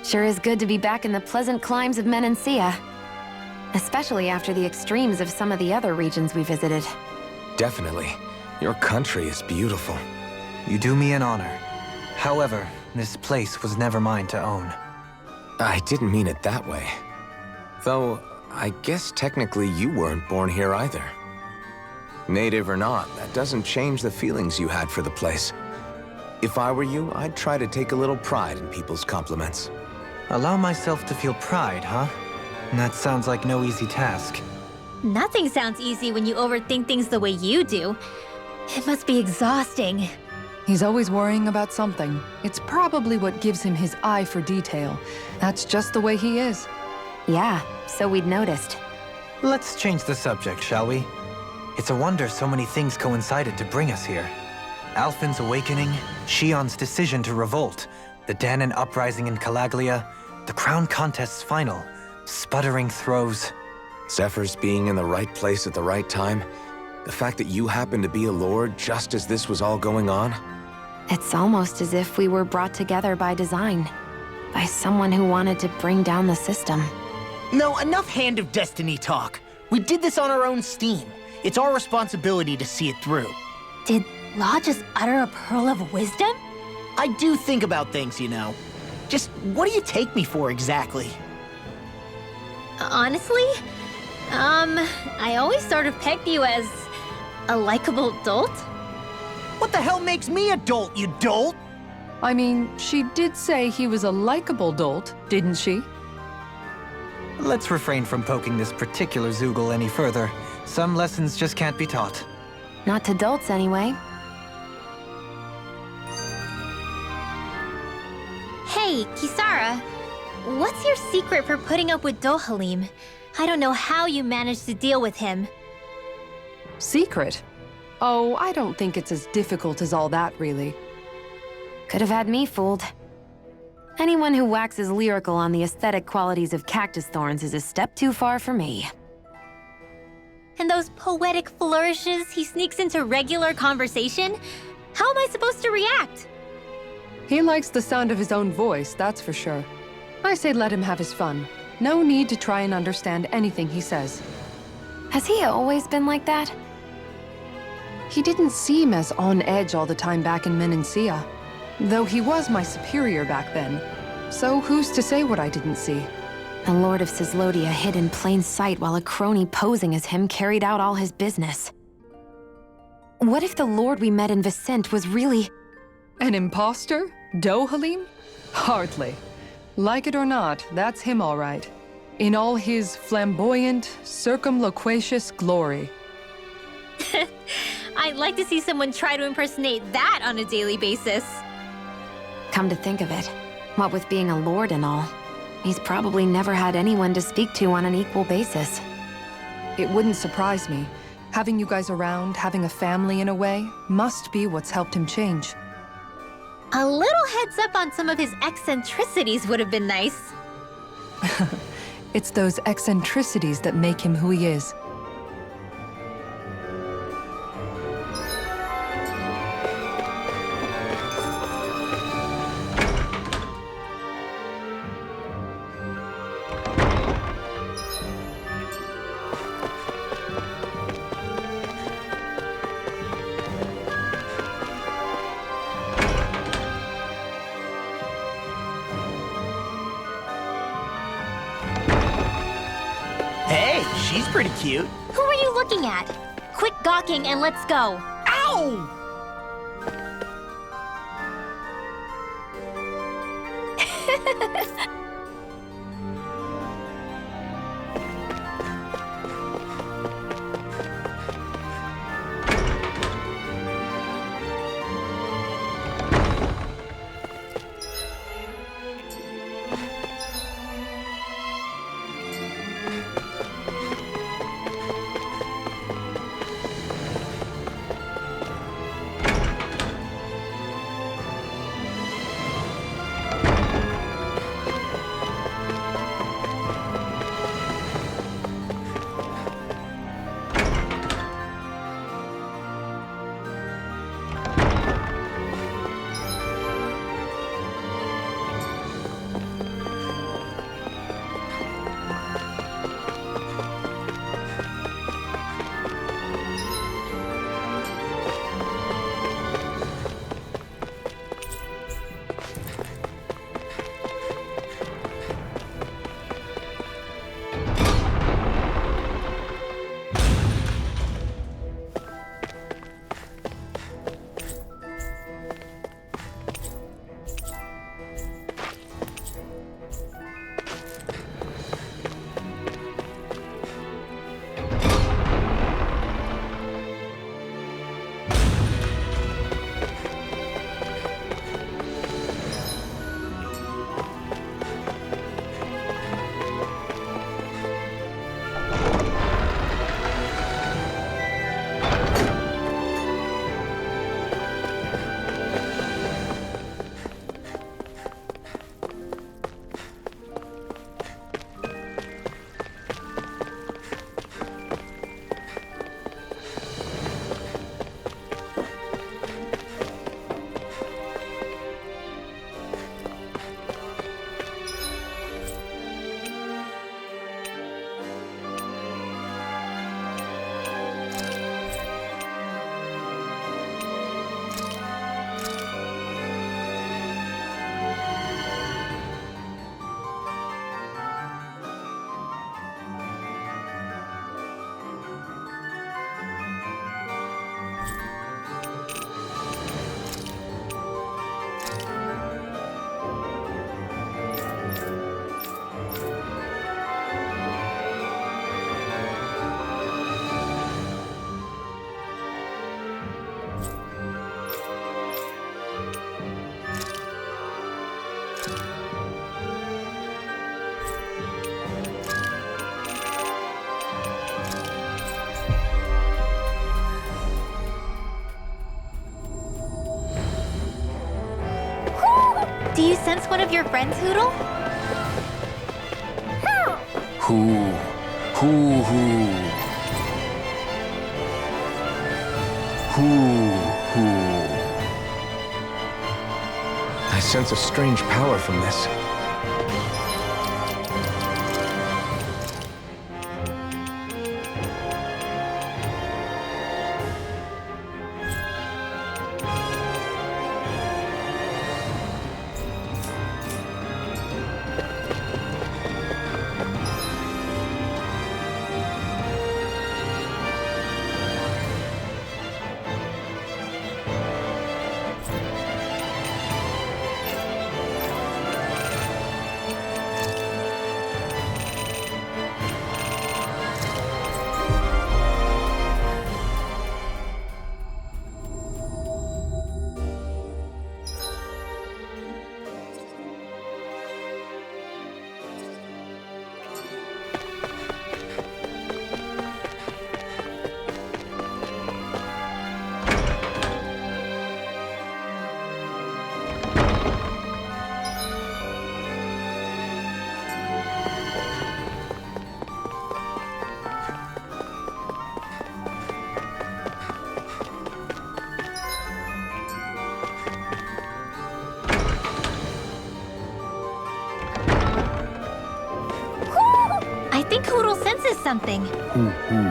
Sure is good to be back in the pleasant climes of Menancia. Especially after the extremes of some of the other regions we visited. Definitely. Your country is beautiful. You do me an honor. However, this place was never mine to own. I didn't mean it that way. Though, I guess technically you weren't born here either. Native or not, that doesn't change the feelings you had for the place. If I were you, I'd try to take a little pride in people's compliments. Allow myself to feel pride, huh? That sounds like no easy task. Nothing sounds easy when you overthink things the way you do. It must be exhausting. He's always worrying about something. It's probably what gives him his eye for detail. That's just the way he is. Yeah, so we'd noticed. Let's change the subject, shall we? It's a wonder so many things coincided to bring us here. Alphen's awakening, Shion's decision to revolt, the Danon uprising in Calaglia, the crown contest's final, sputtering throws. Zephyr's being in the right place at the right time, the fact that you happened to be a lord just as this was all going on. It's almost as if we were brought together by design. By someone who wanted to bring down the system. No, enough Hand of Destiny talk. We did this on our own steam. It's our responsibility to see it through. Did Law just utter a pearl of wisdom? I do think about things, you know. Just what do you take me for exactly? Honestly, I always sort of pegged you as a likable dolt. What the hell makes me a dolt, you dolt? I mean, she did say he was a likable dolt, didn't she? Let's refrain from poking this particular Zoogle any further. Some lessons just can't be taught. Not to dolts, anyway. Hey, Kisara, what's your secret for putting up with Dohalim? I don't know how you managed to deal with him. Secret? Oh, I don't think it's as difficult as all that, really. Could have had me fooled. Anyone who waxes lyrical on the aesthetic qualities of cactus thorns is a step too far for me. And those poetic flourishes he sneaks into regular conversation? How am I supposed to react? He likes the sound of his own voice, that's for sure. I say let him have his fun. No need to try and understand anything he says. Has he always been like that? He didn't seem as on edge all the time back in Menancia. Though he was my superior back then. So who's to say what I didn't see? The Lord of Cislodia hid in plain sight while a crony posing as him carried out all his business. What if the Lord we met in Vicente was really... An imposter? Dohalim? Hardly. Like it or not, that's him all right. In all his flamboyant, circumloquacious glory. I'd like to see someone try to impersonate that on a daily basis. Come to think of it, what with being a lord and all, he's probably never had anyone to speak to on an equal basis. It wouldn't surprise me. Having you guys around, having a family in a way, must be what's helped him change. A little heads up on some of his eccentricities would have been nice. It's those eccentricities that make him who he is. Hey, she's pretty cute. Who are you looking at? Quit gawking and let's go. Ow! Do you sense one of your friends, Hoodle? Hoo. Hoo hoo. Hoo hoo. I sense a strange power from this. I think Hoodle senses something. Hoo hoo.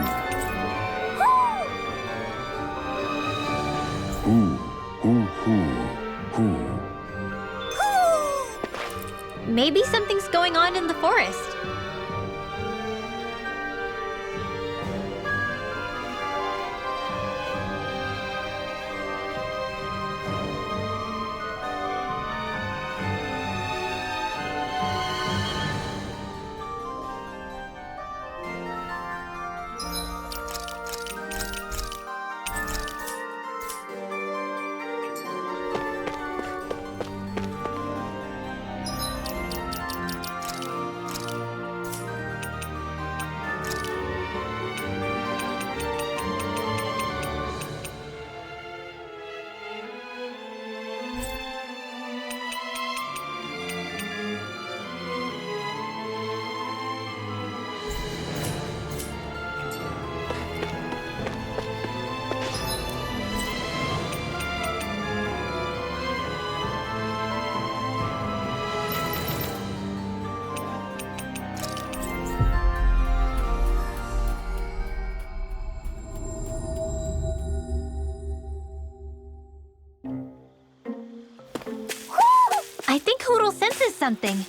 Hoo hoo hoo hoo. Maybe something's going on in the forest. I think Hoodle senses something.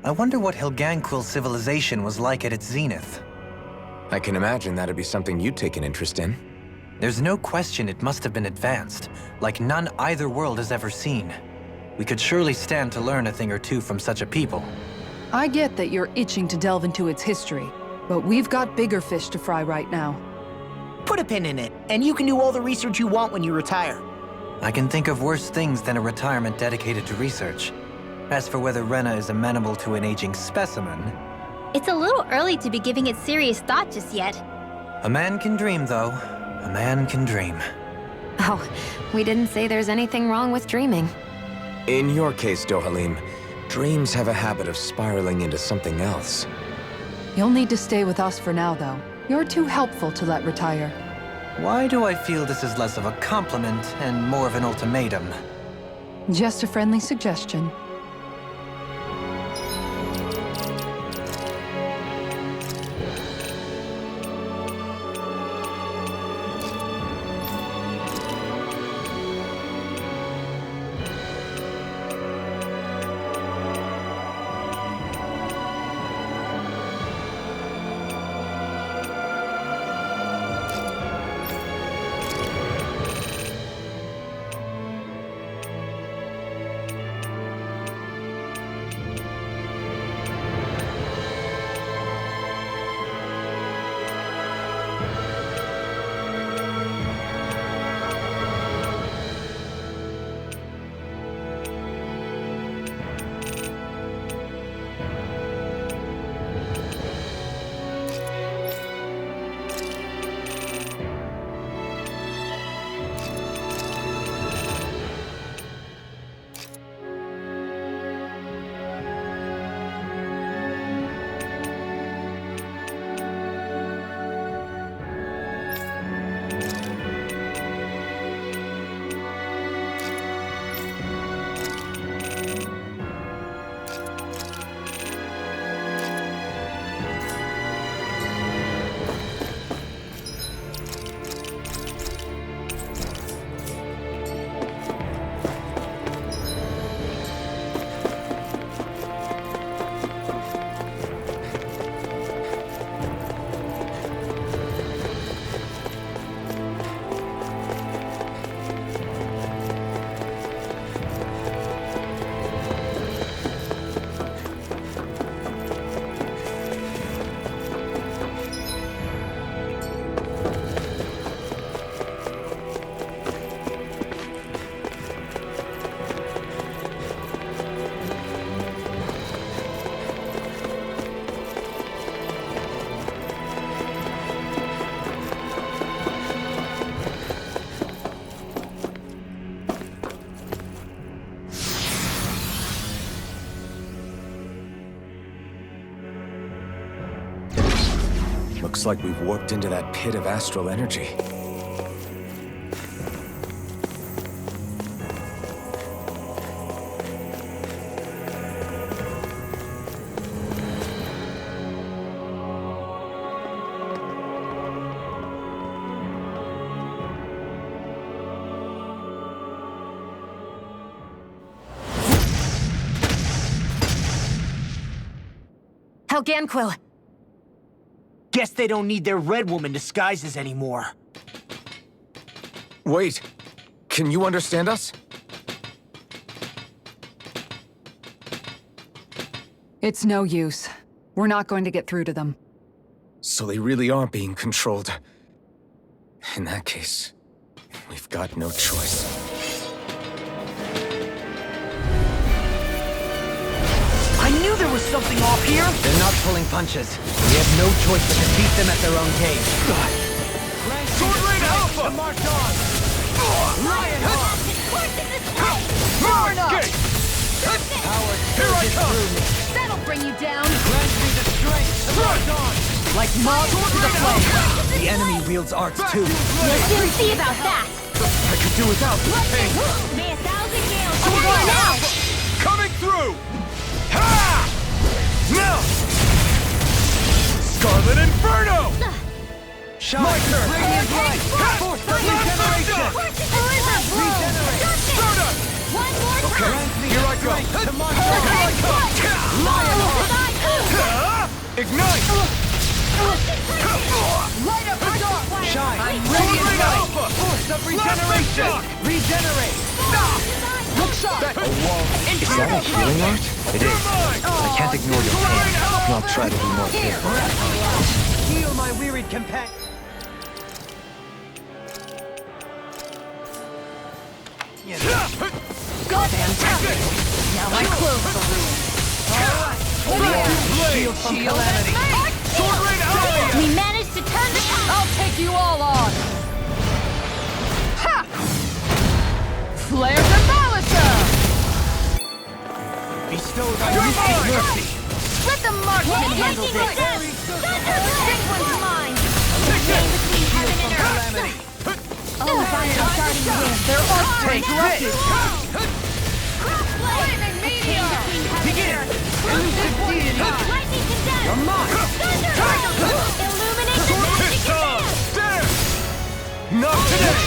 I wonder what Hilganquil's civilization was like at its zenith. I can imagine that'd be something you'd take an interest in. There's no question it must have been advanced, like none either world has ever seen. We could surely stand to learn a thing or two from such a people. I get that you're itching to delve into its history, but we've got bigger fish to fry right now. Put a pin in it, and you can do all the research you want when you retire. I can think of worse things than a retirement dedicated to research. As for whether Rena is amenable to an aging specimen... It's a little early to be giving it serious thought just yet. A man can dream, though. A man can dream. Oh, we didn't say there's anything wrong with dreaming. In your case, Dohalim, dreams have a habit of spiraling into something else. You'll need to stay with us for now, though. You're too helpful to let retire. Why do I feel this is less of a compliment and more of an ultimatum? Just a friendly suggestion. Looks like we've warped into that pit of astral energy. Helganquil! Guess they don't need their Red Woman disguises anymore. Wait, can you understand us? It's no use. We're not going to get through to them. So they really are being controlled. In that case, we've got no choice. I knew there was something off here! They're not pulling punches. We have no choice but to beat them at their own game. Sword Rain Alpha! March on! Lion Hawk! Power Here I come! That'll bring you down! grant me the strength to march on. Like moths to the flame! The enemy wields arts too. We'll soon see about that. I could do without this pain. May 1,000 gales Sword carry Rain now! Alpha! Coming through! Ha! Now! Scarlet Inferno! Shine. My turn! Radiant light. Force the regeneration! Regenerate. Soda! One more Okay, time! here I go. To march Here on. I come! Lion Ignite! Light up the dark. Shine. Sword Radiant Rain light. Alpha! Force of regeneration. Shock! Regenerate. Stop! Is that a healing art? It is. I can't ignore your pain. I'll try to be more careful. Heal my wearied companion. Fantastic! Now I close the room. Shield from calamity. We managed to turn the tide! I'll take you all on! Ha! Flare Demolisher! Bestow thy mercy. Let the marksman handle this! This one's mine! Name between heaven and earth! Oh, I'm starting here! They're all Take this! Flaming meteor! Begin! Elusive deity! Lightning condemned! You're mine! Illuminate the magic command! Not today!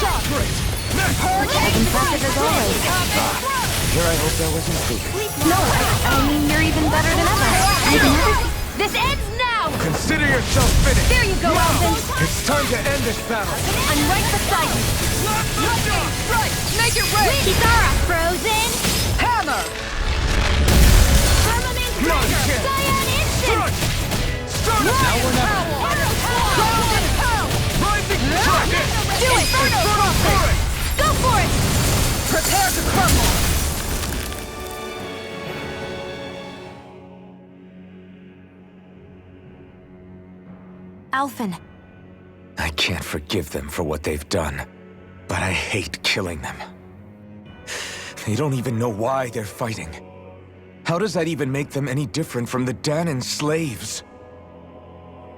As impressive as always. Here I hope that was improving. No, I mean, you're even better than ever. This ends now! Consider yourself finished! There you go, Alvin! It's time to end this battle! I'm right beside you! Right! Make it rain! Kisara, frozen! Hammer! Firmament Not breaker! again. Cyan instant! Start it! Now we're not... Rising dragon! Do it! Go for it! Prepare to crumble! Alphen, I can't forgive them for what they've done, but I hate killing them. They don't even know why they're fighting. How does that even make them any different from the Danon slaves?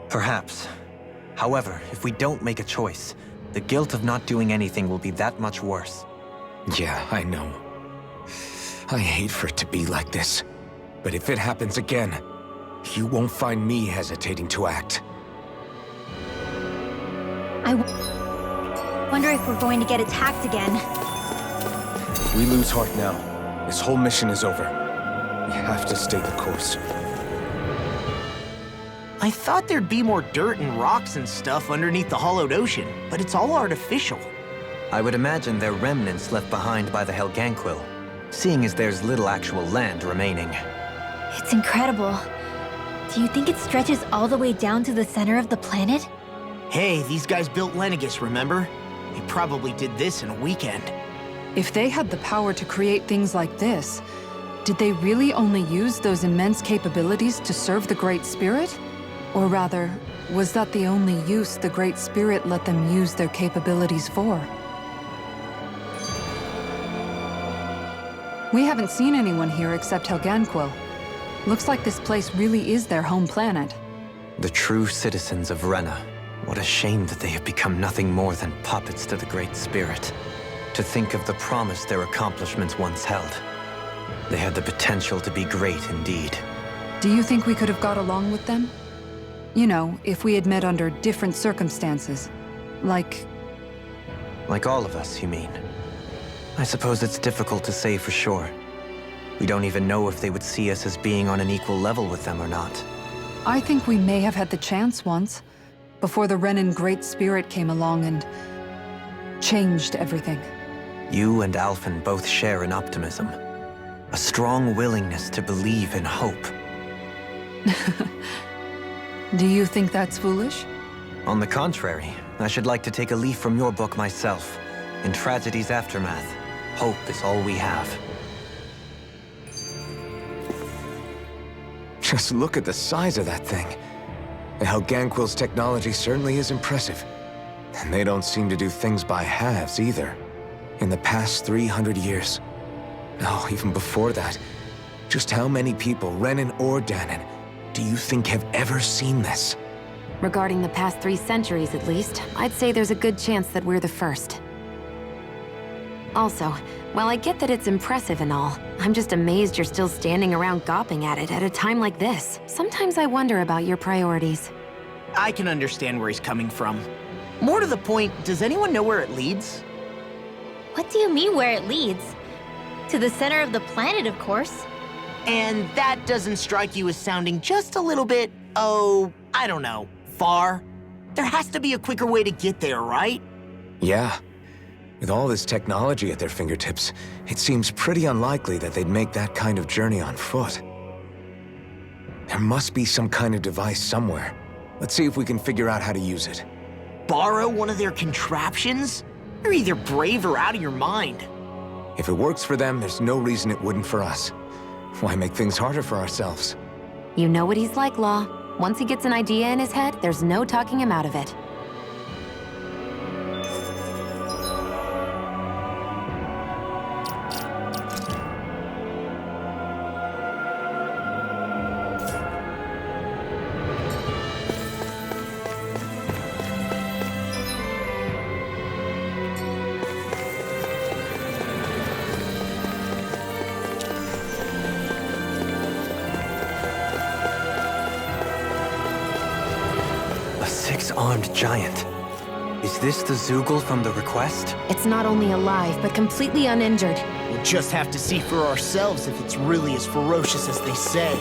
Perhaps. However, if we don't make a choice, the guilt of not doing anything will be that much worse. Yeah, I know. I hate for it to be like this. But if it happens again, you won't find me hesitating to act. I wonder if we're going to get attacked again. If we lose heart now, this whole mission is over. We have to stay the course. I thought there'd be more dirt and rocks and stuff underneath the hollowed ocean, but it's all artificial. I would imagine they're remnants left behind by the Helganquil, seeing as there's little actual land remaining. It's incredible. Do you think it stretches all the way down to the center of the planet? Hey, these guys built Lenegus, remember? They probably did this in a weekend. If they had the power to create things like this, did they really only use those immense capabilities to serve the Great Spirit? Or rather, was that the only use the Great Spirit let them use their capabilities for? We haven't seen anyone here except Helganquil. Looks like this place really is their home planet. The true citizens of Rena. What a shame that they have become nothing more than puppets to the Great Spirit. To think of the promise their accomplishments once held. They had the potential to be great indeed. Do you think we could have got along with them? You know, if we had met under different circumstances. Like all of us, you mean? I suppose it's difficult to say for sure. We don't even know if they would see us as being on an equal level with them or not. I think we may have had the chance once, before the Renan Great Spirit came along and changed everything. You and Alphen both share an optimism. A strong willingness to believe in hope. Do you think that's foolish? On the contrary, I should like to take a leaf from your book myself. In tragedy's aftermath, hope is all we have. Just look at the size of that thing. The Helganquil's technology certainly is impressive. And they don't seem to do things by halves either. In the past 300 years. No, even before that. Just how many people, Renan or Danon, do you think have ever seen this? regarding the past 3 centuries at least, I'd say there's a good chance that we're the first. Also, while I get that it's impressive and all, I'm just amazed you're still standing around gawping at it at a time like this. Sometimes I wonder about your priorities. I can understand where he's coming from. More to the point, does anyone know where it leads? What do you mean where it leads? To the center of the planet, of course. And that doesn't strike you as sounding just a little bit, oh, I don't know, far? There has to be a quicker way to get there, right? Yeah. With all this technology at their fingertips, it seems pretty unlikely that they'd make that kind of journey on foot. There must be some kind of device somewhere. Let's see if we can figure out how to use it. Borrow one of their contraptions? You're either brave or out of your mind. If it works for them, there's no reason it wouldn't for us. Why make things harder for ourselves? You know what he's like, Law. Once he gets an idea in his head, there's no talking him out of it. Six-armed giant. Is this the Zoogle from the request? It's not only alive, but completely uninjured. We'll just have to see for ourselves if it's really as ferocious as they say.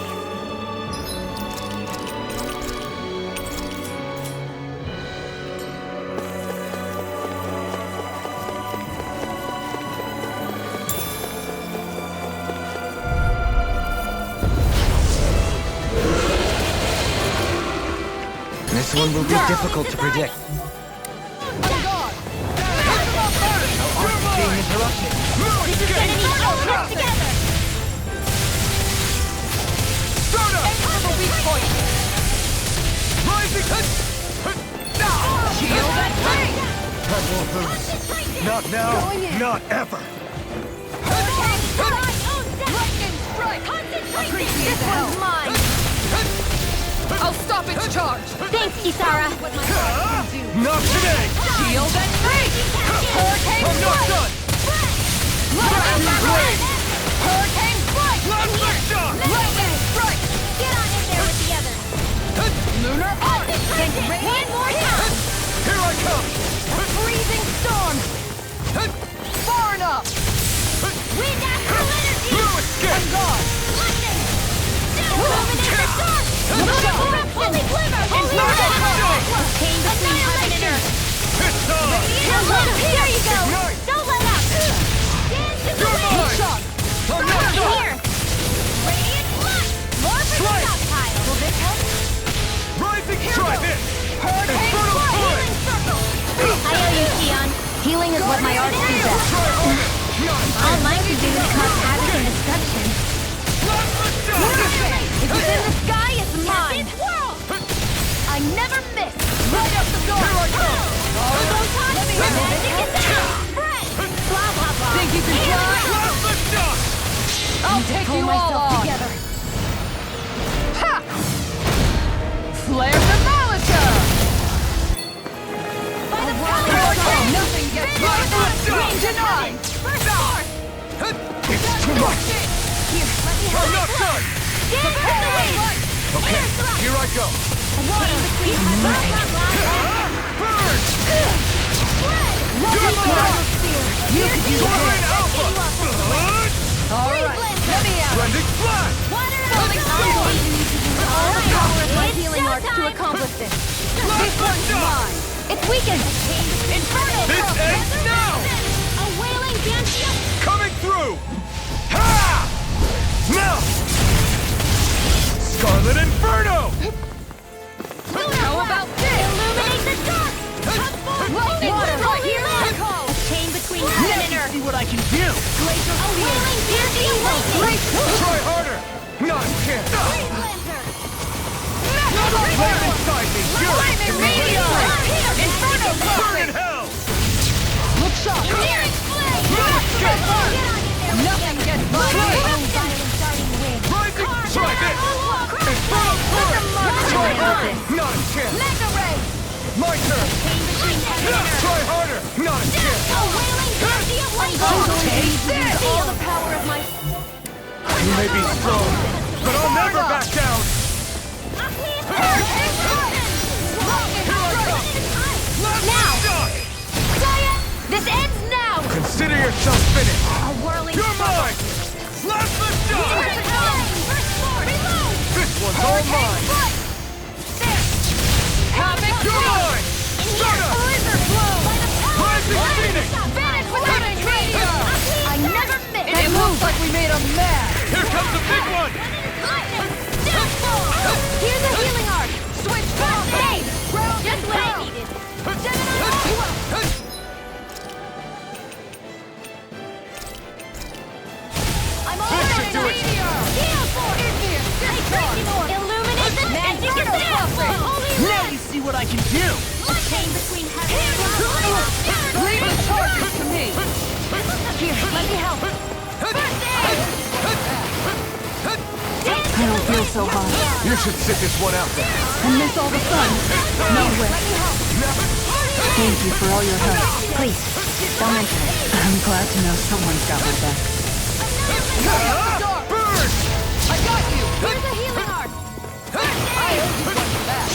This one will be difficult to predict. Being interrupted. This is gonna need all of us together! Incredible weak point! Shield and free! That won't lose. Not now, not ever. Lightning strike! Concentrate! This one's mine! I'll stop its charge! Thanks, Kisara! Not today. Shield and free! Hurricane I'm not strike! done. Lightning strike! Hurricane strike! Plasma shot. Lightning strike! Get on in there with the others! Lunar arc! Think one more time! Here I come. A freezing storm! Far enough! Wind astral energy! No escape. I'm gone! Lightning! Illuminate the dark! Holy glimmer! Holy glimmer! Chain between heaven and earth! It's on. There you go! Ignite. Don't let up! Dance in the You're wind! mine. Shot! I'm not In done. here! Radiant blood! More for the Strike. stockpile! Will this help? Rising. Try this. Hurricane Infernal strike! Sword. Healing circle! I owe you, Xion. Healing is what my art do best. Try harder. Not All mine can do is cause havoc and destruction. plasma shot. If it's in the sky, it's mine! I never miss! Right up the door! Here I come. Let me think you can fly? Plasma shot. I'll take Pull you all myself on! together. Ha! Flare the Malika! By the power of nothing gets by us! Range denied! First force! It's too much. Here, let me help. I'm not done. Stand for the wave! Okay, here I go. Water between Burn. You can do Twilight it! Alpha. All right, let me out! Blending flash. Something all the power of my healing arts to accomplish this. This one's mine. It's weakened. Inferno. This ends now. A wailing Banshee. Coming through. Ha! Now. Scarlet Inferno. How about this? Illuminate the dark. Water right here. A chain between heaven and earth. See what I can do. Glacial a wailing Banshee lightning. Try harder. Not a chance. Flame inside me. Flaming meteor. Inferno Burn blast. in hell. Look sharp. Searing flame. Get on. Nothing gets by me. Rising. Try this. Inferno burn. Try harder. Not a chance. Mega ray. My turn. Try harder. Not a chance. A wailing Banshee of light. Taste this. Feel the power of my... You may be strong, but I'll never back down. Now! This ends now! Consider yourself finished. A whirling You're mine. Plasma shot. This one's all mine. Havoc! You're mine. Shut up. Blizzard blow! Rising Phoenix. Vanish what I can do! A chain between heaven and earth. Leave the charges to me! Here, let me help. I don't feel so hot. You should sit this one out then. And miss all the fun. No way. Thank you for all your help. Please, don't mention it. I'm glad to know someone's got my back. Burn! I got you! Here's a healing art!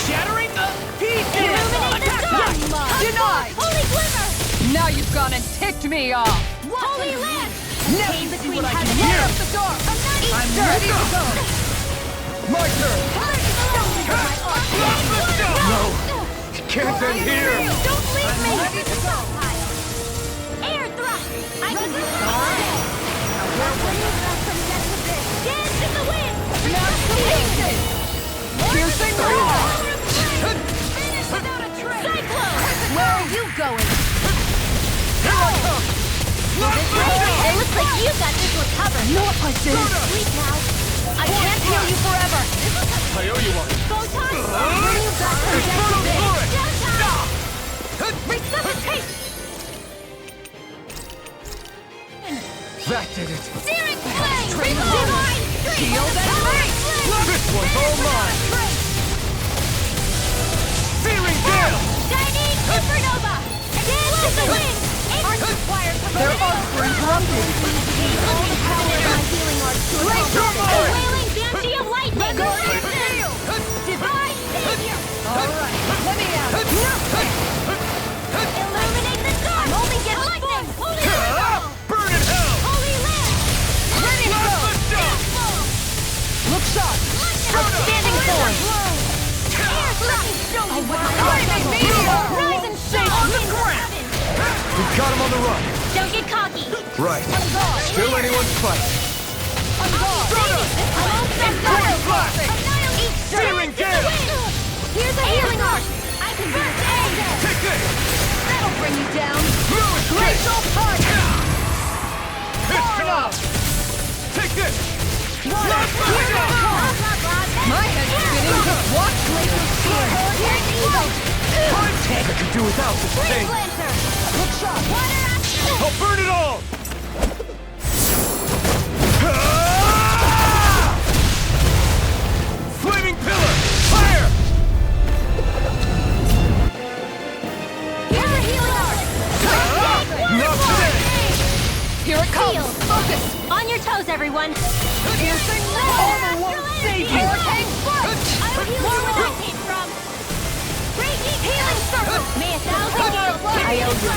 Shattering the pieces! Illuminate the dark! Denied! Holy glimmer! Now you've gone and ticked me off! Holy lamp! Now Chain you see between what I heaven can and hear! earth. The door! I'm ready to go! My turn! No! It can't end here! Don't leave me! ready to go. Air thrust! I can do it! Dance in the wind! Smash the pieces! Piercing the wall! Finish without a trace! Cyclone! Where are you going? Here I come! It looks like you've got this one covered. No, I didn't. Sleep now. I can't heal you forever. I owe you one! Photon! Bring you back from death to Inferno base. turret! Downtown! Resuscitate! That did it! Searing flame! Divine streak! Shield and face! This one's all mine! Searing gale! Chinese supernova! Dance in the wind! Arts required for Their arcs were interrupted. Gain all the power of my healing arts to accomplish the wailing banshee of lightning! Divine savior! Alright, let me out. Illuminate the dark! I'm only getting lightning! Holy fireball! Burn in hell! Holy lamp! Ready to go. Look sharp. Outstanding form. Air thrust! I would lightning meteor. Rise and shine on the ground! We've got him on the run! Don't get cocky! Right. Still anyone's fight. I'm all set up! Annihilate! Searing gale! Here's a healing art! I can burst anger! Take this! That'll bring you down. Lewis, Glacial punch. it's enough! Take this! Blah, blah, blah. My head's spinning. Just watch Glacial shield. Here's evil! I could do without this Flame thing! Lancer! Look sharp. Water action! I'll burn it all! Flaming pillar! Fire! Here's a healing art! Not today! Here it comes. Shield. Focus. On your toes, everyone! Piercing Armor won't save you! Hurricane foot. I will heal you where I came from! Raging healing circle! May 1,000 gales I owe you.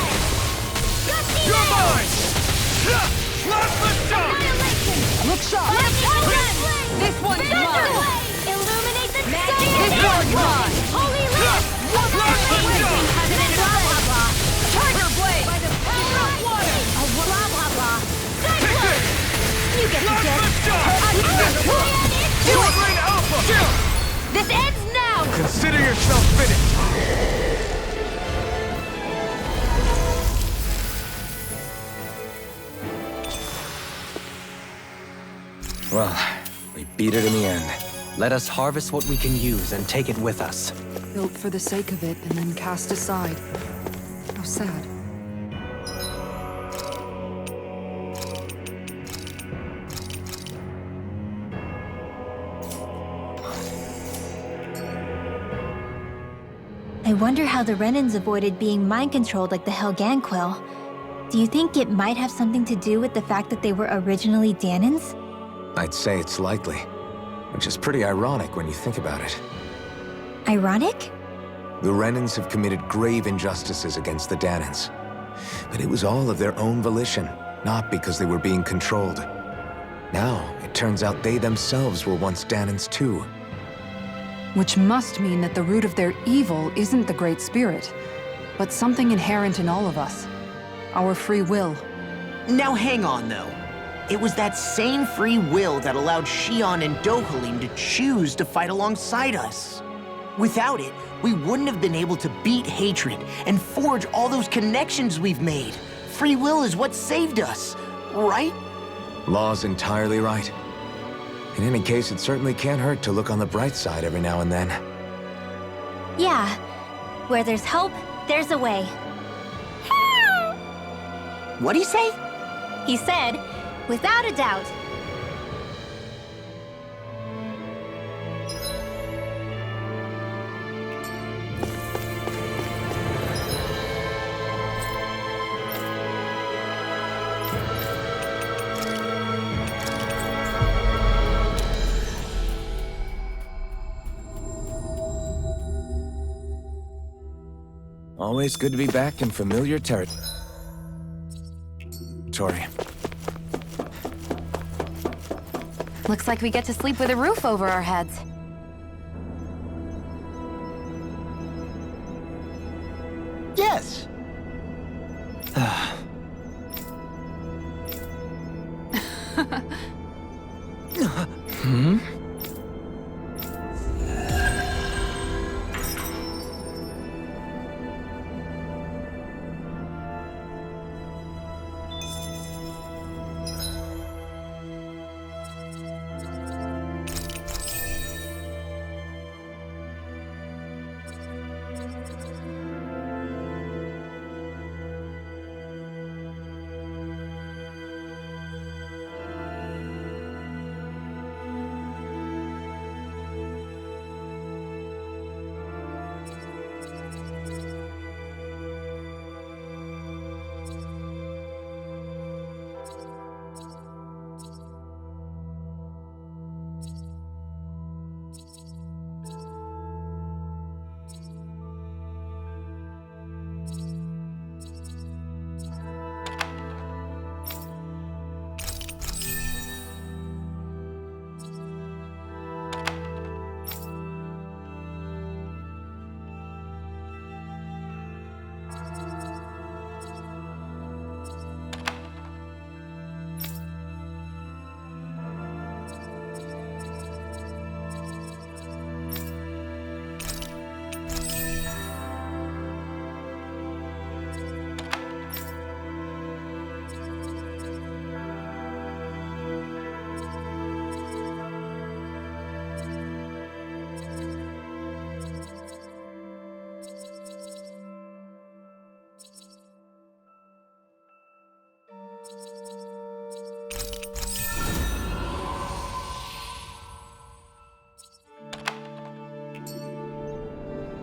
Gusty You're nail! mine! Not the shot! Annihilation! Look sharp. This one's mine. Illuminate the This sky! one's mine. Holy lamp! Chain between heaven and blah blah blah! Charger blade. By the power of water. A blah blah blah! Take Cyclone! this! You get the Not the gift! shot! Short range alpha! This ends now! Consider yourself finished! Well, we beat it in the end. Let us harvest what we can use and take it with us. Built for the sake of it and then cast aside. How sad. I wonder how the Renans avoided being mind-controlled like the Helganquil. Do you think it might have something to do with the fact that they were originally Danans? I'd say it's likely, which is pretty ironic when you think about it. Ironic? The Renans have committed grave injustices against the Danans. But it was all of their own volition, not because they were being controlled. Now, it turns out they themselves were once Danans too. Which must mean that the root of their evil isn't the Great Spirit, but something inherent in all of us. Our free will. Now hang on, though. It was that same free will that allowed Xion and Dohalim to choose to fight alongside us. Without it, we wouldn't have been able to beat hatred and forge all those connections we've made. Free will is what saved us, right? Law's entirely right. In any case, it certainly can't hurt to look on the bright side every now and then. Yeah, Where there's hope, there's a way. What'd he say? He said, without a doubt. Always good to be back in familiar territory. Looks like we get to sleep with a roof over our heads. Yes. Hmm?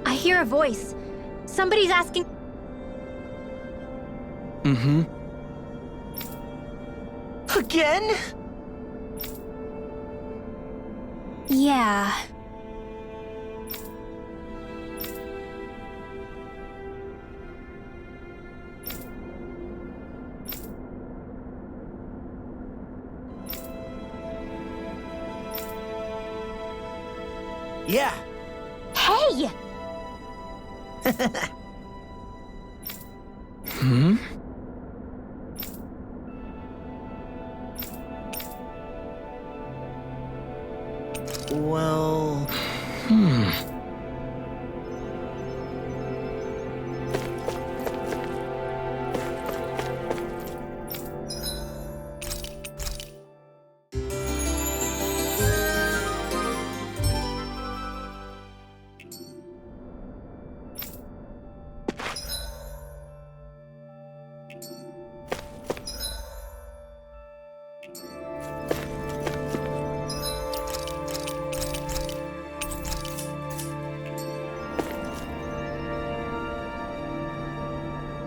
I hear a voice. Somebody's asking. Mm-hmm. Again? Yeah. Yeah. Hey! Hmm? Well...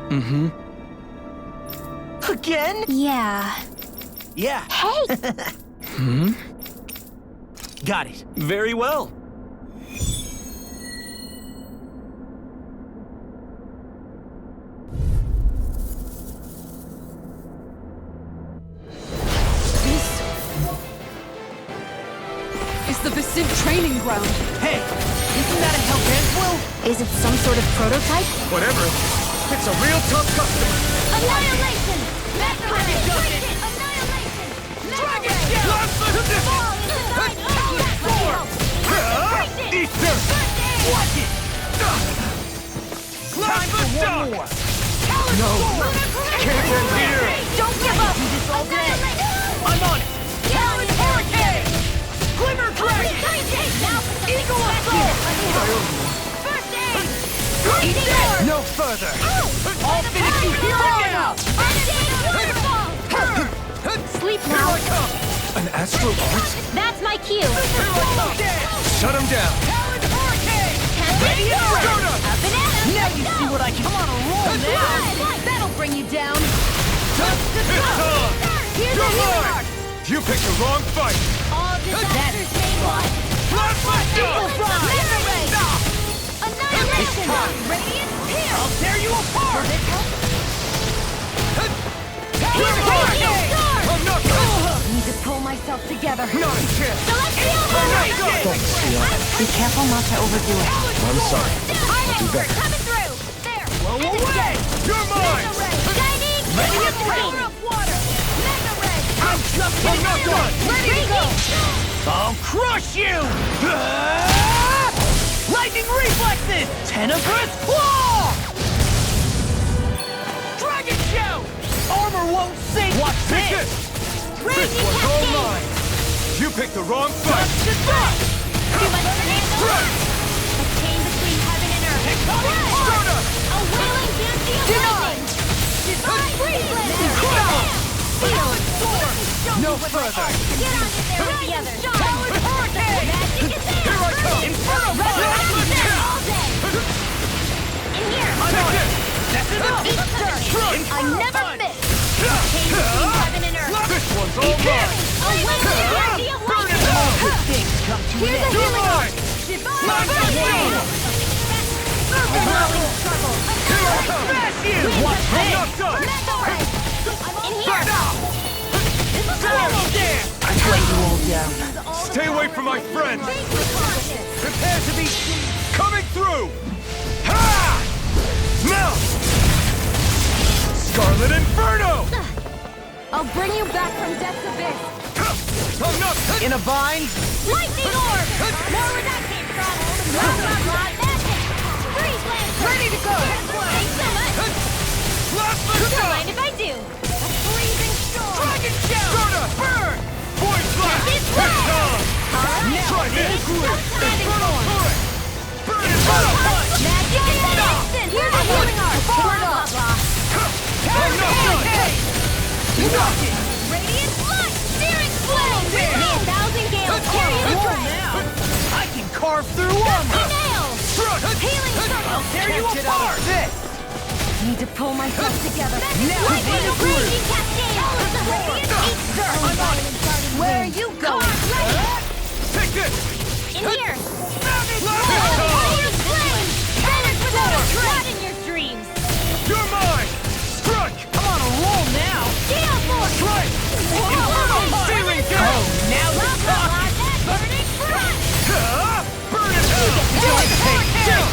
Mm-hmm. Again? Yeah. Yeah. Hey! Hmm? Got it. Very well. This is the Vicent training ground. Hey! Isn't that a Hellbent? Is it some sort of prototype? Whatever. It's a real tough customer. Annihilation! Annihilation! Annihilation! Dragon Shout! Fall into thine own death! Easter! Watch it! Time for one more! No! Can't end here! Don't give up! all day! I'm on it! Talon Hurricane! Glimmer Dragon! Now for the Eagle big Assault! First aid! further! I'll finish you here and now! Sleep now. An astral art? That's my cue. Shut him down! Ready and ready! Up and at 'em. Now you see what I can... Come on, a roll now! That'll bring you down. It's on! Here's You're a healing mine! arc. You picked the wrong fight! All disasters may one. Plasma shot! Mega ray. Annihilation. Radiant here. I'll tear you apart! Radiant storm. I'm not done! Need to pull myself together. Not a chance! Celestial Horizon. Thanks, Shion. Be careful not to overdo it. I'm sorry. I'll do better. Coming through. There. Blow away! You're mine! Mega ray. Shining. Ready and Power of water. Mega ray. I'm just I'm not done! ready to go! Radiant. I'll crush you! Lightning reflexes! Tenebrous claw! Dragon shout! Armor won't sink! Watch Take this! this! Raging This one's all cascade. mine! You picked the wrong Touch fight! the touch! Too much to handle. A chain between heaven and earth. Sturda! A wailing dance of lightning. Divine breeze. No further! Get on in there with the others. Powered hurricane! Magic is there. Here I come! Inferno Resurrection fire! all day. In here. Take it! That's enough! Eat stirring. I never miss. Chain between heaven and earth. This one's all mine! A wailing dance of lightning. Good things come to Here's an a end! healing arc. Divine Lightning. Growing struggle. Smash you! Watch I'm this! not done! In here. Double dance! I let you all down. Stay away from my friends! Cautious. Prepare to be coming through! Ha! Now! Scarlet Inferno! I'll bring you back from death's abyss. I'm not... In a bind? Lightning orb! More where that came from! Blah, blah, blah, magic! Freeze lance! Ready to go! Thanks so much! Plasma Don't shot! mind if I do! A freezing storm! Dragon shout! Sturda! Burn! Void Blast! This It's way! on! Alright! Try this! Outstanding form! Turret! Burn it! Inferno punch! Magic is an instant! Here's a healing arc! Blah, blah, blah! I'm not done! You rock it! Radiant light! Searing flame! May 1,000 gales carry you Roll away! now! I can carve through armor! Nail! Healing circle! I'll tear you Can't get out apart! of this! Need to pull myself together. Now Lightning it's raging cascade! Radiant eat stir! Where are you going? Take this! In here! It's Fire flame! Finish without a threat in your dreams! You're mine! Strike! I'm on a roll now! Gale force! Strike! Whoa! Ceiling Oh, down! now Blah, you're blah, blah, talking! that burning front! Burn it out!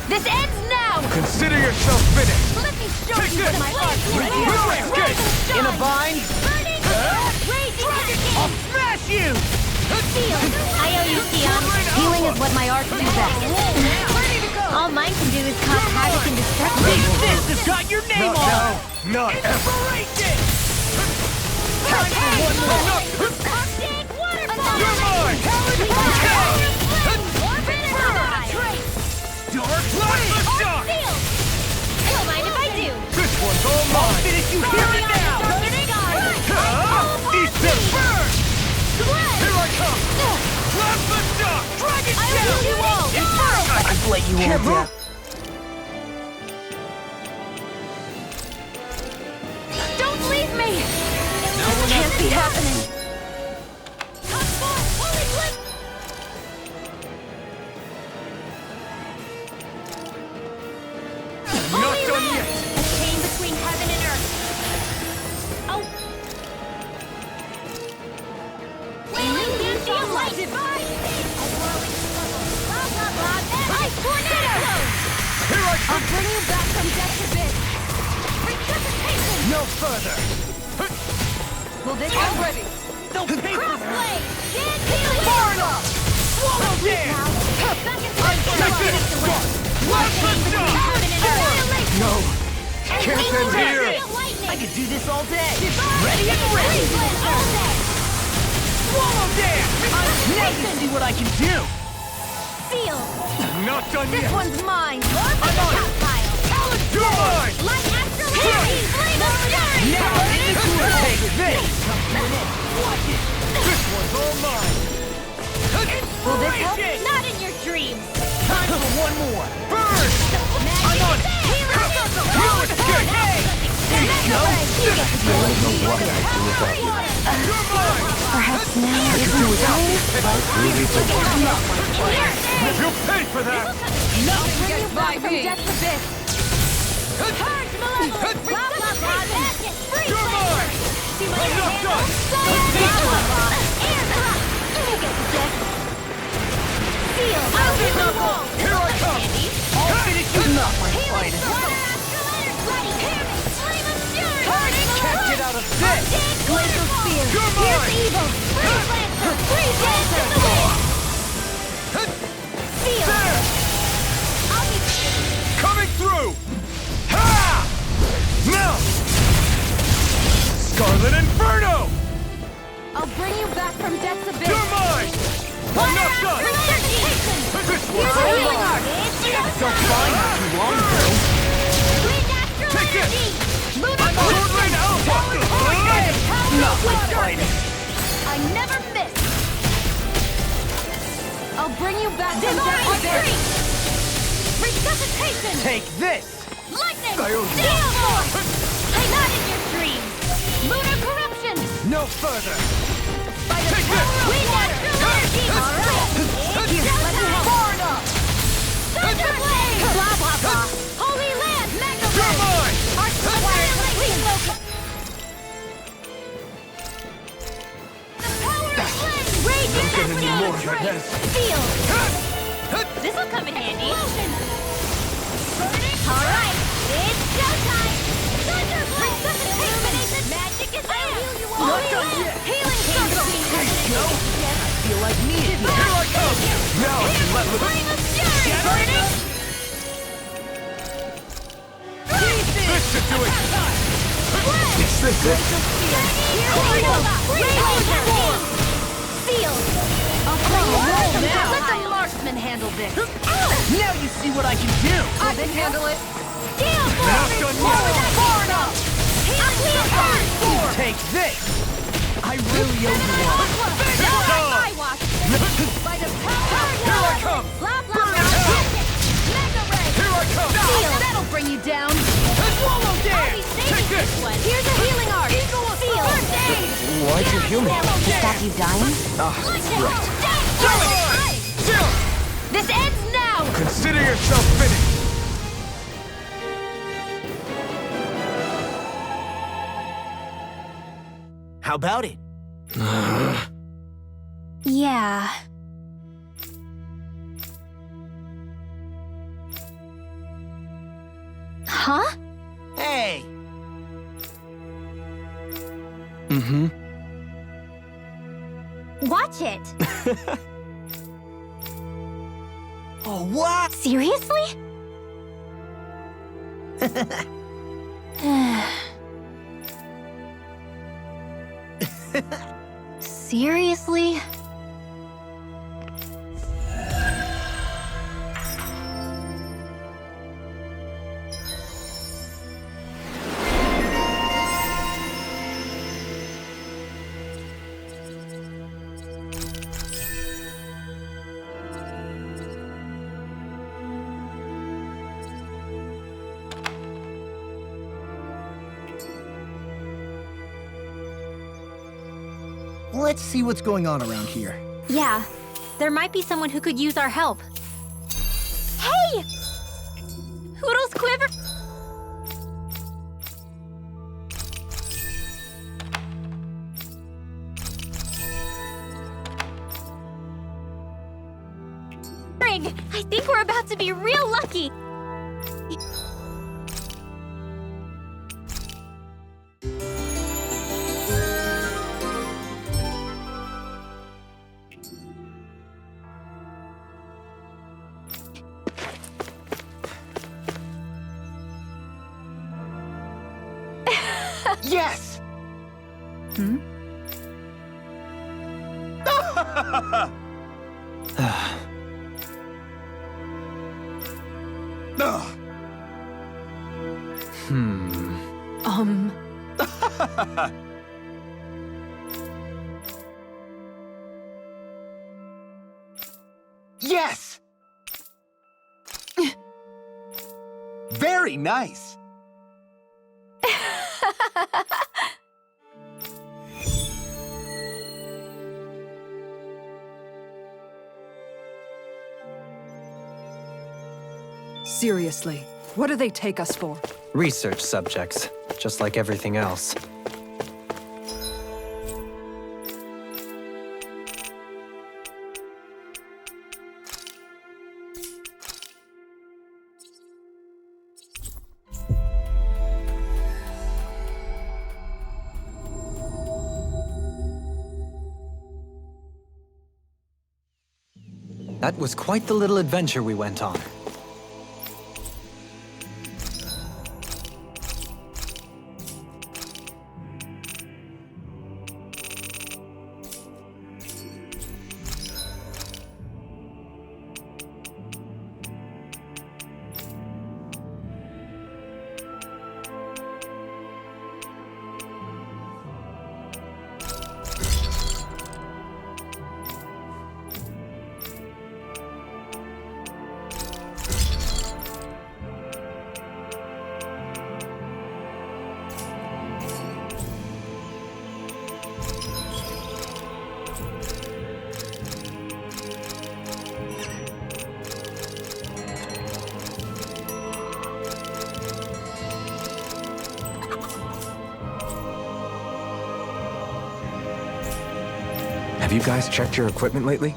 This ends now! Consider yourself finished! Let me show Take you this! what my art can Ready? do! No Rise escape! and shine! In a bind? Burning! Raging I'll cascade! smash you! Seal! I owe you, Sion. Healing is what my art can do best. Ready to go! All mine can do is cause havoc and destruction. This fist has got your name on it! Not ever! Inspiration! Time for one more! Cosmic waterfall! You're mine! Dark Plasma Shock! Don't mind if I do. This one's all I'll mine! finish you here and now! Eat this! Burn! Here I come! Plasma shock! Dragon I will shout! do all. Inferno! I've let you all down. Don't leave me! Can't be happening. Not done yet! A chain between heaven and earth. Oh. Wailing dance of light. Divine. A whirling struggle. Blah, blah, blah. Ice tornado. Here I I'll come! bring you back from death's abyss. Resuscitation. No further! Will this I'm ready? Don't pay for that! Crossblade. Dance healing. Far enough! Swallow dance! Back and forth. Take this! Plasma shock! Heaven and earth. No! Can't end here! I could do this all day! Ready and ready! All day. Swallow dance! Now you see what I can do! Seal. Not done This yet! one's mine. I'm on it. Talent You're mine! Light after lightning! Flame of fury! Now into it! Take this! Watch it! This one's all mine! Will this help? Not in your dreams! Time for one more! Burn! I'm on it! You'll escape! There you go! You're mine! Perhaps now isn't the time? You'll pay for that! Nothing gets by me! Death's abyss! Purge malevolence! Blah, blah, blah! Free You're mine! See what I'm you not handle? done! You get sick! Seal! I'll hit the wall! Here I come! I'll finish you not, my finest! Ready! Hear me! Flame of fury! Can't get out of this! Blaze of fear! You're Here's mine! evil! Freeze lancer! Freeze lancer! In the wind! Seal! There! I'll be... Coming through! Ha! Now! Scarlet Inferno! I'll bring you back from death's abyss! You're mine! I'm not done! Resuscitation! This Here's one's a all healing mine! art! It's Don't find me too long ago! Wind astral Take this! energy! Lunar I'm Sword Rain Alpha! Not my finest! I never miss! I'll bring you back from death's abyss! Resuscitation! Take this! Lightning! I owe you. Steel force! I'm not in your dreams! Lunar corruption! No further! By the Take power this! of wind astral energy! Alright! It's showtime! Far enough! Thunder blade! Blah blah blah! Holy land! Mega You're ray! mine! Arch annihilation! The power of flame! Rage Don't get any more astral than trade! this. Steel! This'll come in handy! Burning! Alright! It's showtime! Thunder blade! Resuscitation! Magic is there! Not done yet. Healing circle! I feel like me again! Here I come! Now I can let Flame of fury! Burning! This should do it! Is this it? Seal! I'll play a role now! Let the marksman handle this! Now you see what I can do! I can handle it! Steel Not force! done yet! Far enough! Unclean burn! Take this! I really owe you one! Now I watch! By the power of Here I come! Blah blah Burn blah! it out! Mega ray! Here I come! Seal! That'll bring you down! Swallow I'll be dance! saving Take this! one! Here's a healing art! Seal! First aid! Why'd you heal me? To stop you dying? Ah, right. Chill! This ends now! Consider yourself finished! How about it? Yeah. Huh? Hey! Mm-hmm. Watch it. Oh, what? Seriously? Seriously? Let's see what's going on around here. Yeah. There might be someone who could use our help. Hey! Hoodles quiver. I think we're about to be real lucky. Yes! Hmm? Yes! Very nice! Seriously, what do they take us for? Research subjects, just like everything else. That was quite the little adventure we went on. Have you guys checked your equipment lately?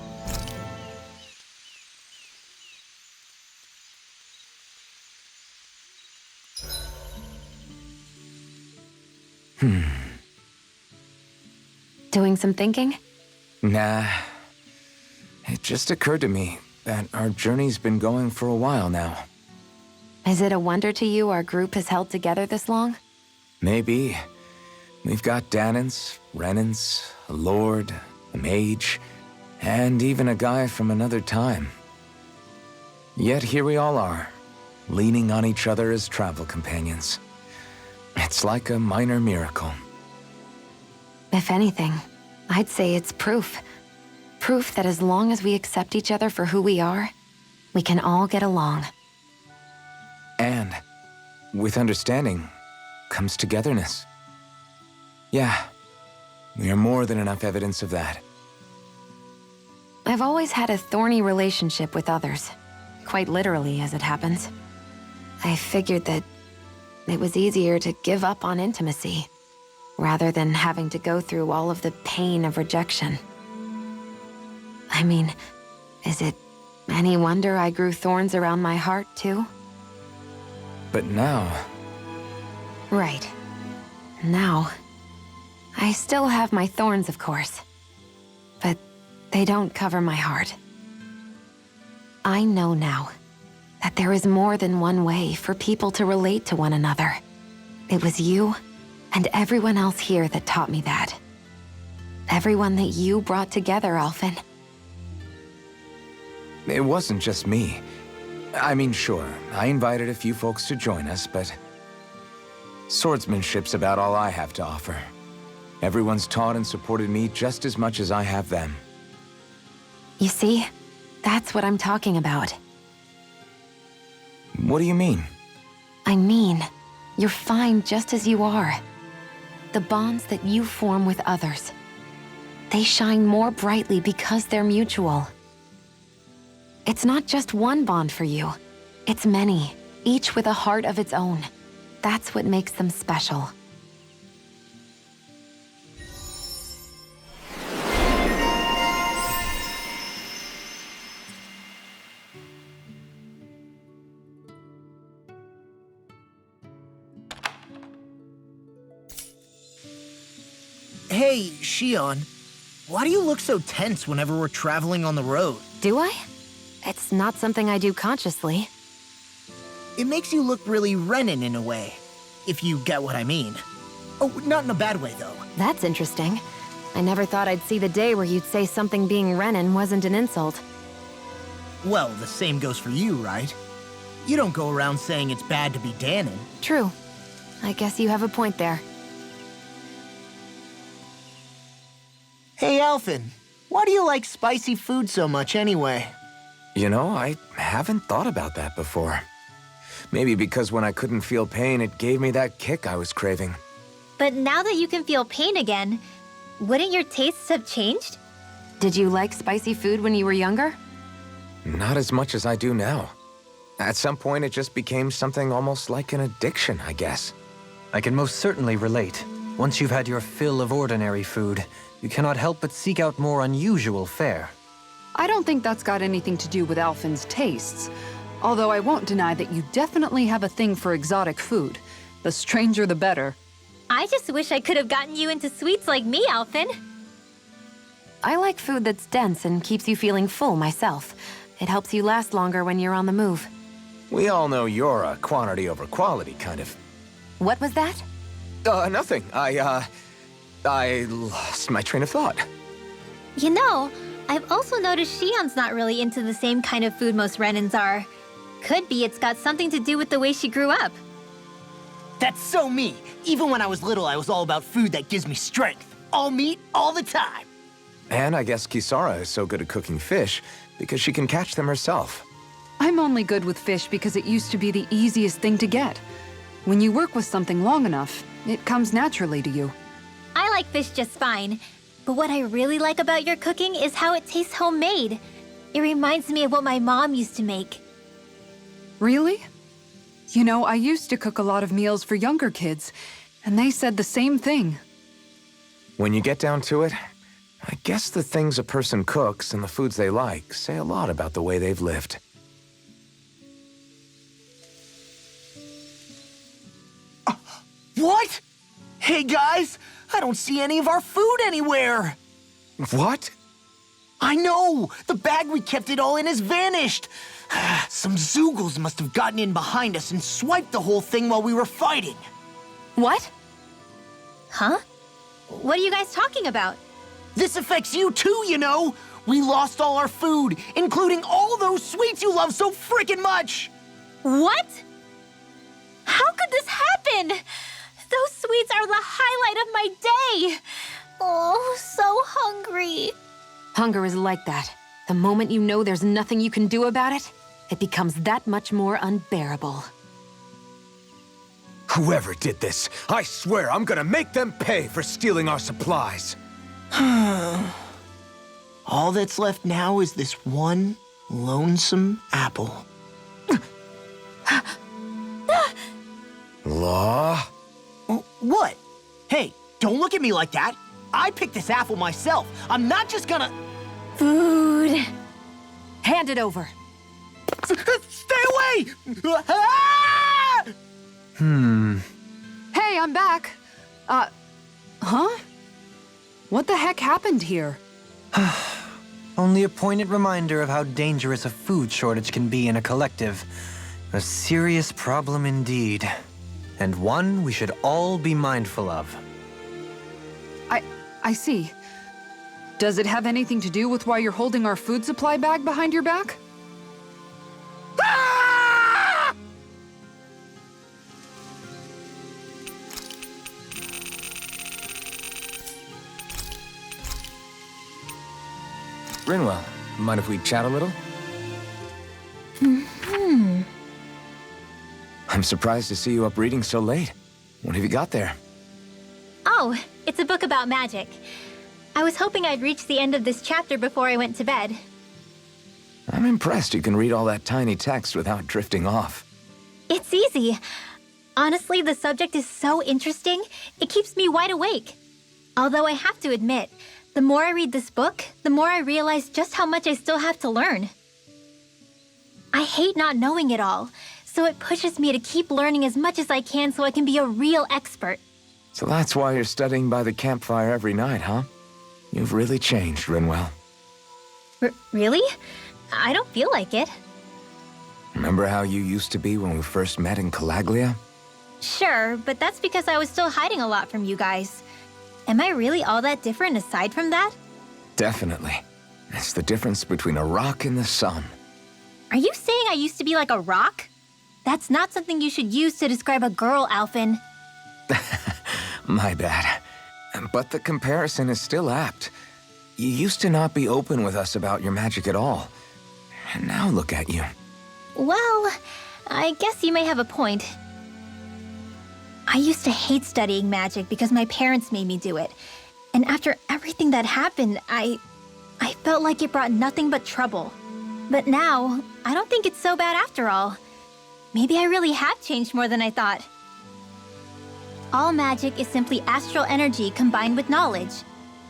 Doing some thinking? Nah. It just occurred to me that our journey's been going for a while now. Is it a wonder to you our group has held together this long? Maybe. We've got Danans, Renans, a lord, a mage, and even a guy from another time. Yet here we all are, leaning on each other as travel companions. It's like a minor miracle. If anything, I'd say it's proof. Proof that as long as we accept each other for who we are, we can all get along. And with understanding comes togetherness. Yeah, we are more than enough evidence of that. I've always had a thorny relationship with others. Quite literally, as it happens. I figured that it was easier to give up on intimacy, rather than having to go through all of the pain of rejection. I mean, is it any wonder I grew thorns around my heart, too? But now... Right. Now... I still have my thorns, of course. But they don't cover my heart. I know now that there is more than one way for people to relate to one another. It was you and everyone else here that taught me that. Everyone that you brought together, Alphen. It wasn't just me. I mean, sure, I invited a few folks to join us, but... swordsmanship's about all I have to offer. Everyone's taught and supported me just as much as I have them. You see? That's what I'm talking about. What do you mean? I mean, you're fine just as you are. The bonds that you form with others, they shine more brightly because they're mutual. It's not just one bond for you. It's many, each with a heart of its own. That's what makes them special. Hey, Shion. Why do you look so tense whenever we're traveling on the road? Do I? It's not something I do consciously. It makes you look really Renin in a way, if you get what I mean. Oh, not in a bad way, though. That's interesting. I never thought I'd see the day where you'd say something being Renin wasn't an insult. Well, the same goes for you, right? You don't go around saying it's bad to be Danon. True. I guess you have a point there. Hey, Alphen, why do you like spicy food so much anyway? You know, I haven't thought about that before. Maybe because when I couldn't feel pain, it gave me that kick I was craving. But now that you can feel pain again, wouldn't your tastes have changed? Did you like spicy food when you were younger? Not as much as I do now. At some point, it just became something almost like an addiction, I guess. I can most certainly relate. Once you've had your fill of ordinary food, you cannot help but seek out more unusual fare. I don't think that's got anything to do with Alphen's tastes. Although I won't deny that you definitely have a thing for exotic food. The stranger, the better. I just wish I could have gotten you into sweets like me, Alphen. I like food that's dense and keeps you feeling full myself. It helps you last longer when you're on the move. We all know you're a quantity over quality kind of. What was that? Nothing. I lost my train of thought. You know, I've also noticed Shion's not really into the same kind of food most Renins are. Could be it's got something to do with the way she grew up. That's so me. Even when I was little, I was all about food that gives me strength. All meat, all the time. And I guess Kisara is so good at cooking fish because she can catch them herself. I'm only good with fish because it used to be the easiest thing to get. When you work with something long enough, it comes naturally to you. I like fish just fine. But what I really like about your cooking is how it tastes homemade. It reminds me of what my mom used to make. Really? You know, I used to cook a lot of meals for younger kids, and they said the same thing. When you get down to it, I guess the things a person cooks and the foods they like say a lot about the way they've lived. What? Hey guys, I don't see any of our food anywhere. What? I know! The bag we kept it all in has vanished! Some Zoogles must have gotten in behind us and swiped the whole thing while we were fighting. What? Huh? What are you guys talking about? This affects you too, you know! We lost all our food, including all those sweets you love so frickin' much! What? How could this happen? Those sweets are the highlight of my day! Oh, so hungry. Hunger is like that. The moment you know there's nothing you can do about it, it becomes that much more unbearable. Whoever did this, I swear I'm gonna make them pay for stealing our supplies. All that's left now is this one lonesome apple. Law? What? Hey, don't look at me like that. I picked this apple myself. I'm not just gonna... Food. Hand it over. Stay away! Ah! Hey, I'm back. Huh? What the heck happened here? Only a poignant reminder of how dangerous a food shortage can be in a collective. A serious problem indeed. And one we should all be mindful of. I see. Does it have anything to do with why you're holding our food supply bag behind your back? Ah! Rinwell, mind if we chat a little? I'm surprised to see you up reading so late. What have you got there? Oh, it's a book about magic. I was hoping I'd reach the end of this chapter before I went to bed. I'm impressed you can read all that tiny text without drifting off. It's easy. Honestly, the subject is so interesting, it keeps me wide awake. Although I have to admit, the more I read this book, the more I realize just how much I still have to learn. I hate not knowing it all, so it pushes me to keep learning as much as I can so I can be a real expert. So that's why you're studying by the campfire every night, huh? You've really changed, Rinwell. Really? I don't feel like it. Remember how you used to be when we first met in Calaglia? Sure, but that's because I was still hiding a lot from you guys. Am I really all that different aside from that? Definitely. It's the difference between a rock and the sun. Are you saying I used to be like a rock? That's not something you should use to describe a girl, Alphen. My bad. But the comparison is still apt. You used to not be open with us about your magic at all. And now look at you. Well, I guess you may have a point. I used to hate studying magic because my parents made me do it. And after everything that happened, I felt like it brought nothing but trouble. But now, I don't think it's so bad after all. Maybe I really have changed more than I thought. All magic is simply astral energy combined with knowledge.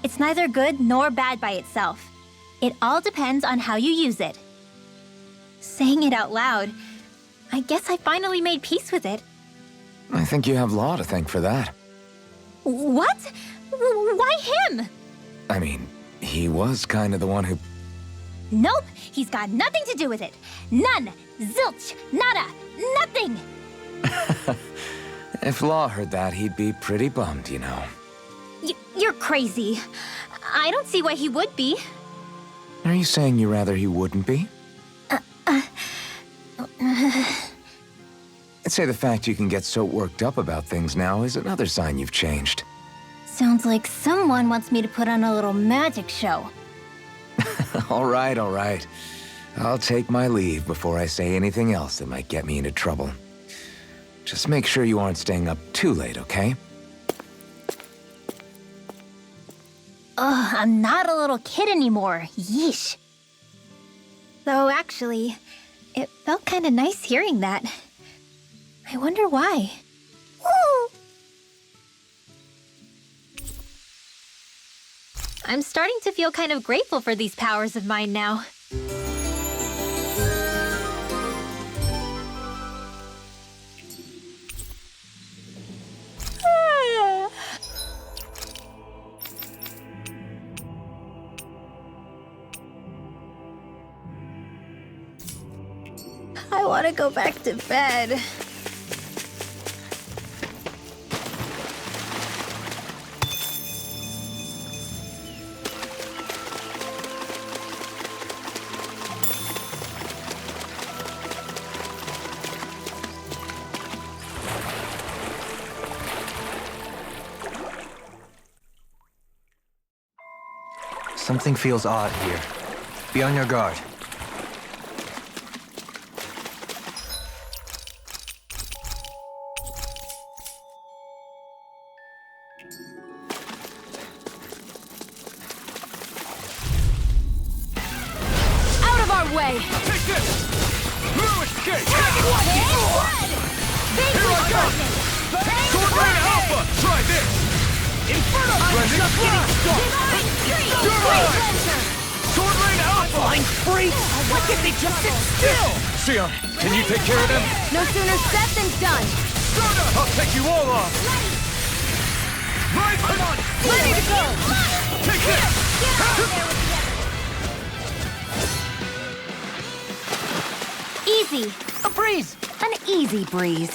It's neither good nor bad by itself. It all depends on how you use it. Saying it out loud, I guess I finally made peace with it. I think you have Law to thank for that. What? Why him? I mean, he was kind of the one who... Nope, he's got nothing to do with it. None. Zilch. Nada. Nothing. If Law heard that, he'd be pretty bummed, you know. You're crazy. I don't see why he would be. Are you saying you rather he wouldn't be? I'd say the fact you can get so worked up about things now is another sign you've changed. Sounds like someone wants me to put on a little magic show. All right, all right. I'll take my leave before I say anything else that might get me into trouble. Just make sure you aren't staying up too late, okay? Ugh, I'm not a little kid anymore. Yeesh. Though actually, it felt kind of nice hearing that. I wonder why. Woo! I'm starting to feel kind of grateful for these powers of mine now. I want to go back to bed. Something feels odd here. Be on your guard. Out of our way! Take this! No escape! Here I go! Sword Rain Alpha! Try this! Inferno! I'm just getting started! You're mine! Sword Rain Alpha! Flying free! Why can't they just sit still? Sion, can you take care of them? No sooner said than done! I'll take you all on! Right! Come on! Ready to go! Take this! Easy! A breeze! An easy breeze.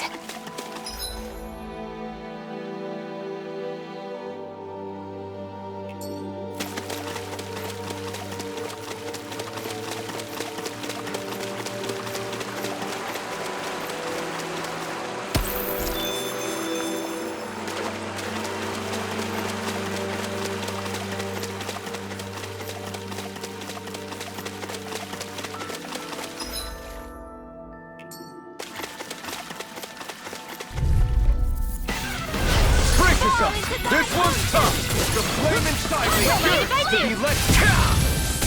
This one's tough! The flame inside me yearns to be let down!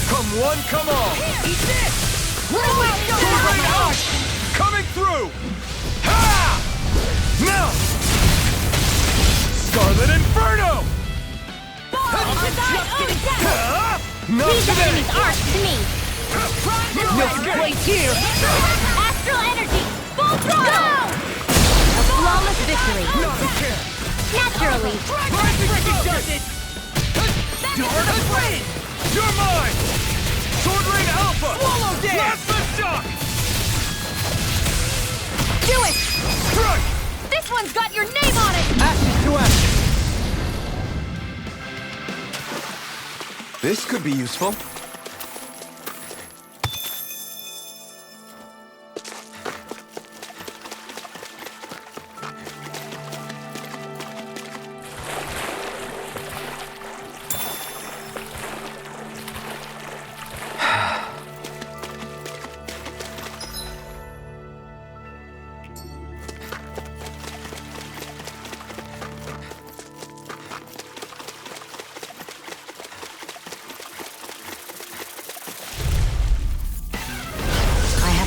Come one, come all! Eat this! Sword Rain out! Coming through! Ha! Now! Scarlet Inferno! Not These today! enemies aren't to me! No place here! Astral energy! Full throttle! A flawless victory. Not again! Naturally! Does it! Door of Wind! You're mine! Sword Rain Alpha! Swallow Dance! Plasma Shock! Do it! Strike! This one's got your name on it! Ashes to ashes. This could be useful.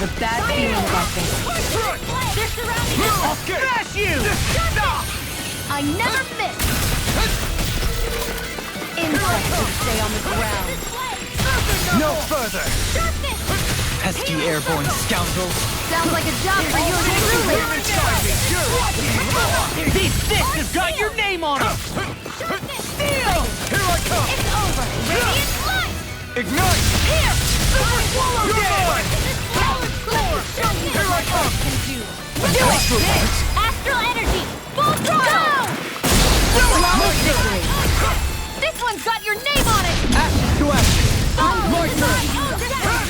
have a bad feeling about this. They're surrounding us! I'll smash you! I never miss! Insects should stay on the ground. No further! Pesky airborne scoundrels! Sounds like a job for you and truly! These fists have got your name on them! Here I come! It's over! Radiant light! Ignite! Here! Super swallow down! Here I come! Do it! Astral energy! Full throttle! Flawless victory. This one's got your name on it! Action to action! My turn!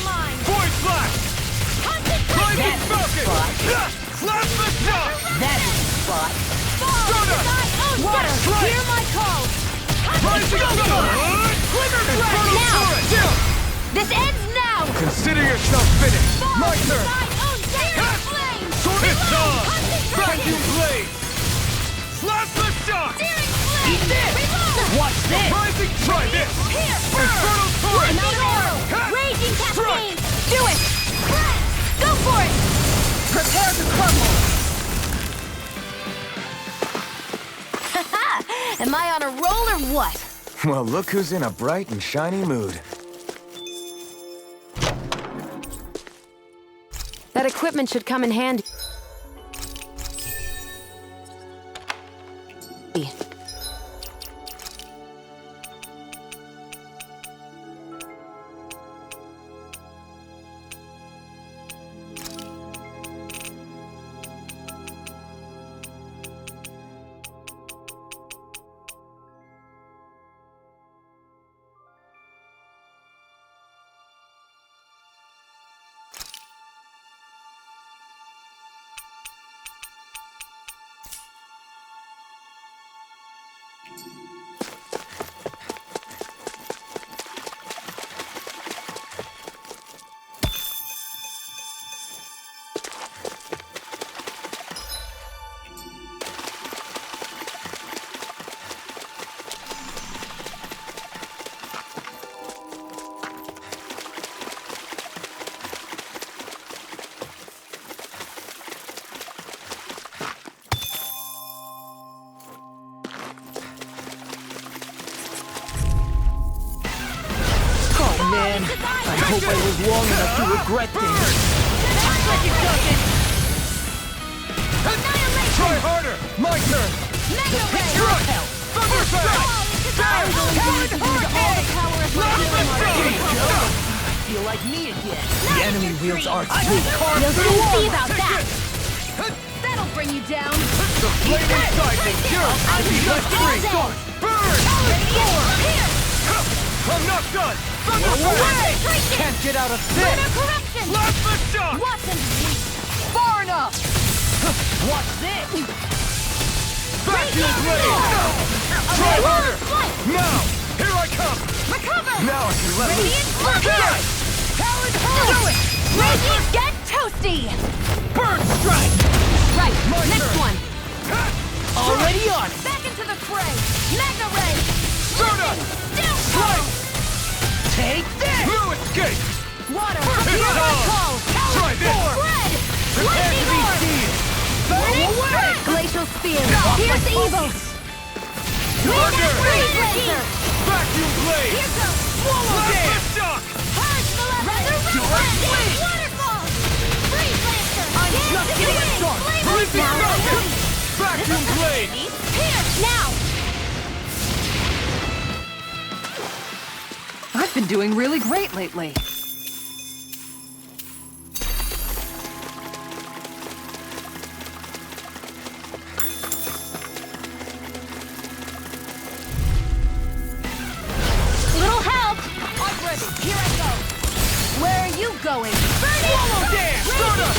Mine! Void Blast! Blazing Falcon! Slap the shot! That's the spot. Water! Hear my call! Rising Sun! Infernal Torrent! This ends now! Consider yourself finished! My turn! It's on! Vacuum Blade! Slap the shot! Eat this! Watch this! Rising Try this! Infernal Torrent! Another arrow! Raging Cascade! Do it! Go for it! Prepare to crumble. Am I on a roll or what? Well, look who's in a bright and shiny mood. That equipment should come in handy. Man, I hope I live long enough to regret things. Try harder! My turn! Strike! Thunderfang! I feel like me again. The enemy wields arts too. You'll soon see about that! That'll bring you down! The flame inside me! Let free! Burn! I'm not done! Thunderfang! Can't get out of Lunar this! corruption! Slap the shot! Watch and Far enough. Watch this! Vacuum Blade! Try harder! Now! Here I come! recover! Now I can let loose! Radiant Blast! Talon Do it! Radiant get toasty! Bird Strike! Right, My next turn. one. Already on it! Back into the fray! Mega Ray! Soda! Down! Take this! No escape! Water! It's Hear my on. call! Try this! Red! Prepare to be Lightning Orb! seen! Burning away! Glacial Spear! Now, Here's my Evos! Thunder! Freeze Laser! Vacuum Blade! Here goes! Swallow Dance! Shock! Purge Maleficent! Waterfall! Freeze Lancer! I'm just getting started! Blazing Now, Falcon! Vacuum Blade! Here! Now! I've been doing really great lately. Little help! I'm ready. Here I go. Where are you going? Swallow Dance! Soda!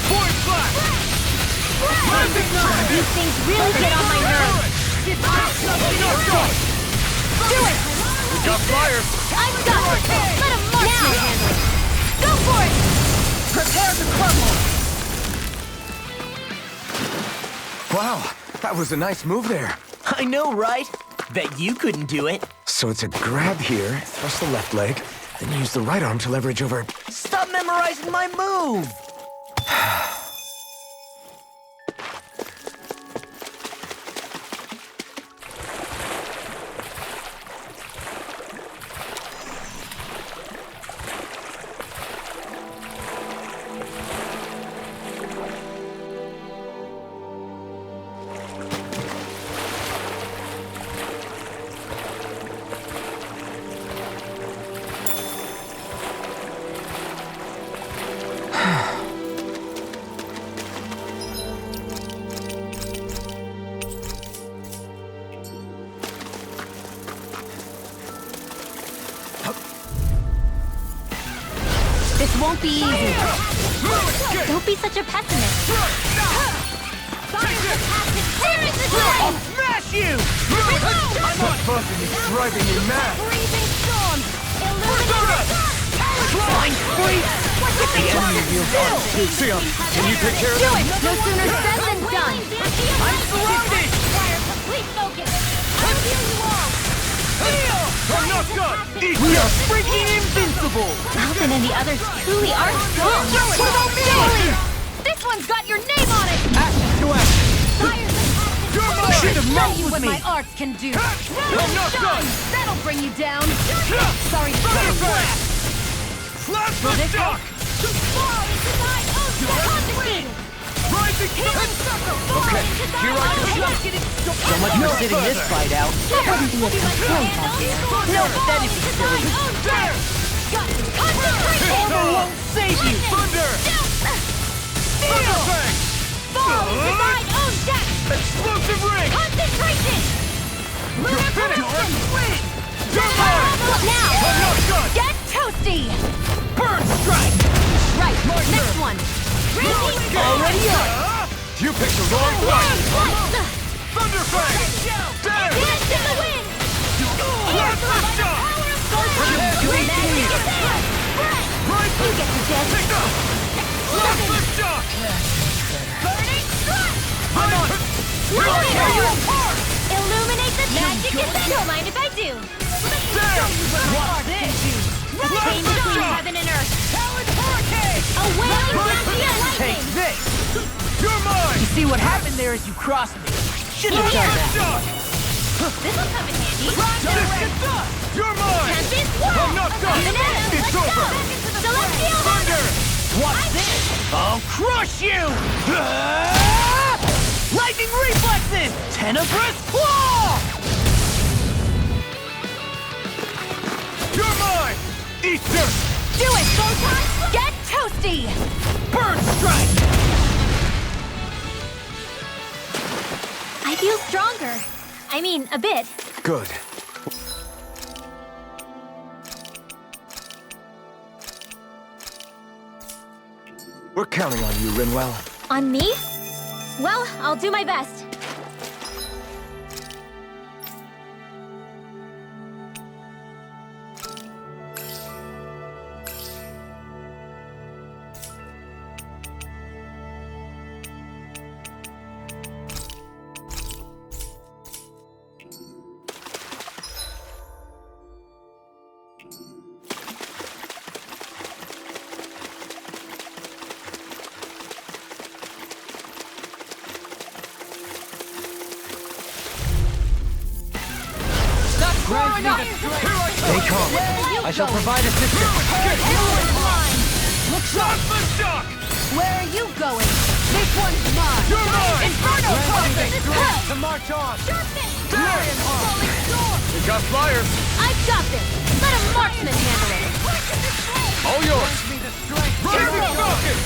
Void Blast! Blazing Sun! These things really get on my nerves. Do it! We got fire! I'm done. Let him march now. Handle it. Go for it! Prepare to crumble. Wow, that was a nice move there. I know, right? Bet you couldn't do it. So it's a grab here, thrust the left leg, Then use the right arm to leverage over... Stop memorizing my move! This won't be easy. Don't be such a pessimist. I'll smash you! I'm not buzzing, it's driving me mad! Freezing storm. Fine, free! Get the enemy wheels on! Sion, can you take care of Do them? it! No sooner said than done. I'm surrounded! Require complete focus. I'll heal you all. I'm not done! We are freaking invincible! Alvin and the others truly are strong. What about me? This one's got your name on it. Action to action! Fires You should have Show met you with what me! my arts can do. I'm not done! That'll bring you down. Sorry, Thunderfang! Slash the duck! Rising Okay, here I come! So much for sitting this fight out. That wouldn't be a complaint, I guess. No, that isn't silly. There! Armor won't save you! Thunder! Thunderfang! Explosive ring! Concentration! You're finished! You're Now, I'm not done! get toasty! Burn strike! Right, next one. Already up! You picked the wrong fight! Thunderfang! There! Dance in the wind! Blast the shot! Right! You get the dead. Pick up! Blast the shot! Burning strike! I'm on! We'll tear you apart! Illuminate the magic and don't mind if I do. There! Watch this! Change between heaven and earth. Talent hurricane! A wailing Gracia Take lightning! this! You're mine! You see what happened there as you crossed me? Should have done that. Shot! This'll come in handy. You're mine! Champion swirl! I'm not done! Banana, It's let's over! go! Celestial Thunder! Watch this! I'll crush you! Ah! Lightning reflexes! Tenebrous claw! You're mine! Eat dirt! Do it, Photon! Get toasty! Burn strike! I feel stronger. I mean, a bit. Good. We're counting on you, Rinwell. On me? Well, I'll do my best. Stay calm. I shall provide assistance. Blast the shock! Where are you going? This one's mine! You're mine! Inferno Prophet! To march on. We got flyers! I've got this! Let a marksman handle it! All yours! Rising Falcon!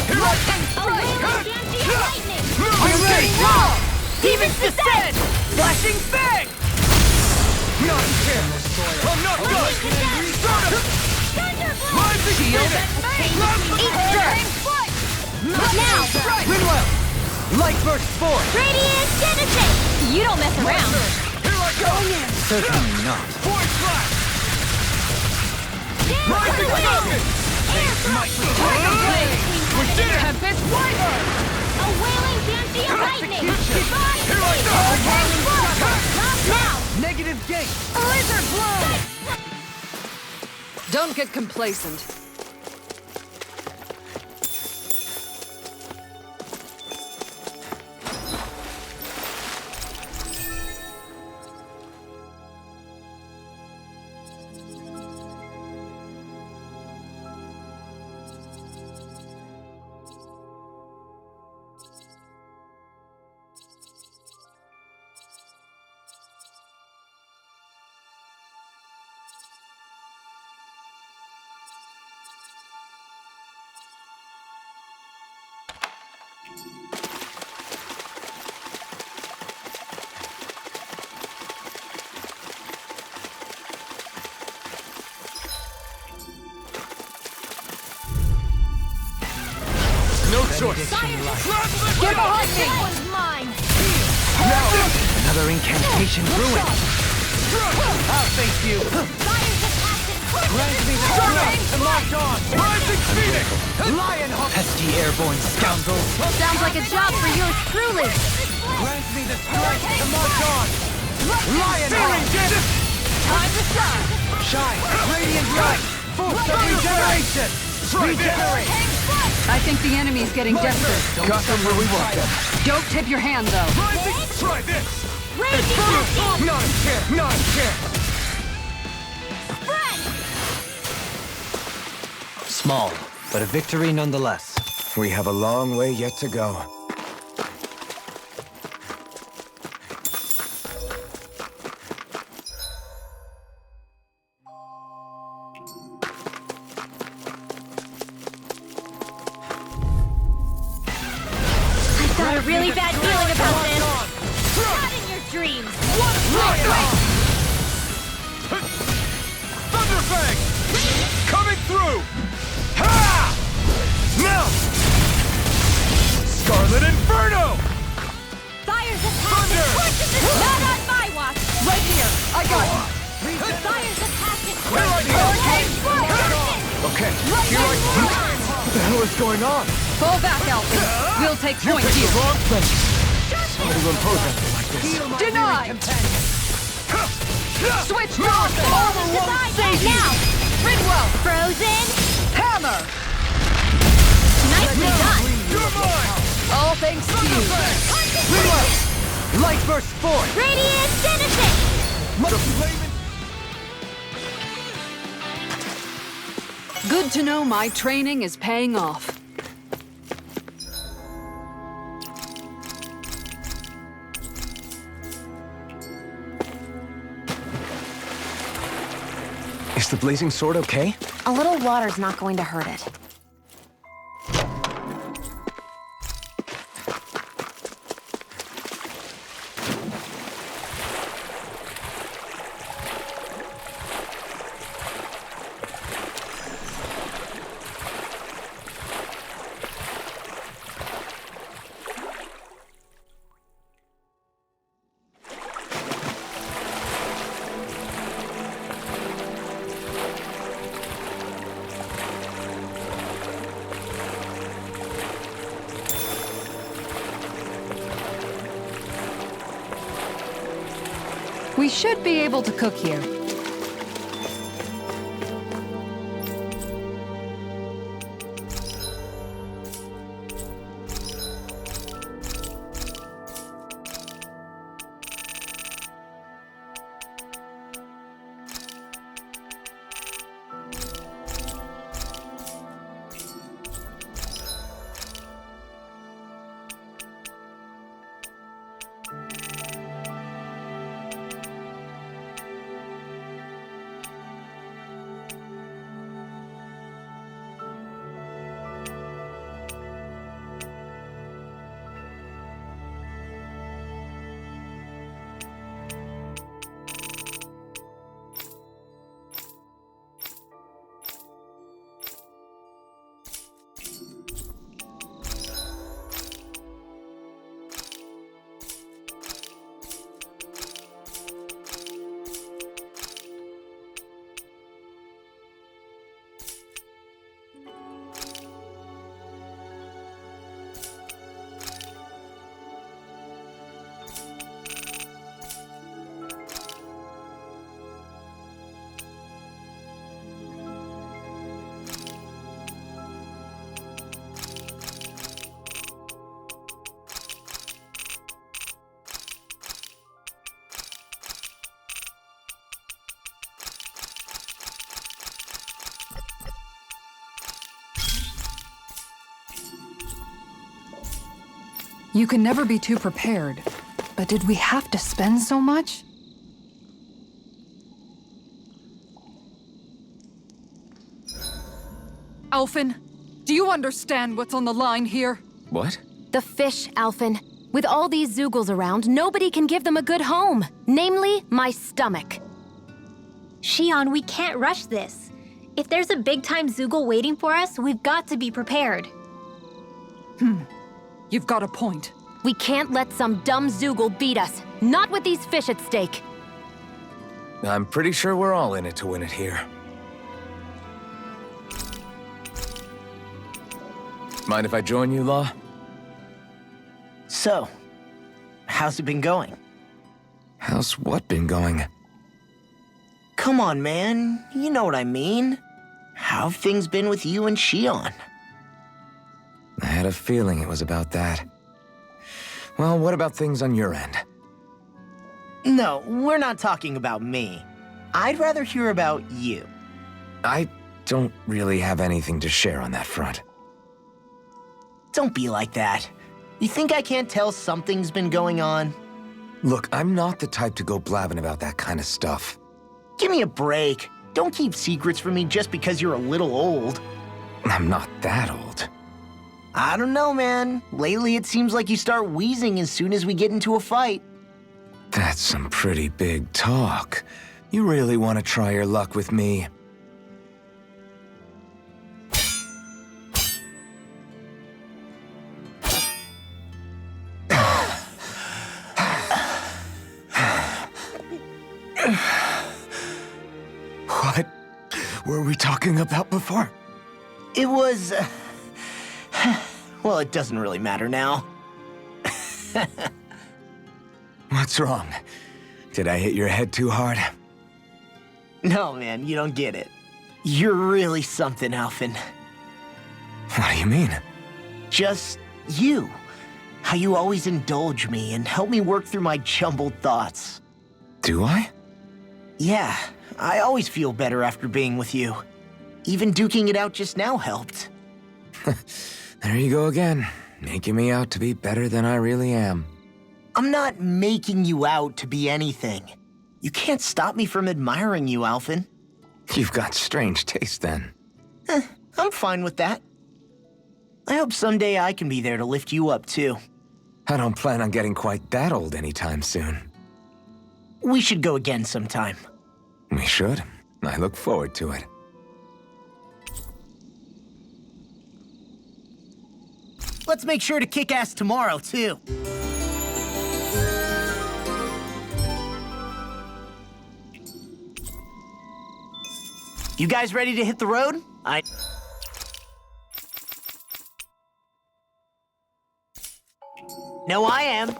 Here I come! A wailing Gracia lightning! I'm ready! Demons descend! Flashing fang! Not here! I'm not done! Start it! Rising Phoenix! Eat dirt! Now! Rinwell! Light burst forth! Radiant Genesis! You don't mess around. Here I go! Certainly not. Void Flash! Rising Falcon! We did it! Tempest Wiper! A wailing Gracia lightning! Here I go! Now! Negative gate. Lizard Bloom! Don't get complacent. No choice. Get behind me! That one's mine! Another incantation ruined. I'll face you. Fire's the passion! Grant me the Turn up strength and locked on. Rising Phoenix. Lion Hawk. Pesky airborne scoundrels. Sounds like a job for yours truly! Grant me the strength to march on. Lion Searing Hawk. Death. Time to shine. Shine. Radiant light. Force of regeneration. Regenerate. I think the enemy's getting desperate. Got them where we want them. Don't tip your hand, though. Rising. Try this. Raging passion! Not a chance. Not a chance. Spread! Small, but a victory nonetheless. We have a long way yet to go. I've got a really bad feeling about this! Not in your dreams! Thunderfang! Coming through! Ha! Now! Scarlet Inferno! Fire's a Thunder! passion! Not on my watch! Right here! I got you! Fire's a passion! Here I go! Okay, here I go! What the hell is going on? Fall back, Alfie. We'll take point Picked here. the wrong place. How to impose on me like this? Denied! Switch back! Armor won't save you! Now! Ridwell! Frozen! Hammer! Nicely done! You're mine! All thanks to you. Ridwell! Light burst forth! Radiant Citizen! The flaming... Good to know my training is paying off. Is the blazing sword okay? A little water's not going to hurt it. We should be able to cook here. You can never be too prepared. But did we have to spend so much? Alphen, do you understand what's on the line here? What? The fish, Alphen. With all these Zoogles around, nobody can give them a good home. Namely, my stomach. Shion, we can't rush this. If there's a big-time Zoogle waiting for us, we've got to be prepared. You've got a point. We can't let some dumb Zoogle beat us. Not with these fish at stake. I'm pretty sure we're all in it to win it here. Mind if I join you, Law? So, how's it been going? How's what been going? Come on, man. You know what I mean. How have things been with you and Shion? I had a feeling it was about that. Well, what about things on your end? No, we're not talking about me. I'd rather hear about you. I don't really have anything to share on that front. Don't be like that. You think I can't tell something's been going on? Look, I'm not the type to go blabbing about that kind of stuff. Give me a break. Don't keep secrets from me just because you're a little old. I'm not that old. I don't know, man. Lately it seems like you start wheezing as soon as we get into a fight. That's some pretty big talk. You really want to try your luck with me? What were we talking about before? It was... well, it doesn't really matter now. What's wrong? Did I hit your head too hard? No, man, you don't get it. You're really something, Alphen. What do you mean? Just you. How you always indulge me and help me work through my jumbled thoughts. Do I? Yeah, I always feel better after being with you. Even duking it out just now helped. There you go again, making me out to be better than I really am. I'm not making you out to be anything. You can't stop me from admiring you, Alphen. You've got strange taste then. I'm fine with that. I hope someday I can be there to lift you up, too. I don't plan on getting quite that old anytime soon. We should go again sometime. We should. I look forward to it. Let's make sure to kick ass tomorrow, too. You guys ready to hit the road? No, I am.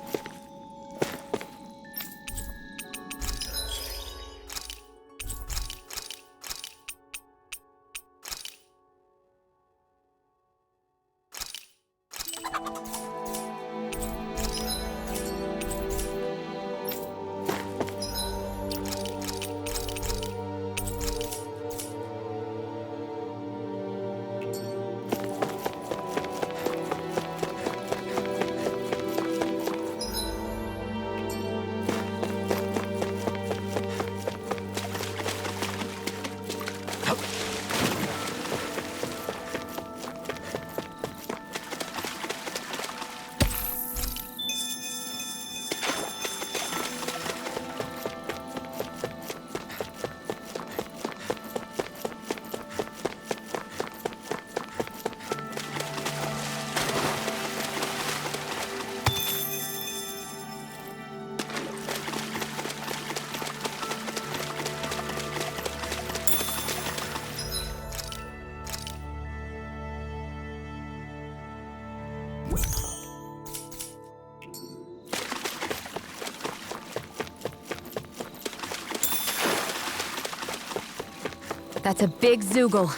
That's a big Zoogle.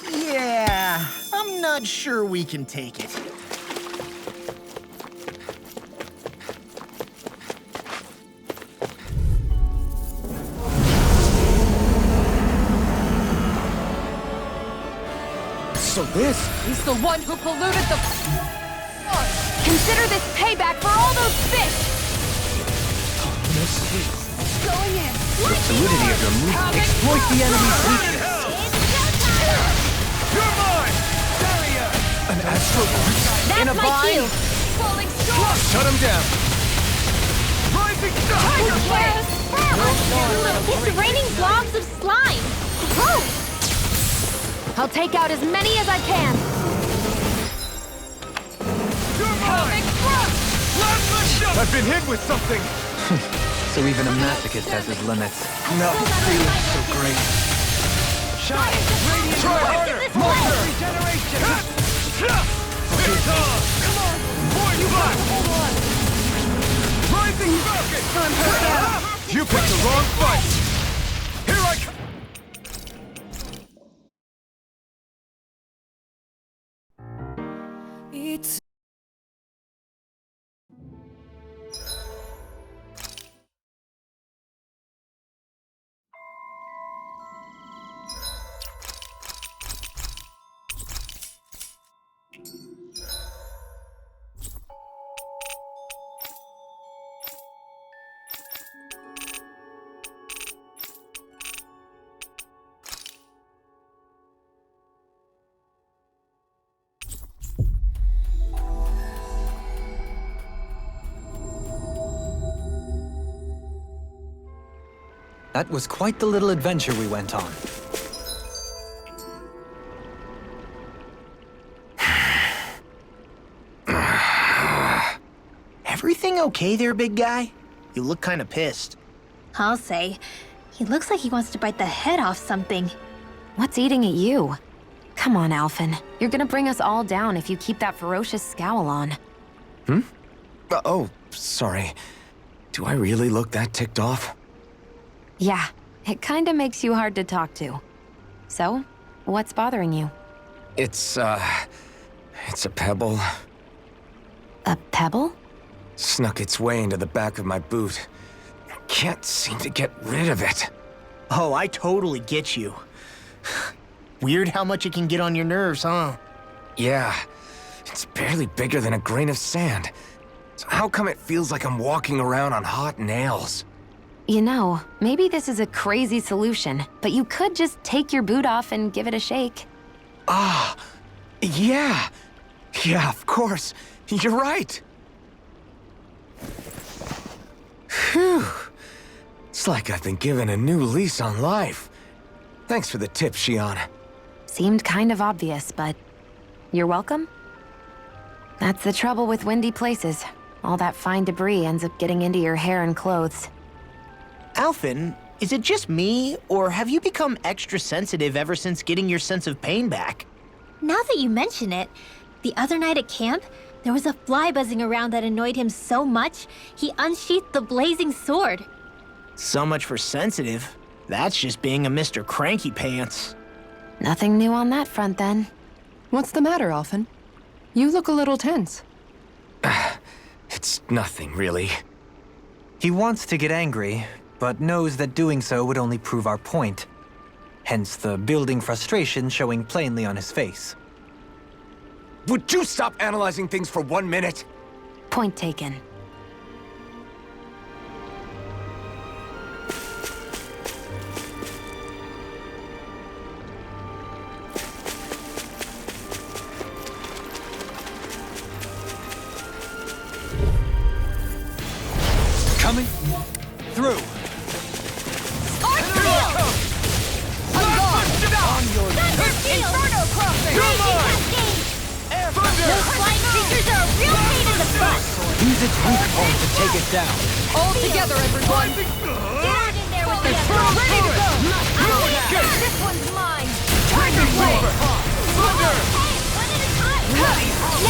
Yeah, I'm not sure we can take it. So this is the one who polluted the... Consider this payback for all those fish! Going in! The solidity of your move. Exploit the enemy's weakness. You're mine! Barrier! An astral voice? That's In a my bind? cue! Falling storm! Shut him down! Rising Tiger blade! It's raining blobs of slime! Whoa! I'll take out as many as I can. You're mine! I've been hit with something! So even a masochist has his limits. Nothing feels so great. Shine! Radiant! Try harder! Monster! Regeneration! It's on! Come on! Point back! Hold on! Rising Falcon! You picked the wrong fight! Here I come! That was quite the little adventure we went on. Everything okay there, big guy? You look kind of pissed. I'll say. He looks like he wants to bite the head off something. What's eating at you? Come on, Alphen. You're gonna bring us all down if you keep that ferocious scowl on. Oh, sorry. Do I really look that ticked off? Yeah, it kinda makes you hard to talk to. So, what's bothering you? It's a pebble. A pebble? Snuck its way into the back of my boot. Can't seem to get rid of it. Oh, I totally get you. Weird how much it can get on your nerves, huh? Yeah, it's barely bigger than a grain of sand. So how come it feels like I'm walking around on hot nails? You know, maybe this is a crazy solution, but you could just take your boot off and give it a shake. Ah, yeah. Yeah, of course. You're right. Phew. It's like I've been given a new lease on life. Thanks for the tip, Shion. Seemed kind of obvious, but you're welcome? That's the trouble with windy places. All that fine debris ends up getting into your hair and clothes. Alphen, is it just me, or have you become extra sensitive ever since getting your sense of pain back? Now that you mention it, the other night at camp, there was a fly buzzing around that annoyed him so much, he unsheathed the blazing sword. So much for sensitive. That's just being a Mr. Cranky Pants. Nothing new on that front, then. What's the matter, Alphen? You look a little tense. It's nothing, really. He wants to get angry, but knows that doing so would only prove our point. Hence the building frustration showing plainly on his face. Would you stop analyzing things for 1 minute? Point taken. Coming through. Inferno crossing! Those flying creatures are a real pain in the butt! Use its weak point to take it down. All together, everyone! Get out in there with the We're ready to go! This one's mine! Tiger blade! Thunder! Hey, one at a time!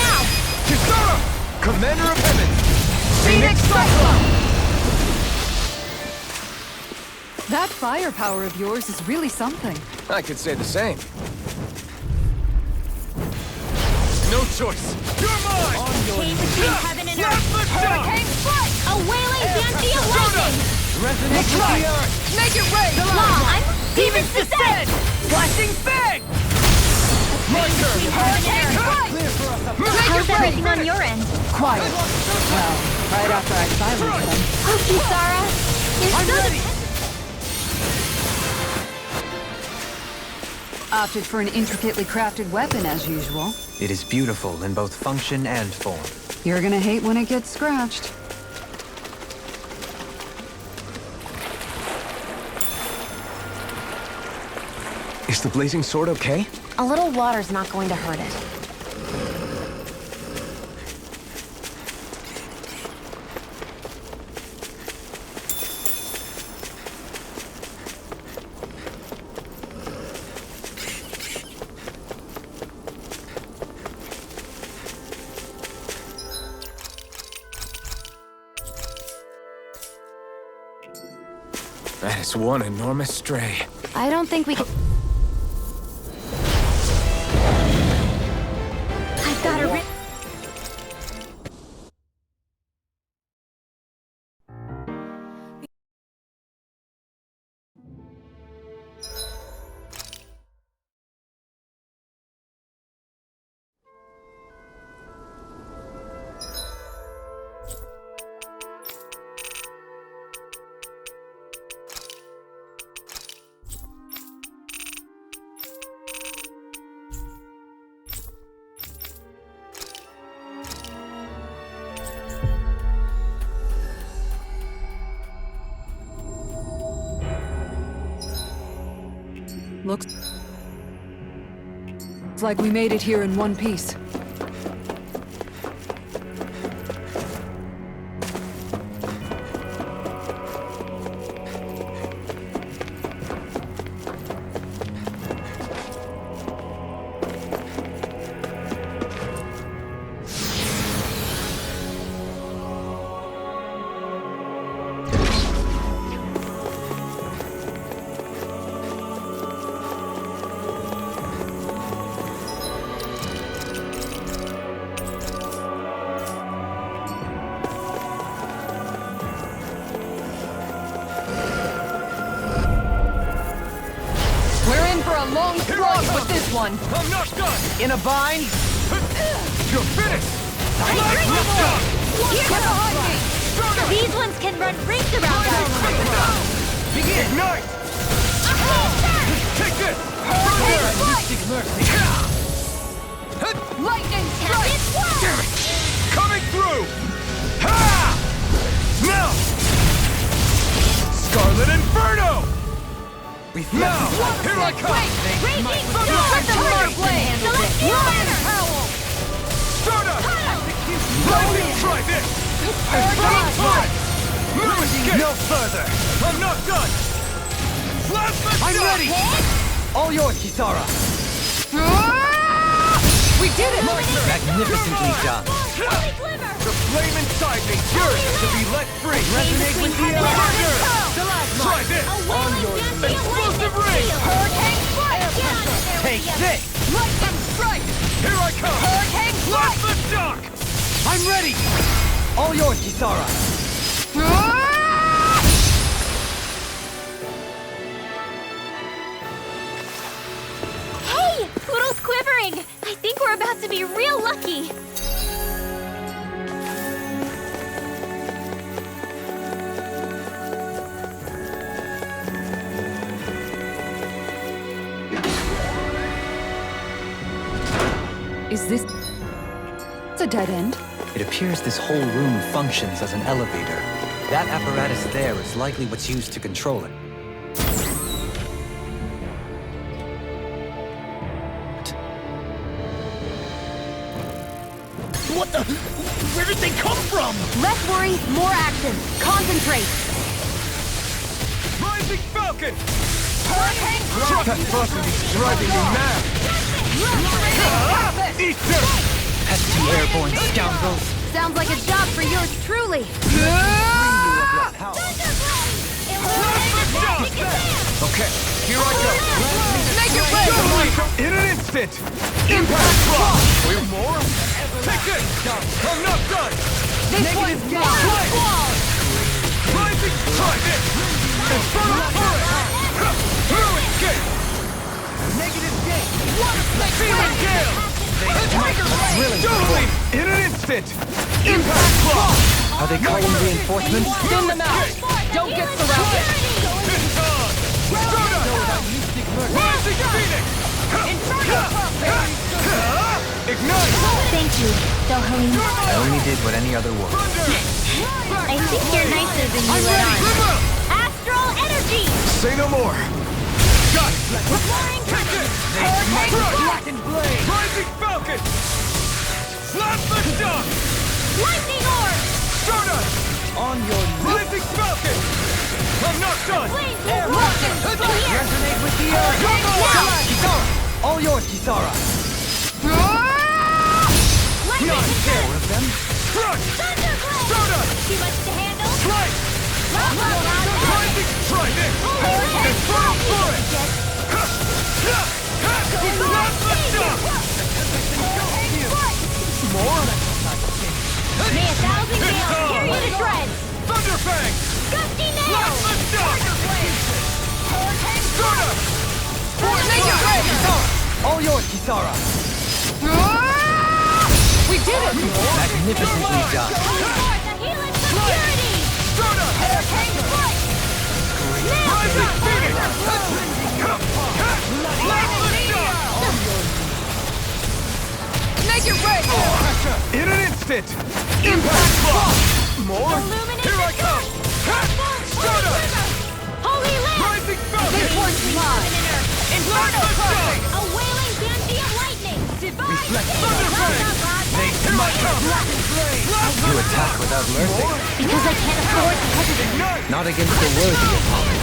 Now! Kisara! Commander of Heaven! Phoenix Cyclone! That firepower of yours is really something. I could say the same. No choice! You're mine! Came between heaven and earth! Hurricane strike! A wailing fancy of lightning! Resonance with the earth. Make it rain! Lawn! Demon's descent! Flashing fang! My turn! Hurricane strike! Make How's it rain! everything on your end? Quiet. Well, right after I silenced them. Oh, Kisara, you're so ready! Opted for an intricately crafted weapon, as usual. It is beautiful in both function and form. You're gonna hate when it gets scratched. Is the blazing sword okay? A little water's not going to hurt it. That is one enormous stray. I don't think we can... I've got a Looks like we made it here in one piece. A long slog with this one. I'm not done! In a bind? You're finished! Get behind me! These ones can run rings around us. Begin! Ignite! Take this! Mystic mercy! Lightning strike! Damn it! Coming through! Ha! Now! Scarlet Inferno! Now! Here I come! Raging Thunder Blade! Celestial Howl! Stardust! Lightning, try this! No escape! No further! I'm not done! Plasma I'm shock! ready! All yours, Kisara! We did it! Magnificently done! The flame inside me yearns to be let free! Resonate with the Try this! Explosive ring! Take this! Lightning strike! Here I come! Hurricane strike! Plasma shock! I'm ready! All yours, Kisara! Hey! Poodle's quivering! I think we're about to be real lucky! Is this... It's a dead end? It appears this whole room functions as an elevator. That apparatus there is likely what's used to control it. What the? Where did they come from? Less worry, more action. Concentrate. Rising Falcon! Hurricane That person is driving me mad! Eat this! Pesky airborne scoundrels! Sounds like a job for yours truly. Okay, here I go! Make it rain! In an instant! Impact drop! We're more? Take this! I'm not done! This one's down! Rising! Try this! Infernal turret! No escape! Negative gate! Water snake Feeling wave! gale! Doubling! In an instant! Impact block! Are they calling reinforcements? Thin them out! Don't get surrounded! Phantom! Rising Phoenix! Ignite! Thank you, Dohalim. I only did what any other would. I think you're nicer than you let on. Astral energy! Say no more! Got it! Flying Hurricane Blade! Rising Falcon! Slap the duck! Lightning orb! Stardust! On your Rising Falcon! I'm not done! Air rocket! resonate with the earth. Now! All yours, Kisara. Not Four of them. Crush! Thunderblade! Stardust! Too much to handle? Strike! Rising Trident! Infernal Forest! Slap the duck! More? May 1,000 gales tear you to shreds! Thunderfang! Gusty Slap nails! the duck! Stardust! All yours, Kisara. We did it! Magnificently done. The healing security! Stardust! Hurricane strike! Rising Phoenix! Slap the duck! Make it rain! In an instant! Impact block! More? Illuminate Here I the come! Stardust! Holy land! Rising Falcon! This one's mine! Slap the duck! A wailing banshee of lightning! Divine Thunderfang! Here I come! You attack without mercy. Because I can't afford to hesitate. Ignite! Not against the worthy opponent.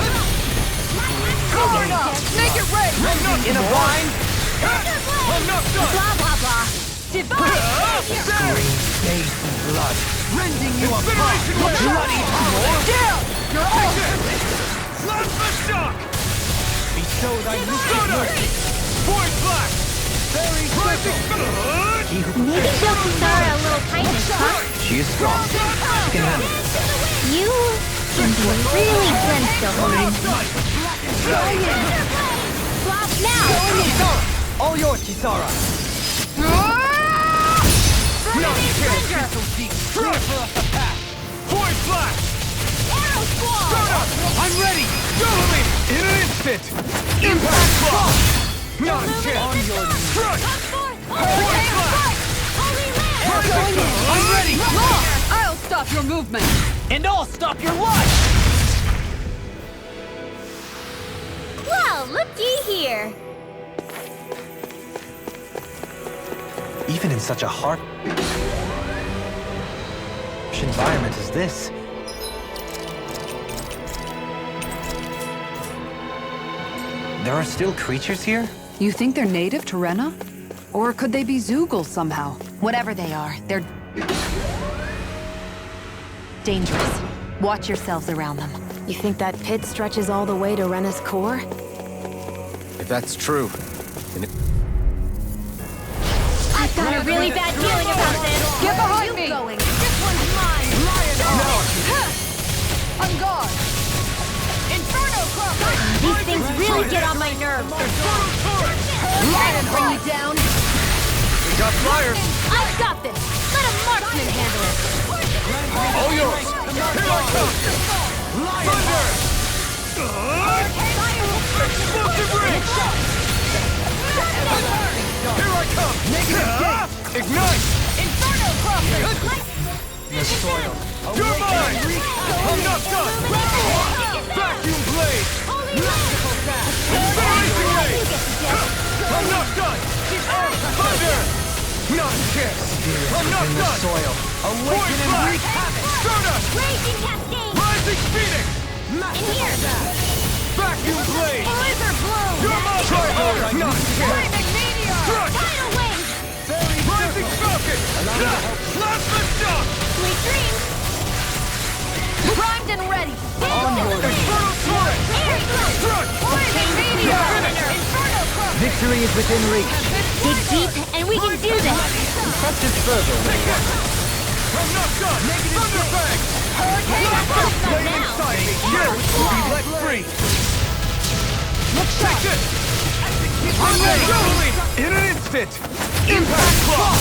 Cover it up! Make it rain! I'm not In a more. bind. I'm not done! Blah, blah, blah. Divine! Green face and blood. Rending you apart. Incineration Wave! Bloody power. Down! You're all Slap the duck! Bestow thy Stardust! Void Black! Rising Falcon! Maybe show Kisara a little kindness, huh? She is strong. She can handle herself. You can be really dense, Dohalim. Blast now! All yours, Kisara. Burning Avenger! Void Black! Arrow Squall! Stardust! I'm ready! Doubling! In an instant! Impact block! Not a chance! Crush! Come forth! Void Black! Holy land! I'm ready! I'll stop your movement! And I'll stop your watch. Well, looky here! Even in such a harsh environment as this, there are still creatures here? You think they're native to Rena? Or could they be Zoogle somehow? Whatever they are, they're dangerous. Watch yourselves around them. You think that pit stretches all the way to Rena's core? If that's true, then it... I've got a really bad feeling about this! Get behind me! Going. This one's mine! I'm gone! Inferno Club! These things really get on my nerves! I didn't bring you down! We got flyers! I've got this! Let a marksman handle it! All yours! Here I come! Thunder! Explosive ring! Here I come! Ignite! Inferno Club! You're mine! I'm not done! Vacuum blade! Incineration ray! I'm not done! Thunder! Not a chance! I'm not done! Soil. Void Black! Stardust! Raging Cascade! Rising Phoenix! In here! Vacuum blade! Blizzard Bloom! You're mine! Try harder! Not a chance! Flaming Meteor! Crush! Tidal Wave! Rising Falcon! Slap the duck! Sweet dreams! Primed and ready! Infernal Torrent! Crush! Flaming Meteor! Inferno Club! Victory is within reach. Dig deep, and we can do this! Press it further. I'm not done! Thunderfang! Blade inside me! Here! Be let free! Take this! I'm ready! In an instant! Impact block!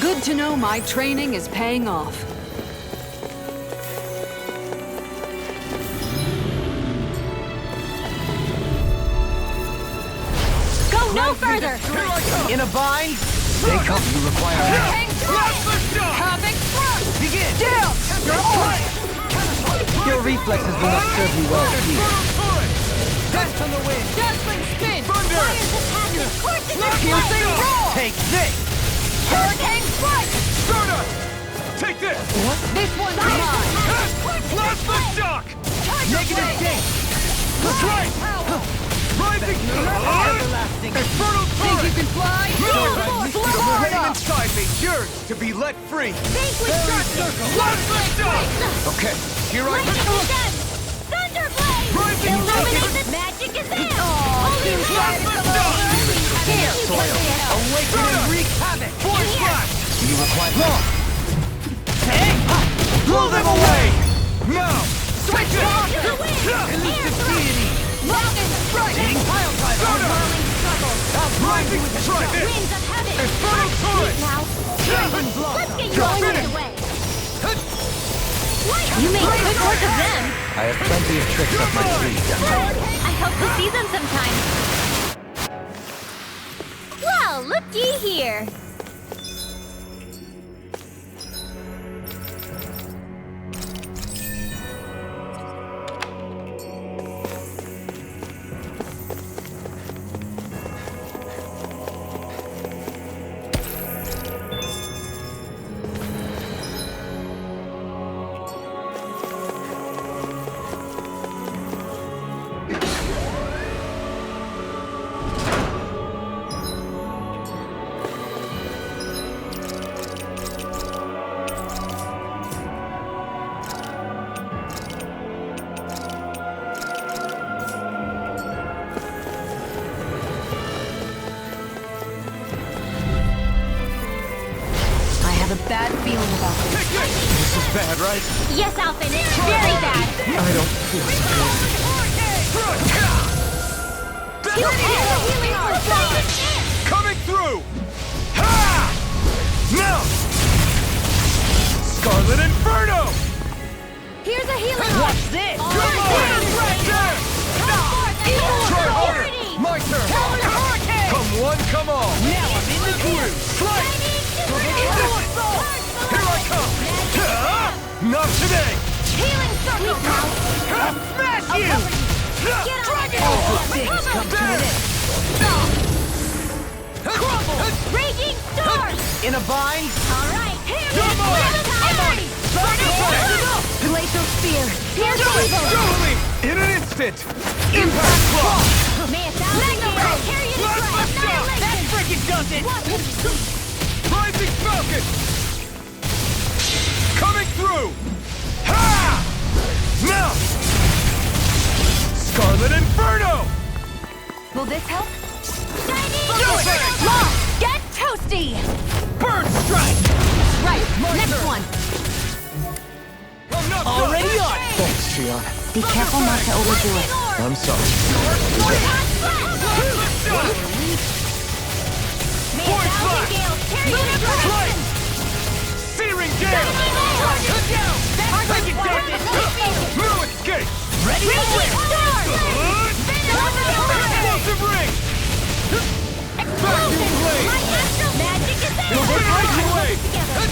Good to know my training is paying off. Go no further! Here I come! In a bind? Stay calm, you require help. Having thrust! Begin! Down! Your reflexes will not serve you well here. Death on the wind! Dazzling spin! Thunder! Piercing roar! Take this! Hurricane strike! Stardust! Take this! This one's mine! Plasma shock! Negative date! Strike! Rising! Everlasting. Infernal Think you torrent! can fly? You're waiting inside me, yours to be let free! Plasma shock! Okay, here I come! Thunderblade! Rising Illuminate the magic is there! Plasma shock! Here, Soil. Awaken and wreak havoc. Force blast! You require Blow them away! Now! Switch it off! Elusive deity! Lightning strike! Hitting pile driver! Whirling struggle! Rising! Try this! Winds of heaven! Infernal torrent! Now, let's get you Drop out it. of the way! You make good work of them! I have plenty of tricks up my sleeve. I hope to see them sometime. Well, looky here. Bad feeling about this. This is bad, right? Yes, Alphin, it's very bad. I don't feel You have a healing force. Coming through! Ha! Now! Scarlet Inferno! Here's a healing Watch this! Come on! Right there! Try harder! My turn! Come one, come all! Now I'm in the groove! Strike! Here I come! Not today! Healing circle. Smash you! Dragon All good things come to an end. Crumble! Raging storm. In a bind? All right. Here Come on! Glacial spear. Here's evil. Totally! In an instant! Impact block! May a thousand heroes carry you to Plasma shock! That frickin' does it! Rising Falcon! Coming through! Ha! Now! Scarlet Inferno! Will this help? Lost! Get toasty. Burn Strike! Right. Next one. I'm not Already done. on it! Thanks, Shion. Be careful not to overdo it. I'm sorry. Plasma shock! May a Void thousand blast! gales carry you to Strike! direction. Searing Gale! Target down. Frickin' does it! No escape! Ready to win! Explosive ring! Vacuum blade! My astral magic is there. Incineration blade! Together.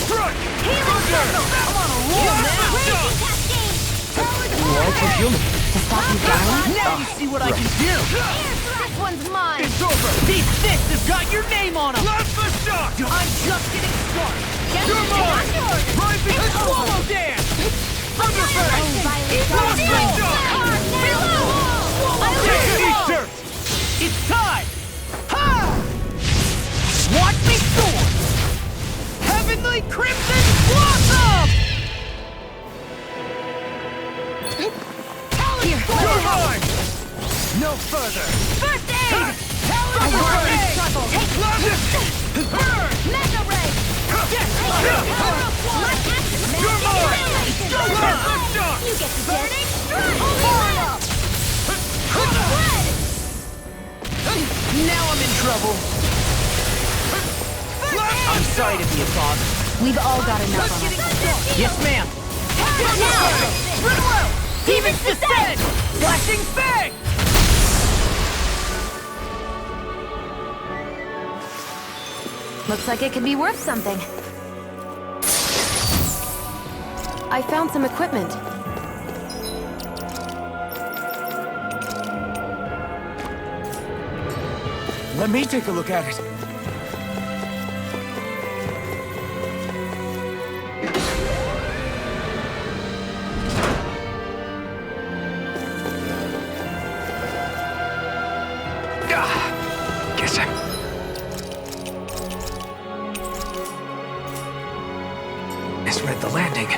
Strike! Healing circle. I'm on a roll now! Raging cascade. Power to Like a human. To stop you dying? Now you see what I can do! This one's mine. It's over! These fists have got your name on them! Plasma shock! I'm just getting started! You're mine! Rising Swallow dance! Thunder Fang! Plasma shock! Eat dirt! It's time! Ha! Watch me soar! Heavenly Crimson Blossom! You're mine! No further! First aid. Thunder Fang! Struggle. Take Burn! Mega ray. You're mine! Plasma shock! You get the burning strike. Holy Now I'm in trouble. I'm sorry to be a bother. We've all got enough on us. Yes, ma'am. Now! Demons descend! Flashing fang! Looks like it could be worth something. I found some equipment. Let me take a look at it. Guess I misread the landing.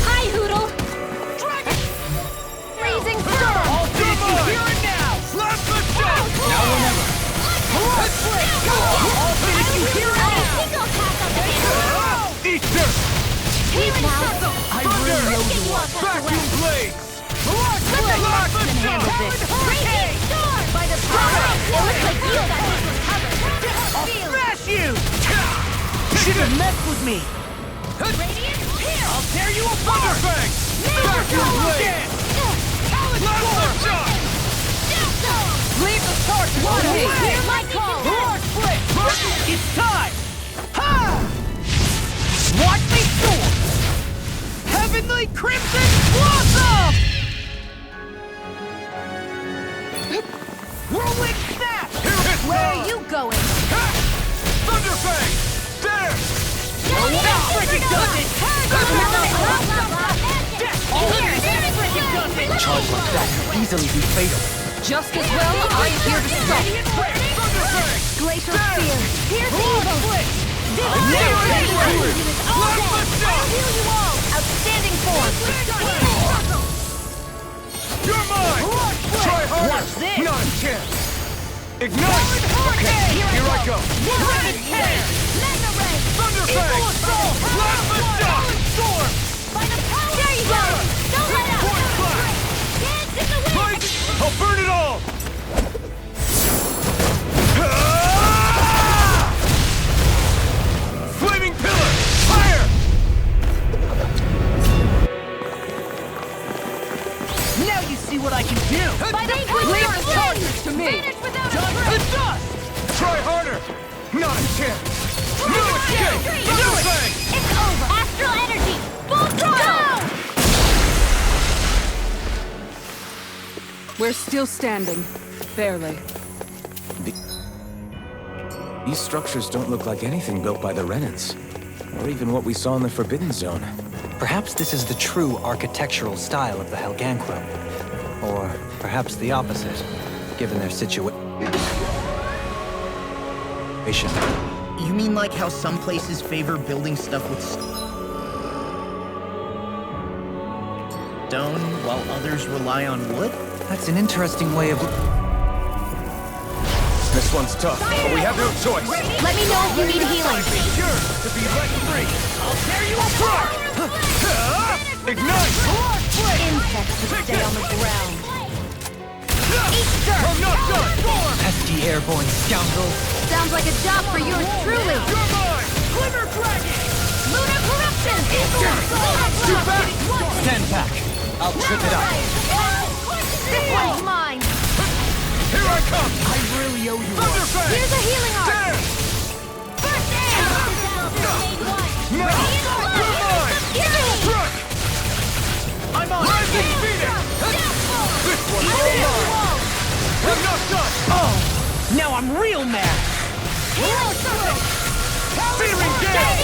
Hi, Hoodle! Blazing storm! All finishing here and now! Slap the shot! Now or never! Let's play! All finishing here and now! Eat this! Healing circle! I really know you are. Vacuum blades! Raging storm! By the power! It looks like you got this one covered! I'll smash you! Should've messed with me! Radiant here! I'll tear you apart! Thunderfang! Vacuum blades! Blast the shot! Leave the torch! Water! away. Hear my call! Roar split! It's time! Ha! Watch me soar! Heavenly Crimson Blossom! Whirlwind Snap! Where are you going? Thunderfang! There! That freaking does it! A charge like that could easily be fatal. Just as well, I'm here to stop. Thunderfang! Glacial Spear. Here's evil! Outstanding form. You're mine! Try harder! Watch this! Not a chance! Ignite! Okay, here I go! Thunderfang! Blast the shot! Storm! There you go! Don't let up! Point flash! Dance in the wind! Light! I'll burn it all! Flaming pillar! Fire! Now you see what I can do! By the power Leave of the wind! charges to me! Vanish without a Done the trace! dust! Try harder! Not a chance! No escape! Thunderfang! It's over! Astral energy! Full throttle! We're still standing. Barely. These structures don't look like anything built by the Renans, or even what we saw in the Forbidden Zone. Perhaps this is the true architectural style of the Helganquil. Or perhaps the opposite, given their situation. You mean like how some places favor building stuff with stone while others rely on wood? That's an interesting way of... This one's tough, but we have no choice. Let me know if you need healing. Yours to be let free. I'll tear you apart! Ignite! Insects should stay on the ground. I'm not done! pesky airborne scoundrels. Sounds like a job for yours truly. You're mine! Glimmer Dragon! Lunar corruption! Too back! Stand back. I'll trip it up. This one's mine! Here I come! I really owe you one. Thunderfang! Here's a healing arc! There! First aid! No! You're mine! Struck! I'm on! Rising Phoenix! This one's all mine! I'm not done! Oh! Now I'm real mad! Searing Gale!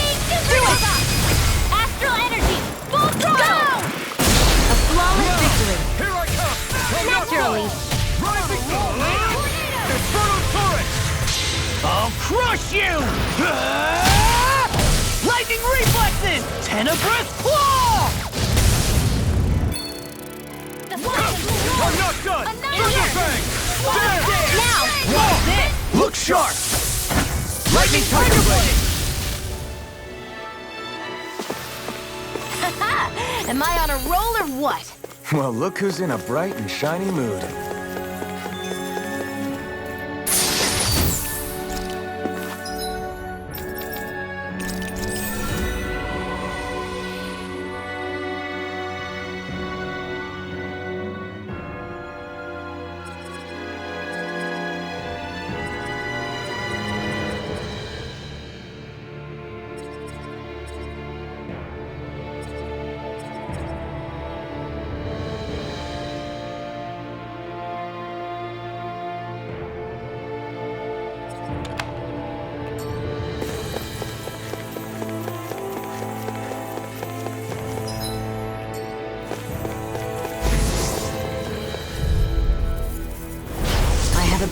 Astral energy! Full throttle! A flawless victory. Here I come! I'm not Naturally. done! Rising Inferno Turret! I'll crush you! Lightning reflexes! Tenebrous claw! I'm not done! Thunderfang! There! Now! What's this? Look sharp! Lightning Tiger Blade! Am I on a roll or what? Well, look who's in a bright and shiny mood.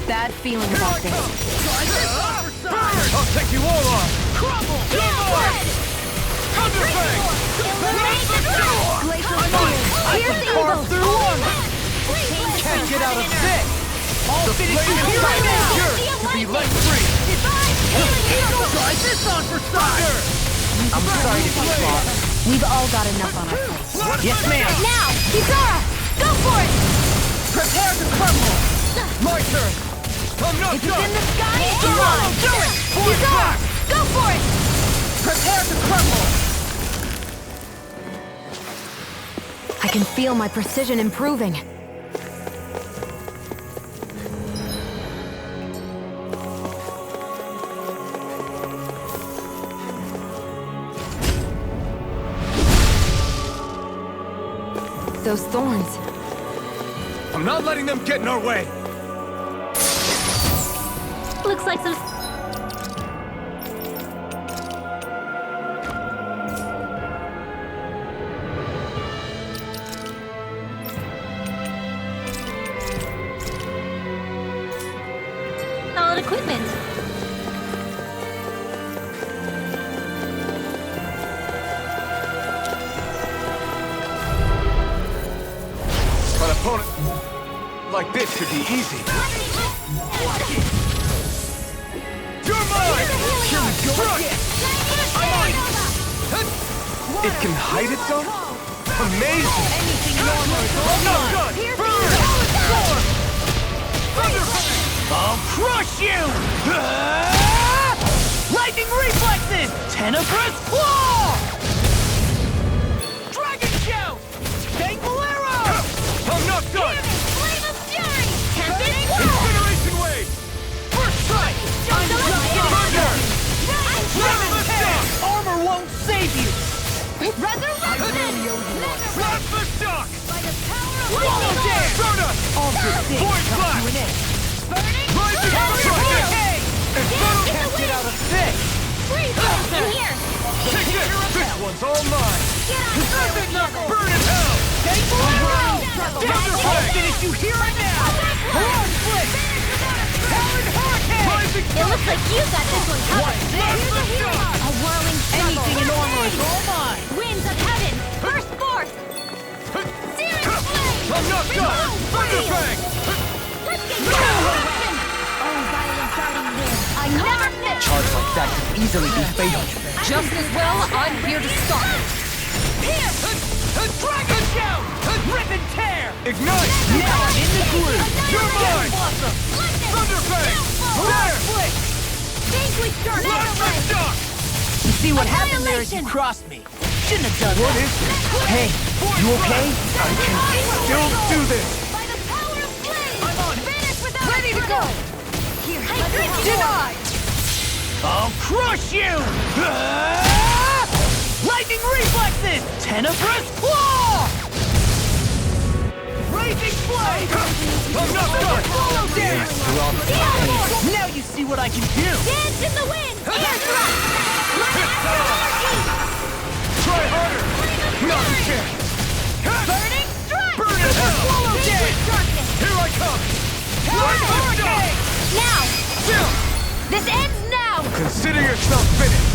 Bad feeling about this. I'll take you all on! Crumble! Thunderfang! Glacial fire! Here's the eagle! through one! Can't get out of this! All finish right now! To be let free! Try this on for size! I'm sorry to be lost. We've all got enough on our plates. Yes, ma'am! Now! Kizara! Go for it! Prepare to crumble! My turn! I'm not If done! it's in the sky, it's mine! Do it! Kizara! Go for it! Prepare to crumble! I can feel my precision improving. Those thorns. I'm not letting them get in our way! Looks like some... solid equipment. An opponent like this should be easy. You're mine! I'm on! It can hide its own? Amazing! I'm not done! Burn! Sword! Thunderfang! I'll crush you! Lightning reflexes! Tenebrous claw! Dragon shout! Thankful arrow! I'm not done! Flame of fury! Tempest Incineration wave! First strike! I'm Thunder! Resurrection! Armor won't save you! Resurrection! Plasma shock! By the power of Wall dance! Soda! All good things Void come blast! to an end. burning Rising Hurricane! And Thunder Can't get out of this! freeze in here! Take this! This one's all mine! Get on Serpent knuckle! Burn in hell! Thankful arrow! Thunderfang! I'll finish you here and now! Horn split! Powered hurricane! Rising It looks like you got this one covered. Plasma shock! A whirling struggle. Anything in armor is all mine! Winds of heaven! Burst forth! Searing flame! I'm not done! Thunderfang! Let's get going! Oh, violent darting wind! I never miss! Charge like that could easily be fatal. Just as well, I'm here to stop it. Here! Dragon shout! Rip and tear! Ignite! Now I'm in the groove! You're mine! Blossom! Thunderfang! Horn There! split! Vanquish your Plasma shock! You see what happened there as you crossed me? Shouldn't have done What that. is this? Hey, you okay? I can still do this! By the power of flame! I'm on it. Vanish without Ready to go! Here, hydration! Denied! I'll crush you! Lightning reflexes! Tenebrous claw! Raging flame! I'm not done! Follow dance! You're on the pace. Now you see what I can do! Dance in the wind! Air thrust! Try harder! Not a chance! Burning strike! Burn in hell! Follow dance! Darkness! Here I come! Plasma shock! Now! Chill! This ends now! Consider yourself finished!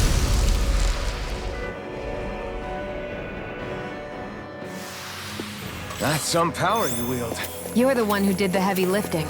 That's some power you wield. You're the one who did the heavy lifting.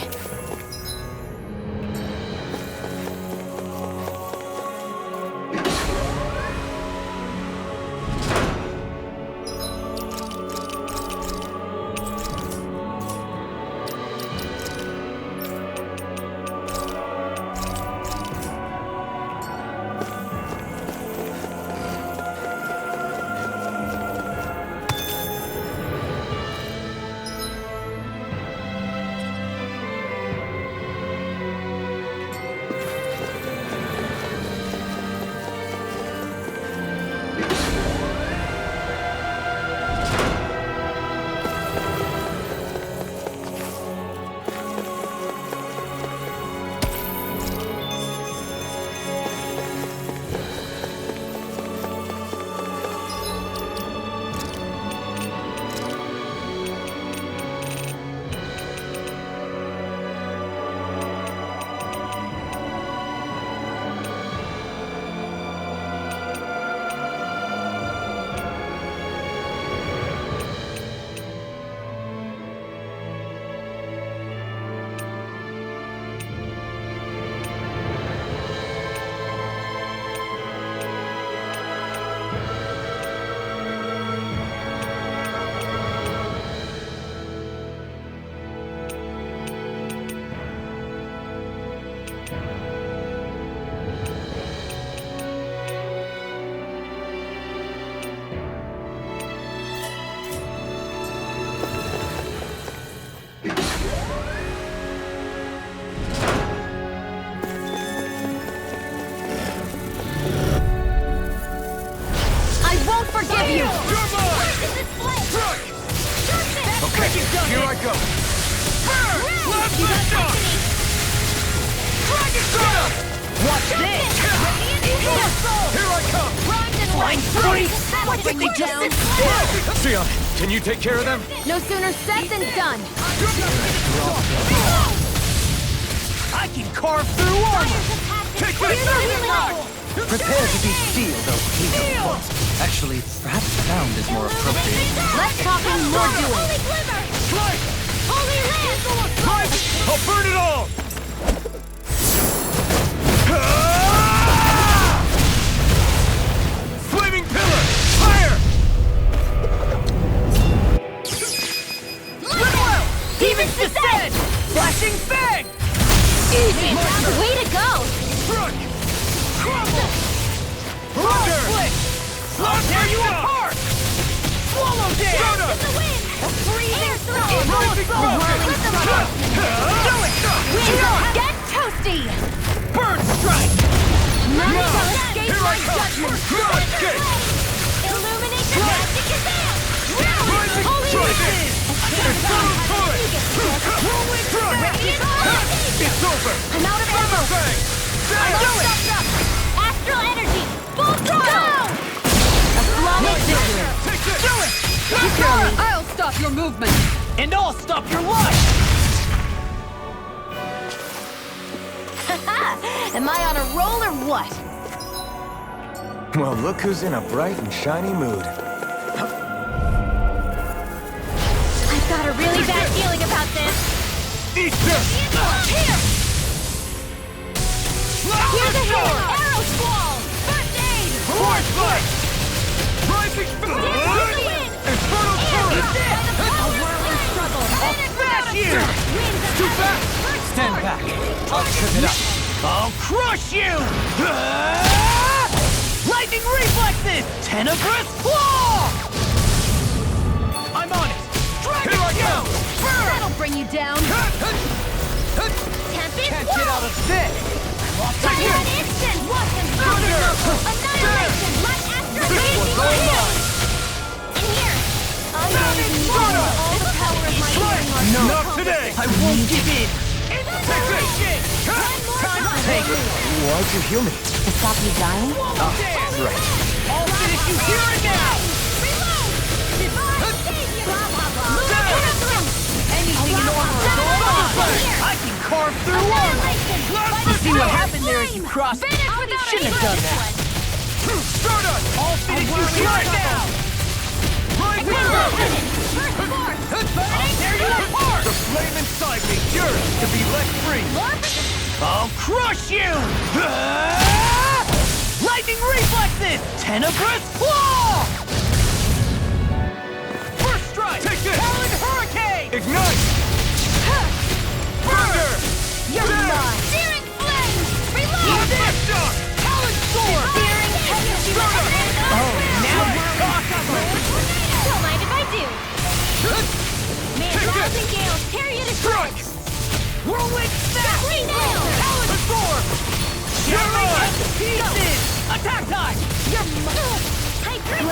you! You're mine! Strike! Okay, here I go. Burn! Last shot! Dragon Soda! Watch this! Here I come! Flying freak! What did they just Sion, can you take care of them? No sooner said than done. I can carve through armor! Take this! Prepare to be sealed, O fleet of foot. Actually, perhaps sound is more appropriate. Let's talk and more doing. Holy glimmer! Strike! Holy lamp! I'll burn it all! Flaming pillar! Fire! Demons descend! Flashing fang! Easy! Way to go! Struck! Crumble! Thunder! I'll tear you apart! Swallow dance! Soda! The wind! Freezing throw! Rising rocket! Do it! Wind! Get toasty! Bird strike! None No! shall escape Here my I come! judgment! No escape! Illuminate the magic is there! Rising Holy dragon! Infernal turret! Rolling Radiant! It's over! I'm out of ammo! Bang! I'm all stopped up! Astral energy! Full throttle! A flawless victory! Take this! Do it! I'll stop your movement. And I'll stop your life! Am I on a roll or what? Well, look who's in a bright and shiny mood. I've got a really bad feeling about this. Eat this! Here! Here's a hit! Arrow squall! First aid! Force fight! Rising Infernal turret! A whirling struggle! Smash you! Too fast! Stand back. I'll trip it up. I'll crush you! Lightning reflexes! Tenebrous claw! I'm on it! Dragon Here I Show! come! That'll bring you down! Tempest Can't get out of this! One instant! Annihilation! Let Astro This one's all mine! In here! I'm going to use all the power of my healing arts. Not today! I won't give in! Take this! Time to take it! Why'd you heal me? To stop you dying? Right. I'll finish you here and now! Reload! Divine savior! Blah, blah, blah. Anything in order is all mine! I can carve through armor! See what happened there as you crossed? Shouldn't have done that! Stardust! I'll finish you here and now! Rising I'll tear you apart! The flame inside me yearns to be let free! I'll crush you! Lightning reflexes! Tenebrous claw! First strike! Take this! Talon hurricane! Ignite! Thunder! You're mine! Searing flame! Reload! First shot! Talon sword! Searing energy! Oh, now we're talking! Don't mind if I do. May Take this! rousing gales tear you to Strike! shreds. Whirlwind snap! Three nails! Talon storm! Sharing into pieces! Attack time! You're mine! Tight grip!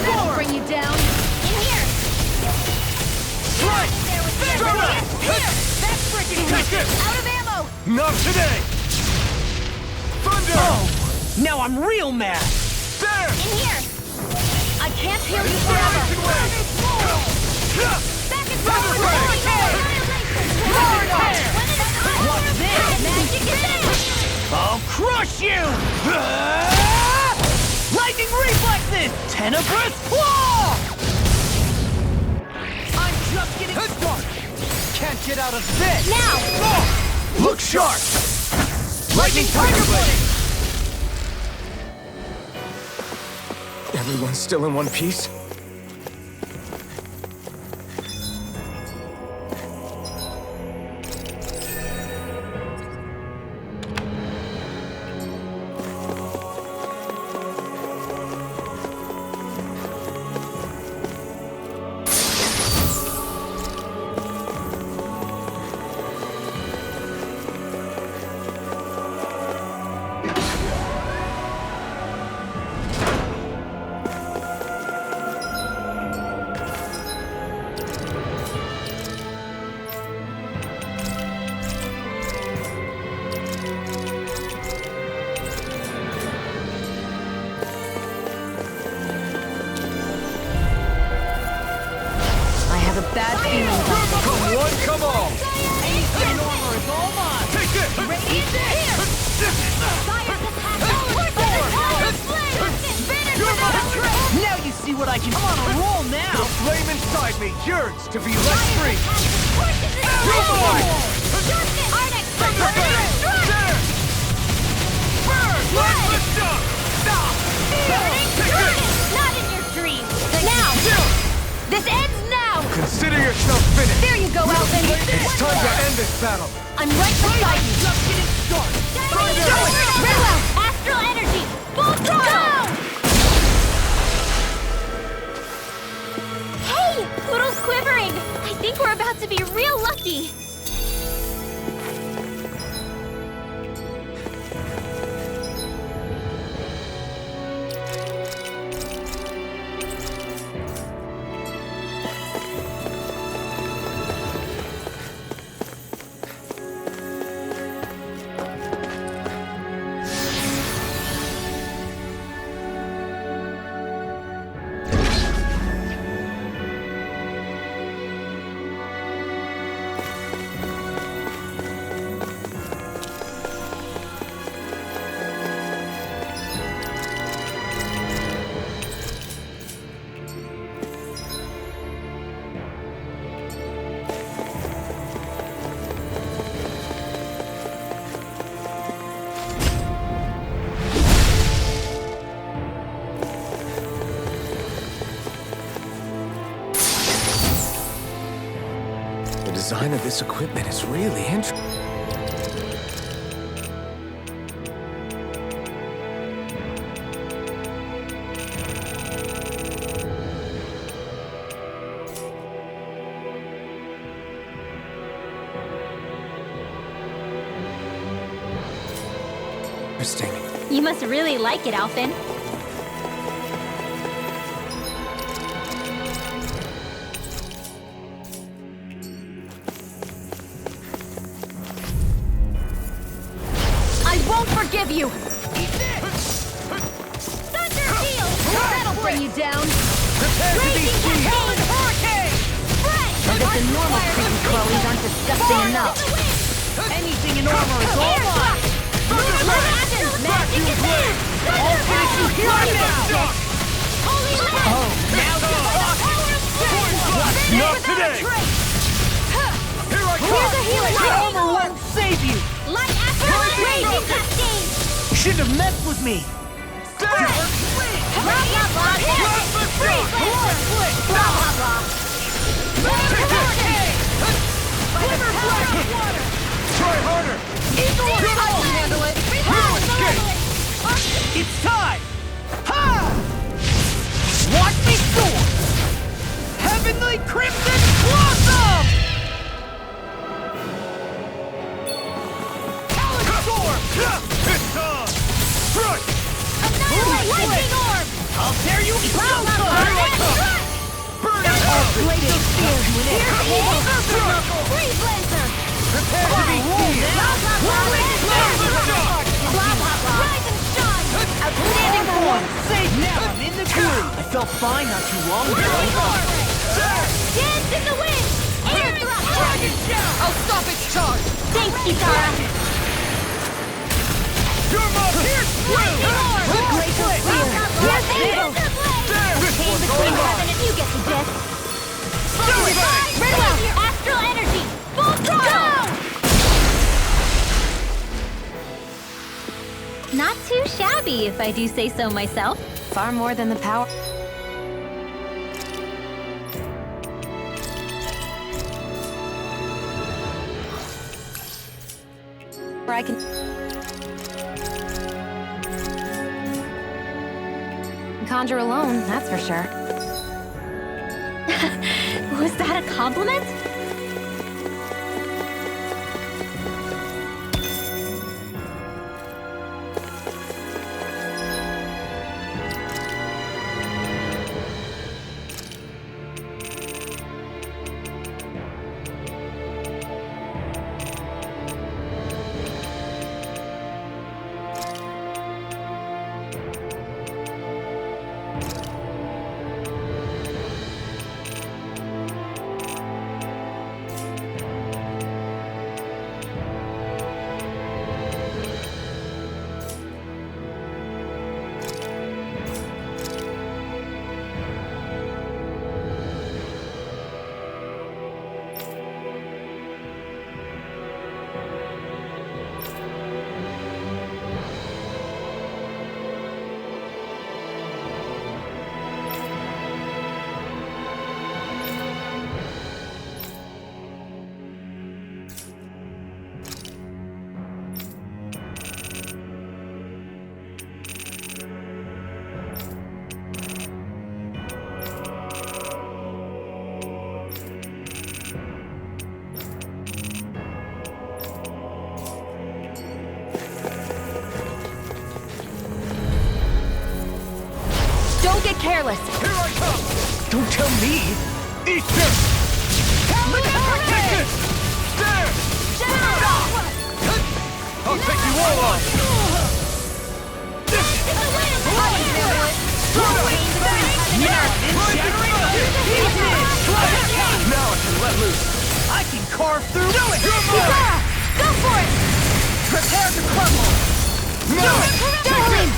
That'll bring you down! In here! Strike! There with Strike! Here! That's freaking Take this! out of ammo! Not today! Thunder! Oh, now I'm real mad! There! In here! I can't heal you forever! Back and Thunder forward! ray! What's this? Magic is there! I'll crush you! Lightning reflexes! Tenebrous claw! I'm just getting started! Can't get out of this! Now! Look sharp! Lightning Tiger Blade! Everyone's still in one piece? inside me yearns to be let free. You're mine! There! Burn! Let's go! Not in your dreams! Now! This ends now! Consider yourself finished! There you go, Alvin! It's time to end this battle! I'm right beside you! Just getting started! Very well! Astral energy! Full throttle! Hey! Poodle's quivering! I think we're about to be real lucky! The design of this equipment is really interesting. You must really like it, Alvin. I won't forgive you! Thunder Field! That'll bring you down! Raging Hurricane! I bet the normal creepy Chloes aren't disgusting enough. Anything in armor is all mine! Magic is there! I'll finish you here and now! Holy Land! Oh, Now the power of flame! Not today! Here I come! Here's a healing Armor won't save you! Light after raging cascade! You shouldn't have messed with me! Blah blah blah! Freeze laser! Blah blah blah! Quiver flash of water! Try harder! Eagle I'll handle it! It's time! Ha! Watch me soar! Heavenly Crimson Blossom! Storm! It's on! Strike! Annihilate lightning orb! I'll tear you Blah blah blah! Burn it up! Blaze of fear to an end! Here's Eagle Super Freeze laser! Prepare to be feared! Blah blah blah! Laser shot! Blah blah blah! Rise and shine! Outstanding form! Safe now! I'm in the groove! I felt fine not too long ago. Whirling orb! Dance in the wind! Air drop! Dragon shout! I'll stop its charge! Thanks, Kitara. You're my Pierce through! Lightning orb! Glacial fear! Here's Eagle! This Came one's between all heaven mine! and you get the gist. Silly bang! Very well! Astral energy! Full throttle! Not too shabby, if I do say so myself. Far more than the power. I can conjure alone, that's for sure. Was that a compliment? Don't get careless. Here I come! Don't tell me! Eat this! Take this! There! I'll take you all on! Now I can let loose. I can carve through. Do it! Kizara! Go for it! Prepare to crumble. No! Darling!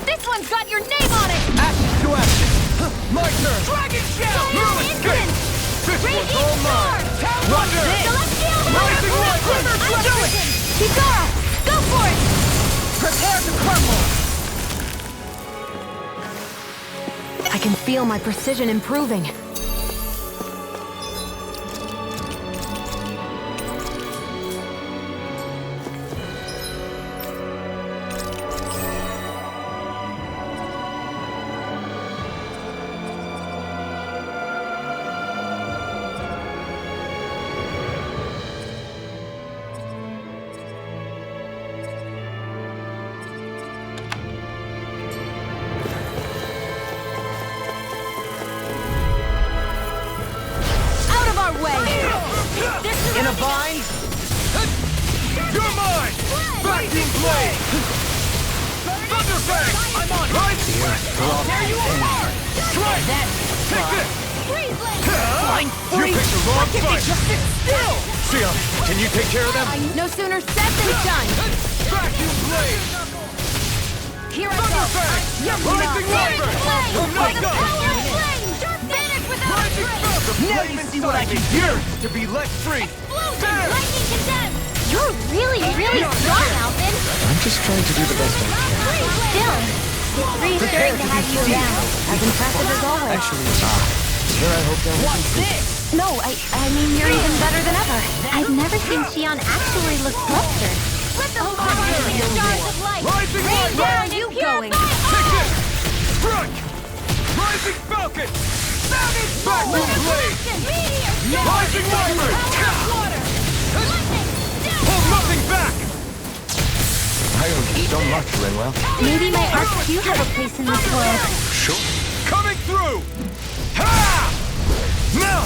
This one's got your name on it! Action to action. My turn! Dragon Shell! No escape! This one's all mine! Wonder! Celestial Rising Water! Do it! Kizara! Go for it! Prepare to crumble. I can feel my precision improving. In a bind. You're mine! Vacuum blade! Thunderfang! I'm on! Right! There you are! Strike! Take this! Flying You free. picked the wrong fight! Just sit still. Sion, can you take care of them? No sooner said than done! Vacuum blade! Here I go! Thunderfang! Rising Water! I'm not done! Rising Falcon! The Now flame you see what I inside can me yearns to be let free! There! You're really, really strong, Alvin. I'm just trying to do the best I can. Still, it's reassuring to have you around. As impressive as always. Actually, here I hope that What's this? No, I mean, you're even better than ever. I've never seen Xion actually look flustered. Let the stars of light Rising rain Water! down and going. Take this! Strike! Rising Falcon! Vacuum blade! Rising Water! Hold nothing back! I owe you so much, Rinwell. Maybe my arts do have a place in this world. Sure. Coming through! Ha! Now!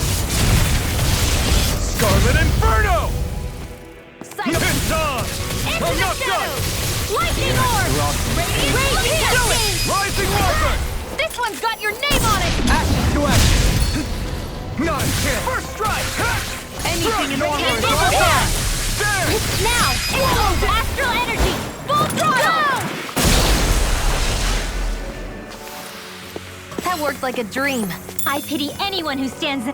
Scarlet Inferno! It's on! I'm not done! Lightning orb! Radiant Rising Water! This one's got your name on it! Action to action. Not a chance! First strike. Anything in armor is all mine. There! Now, explodes astral energy! Full throttle! That worked like a dream. I pity anyone who stands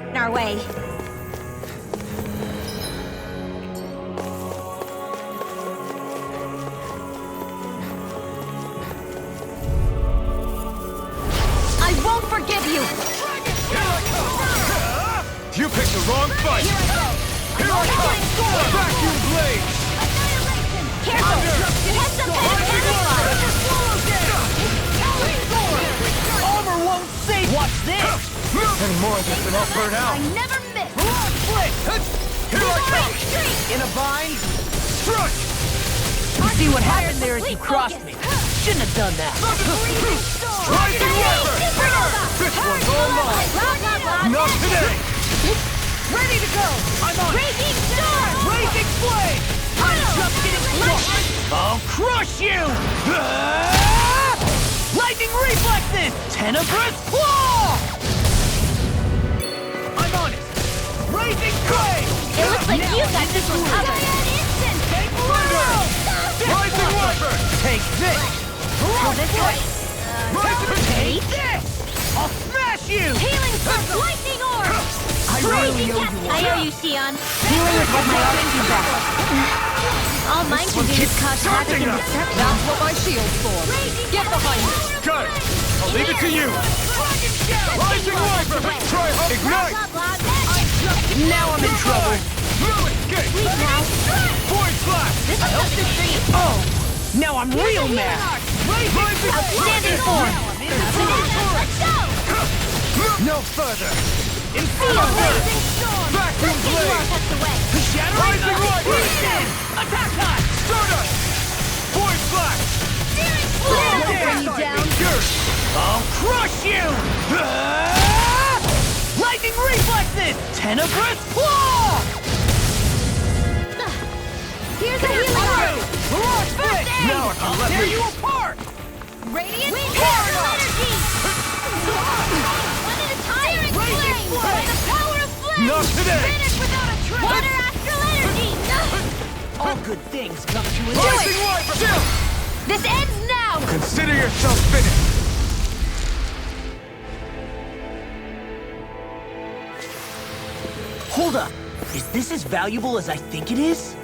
in our way. I won't forgive you! You picked the wrong fight! Here I come! Vacuum blade! Careful! Test the Armor won't save. What's this? Any more of this and I'll burn out! I never miss! Split. Here I come! In a bind. Strike! You see what happened there as you crossed me. Shouldn't have done that. Rising Water! This one's all mine! Not today! Ready to go. I'm on. Raging storm! Raging flame. I'm just getting started. I'll crush you. Lightning reflexes. Tenebrous claw. I'm on it. Raging flame. It looks like you got this one covered. Rising Water! Take this. Go this way. Take this. I'll smash you. Healing from lightning orb! I really owe you. I owe you, Xion. Healing is what my arts do best. All mine can do is cause havoc and destruction. That's what my shield's for. Get behind me! Got it! I'll leave it to you! Rising Water! Try hard! Ignite! Now I'm in trouble. No escape! Now, Void Blast! this is the street. Oh, now I'm real mad. Outstanding form. Let's go! No further. Vacuum Get you all Blade! tucked away. Rising crush you! Lightning reflexes! Tenebrous claw! Here's a healing arrow! Mirage Fit! Now I can I'll let tear me... you apart! Radiant Wind Paradox! energy! One at a time! Raging Flame! flame! By the power of flame! Not today! Finish without a trace! Water astral energy! All good things come to an end. Rising Wiper! Chill! This ends now! Consider yourself finished! Hold up! Is this as valuable as I think it is?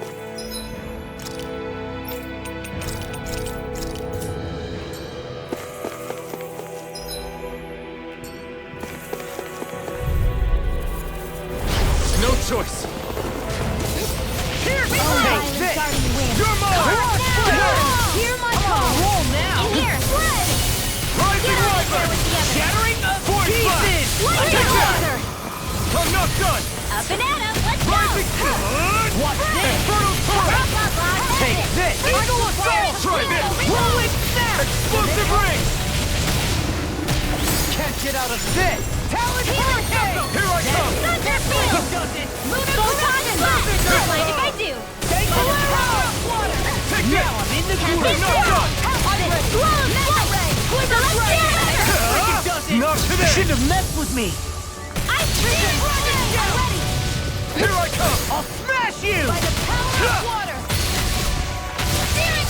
No choice! Here! Take this! You're mine! Hear my call! Roll now! In here! Sled! Rising Wiper! Shattering of Void pieces! Lightning Take that! laser! I'm not done! Up and at 'em! Let's go! Rising Watch this! Infernal Turret! Take this! Eagle Assault! Try this! Rolling snap! Explosive ring! Can't get out of this! Talon Hurricane! Here I come! Thunderfield! Does it! Lunar Photon Blast! Don't mind if I do! Take the power of water! Take this! Now I'm in the Can't groove! miss not it! done! Glow of Flight! Freaking does it! Not today! Shouldn't have messed with me! I'm ready! Here I come! I'll smash you! By the power of water!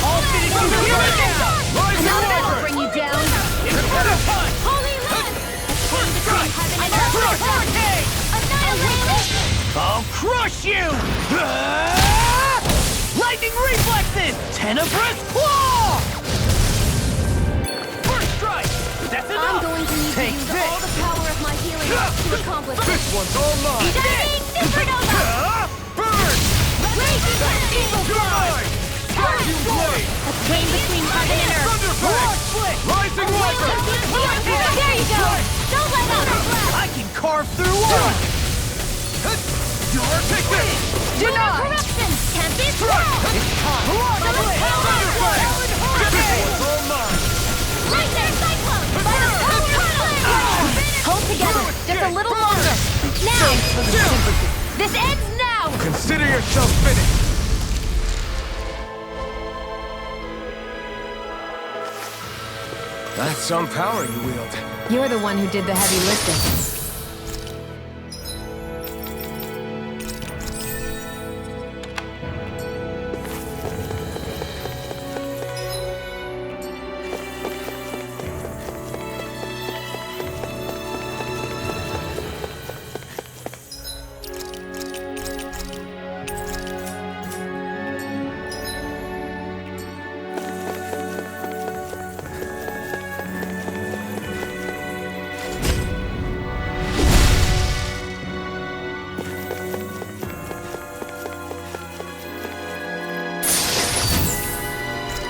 I'll finish you here and now! Rising Another Wiper! will bring you down! Inferno Punch! Holy Land! Change between heaven and Crush earth! Hurricane! Annihilation! I'll crush you! Lightning reflexes! Tenebrous claw! First strike! That's enough! I'm going to need Take to use this! all the power of my healing to accomplish This this. one's all mine! Shining Supernova! Burn! Raging Eagle You're mine! Vacuum Blade! A chain between heaven and earth! Thunderfang! Rising Wiper! There you go! Don't let up! I can carve through one! Take this! Lunar corruption! Tempest Roar! By the power of water! This one's all mine! Lightning Cyclone! By the power of flame! Hold together, just a little longer! Now! This ends now! Consider yourself finished! That's some power you wield. You're the one who did the heavy lifting.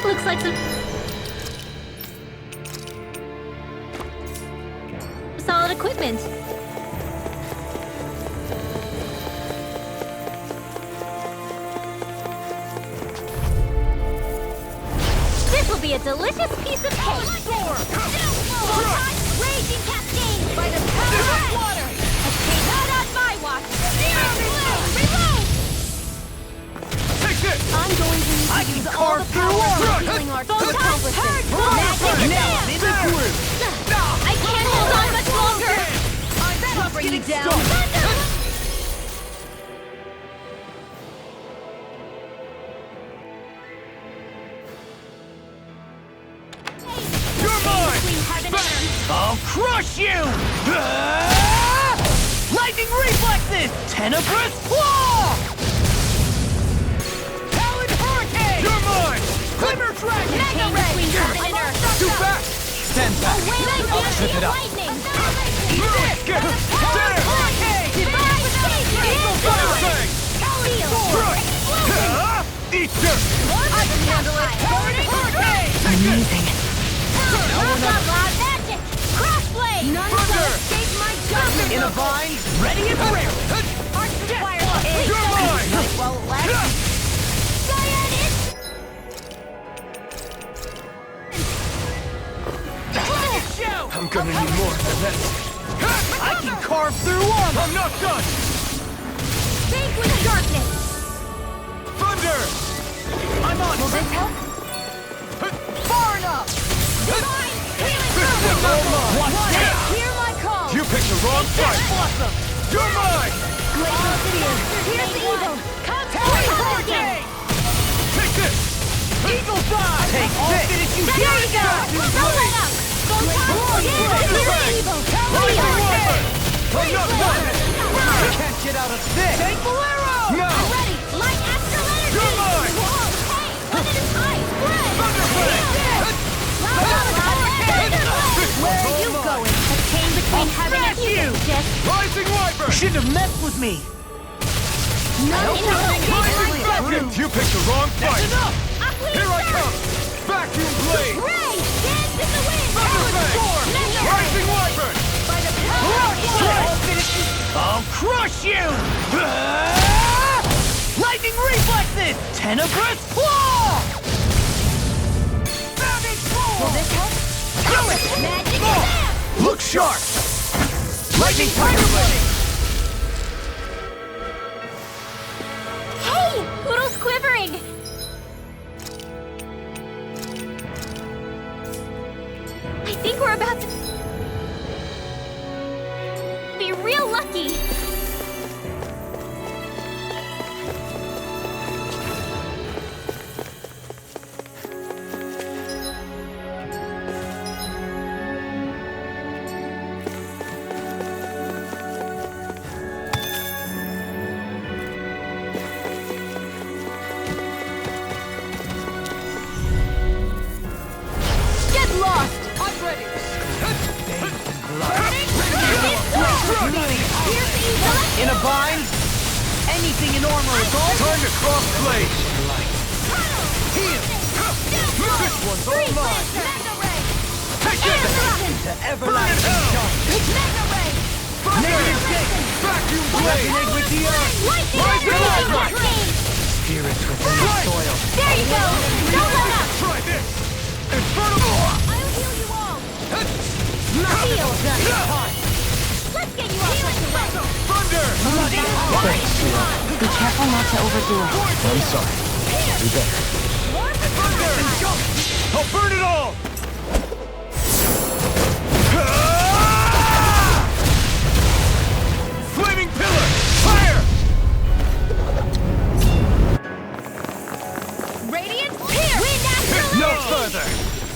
Looks like some solid equipment. This will be a delicious piece of cake. Raging cascade by the power of water. Escape out on my watch. Reload! Take this! I'm going to need to use all the power of my healing arts to accomplish this. Now I'm in the groove! I can't hold on much longer! That'll bring you down! You're mine! Between heaven and earth. I'll crush you! Lightning reflexes! Tenebrous claw! Talon Hurricane! You're mine! Glimmer Dragon! Mega Ray! Between heaven and earth. Too fast! Stand back. Zip it up. Lightning! Get there! Hurricane! Thunderfang! Eat dirt! I can handle it! Hurricane! Amazing. Magic! Crossblade! None shall escape my judgment! In a vine, ready and ready! Arch fire! You're mine! Well, last... Giant is... Show! I'm gonna I can carve through armor! I'm not done! Vanquish darkness! Thunder! I'm on! Will this help? Far enough! Divine healing This is power! What's this? Hear my call! You picked the wrong fight! Awesome! You're mine! Blaze Obsidian! Here's the evil! Come forward again! Take this! Eagle Fly! Take I'll this! finish you There you go! Don't let up! Go top! Here's the evil! Lightning Weapon! I'm not done! Can't get out of this! Take Bolero! No! I'm ready! Light astral energy! You're mine! Whoa! Hey! One at a time! Spread! Thunderblade! Where are you going? A chain between heaven and smash earth, Jess. Rising Wyvern! Shouldn't have messed with me. You picked the wrong fight! Here I come! Vacuum Blade! Ray! Dance in the wind! Thunderfang! Rising Wyvern! By the power of blood! I'll crush you! Lightning reflexes! Tenebrous claw! Will this help? Do it! Magic slam! Look sharp! Lightning Tiger Blade! Hey! Poodle's quivering! I think we're about to be real lucky. Get lost! I'm ready! In a bind? Anything in armor is all. Time to cross blade! Heal! This one's all mine! Take it! To everlasting darkness. Vacuum Blade! Resonate with the earth. Rising Wyvern! Spirits within the soil. There you go! Don't let up! Try this! Infernal! I'll heal you all! Feel the heart! Let's get you off right away! Thunder! Be careful not to overdo it. I'm sorry. Do better. Thunder! I'll burn it all! Flaming Pillar! Fire! Radiant Pierce! Wind astral No energy! further!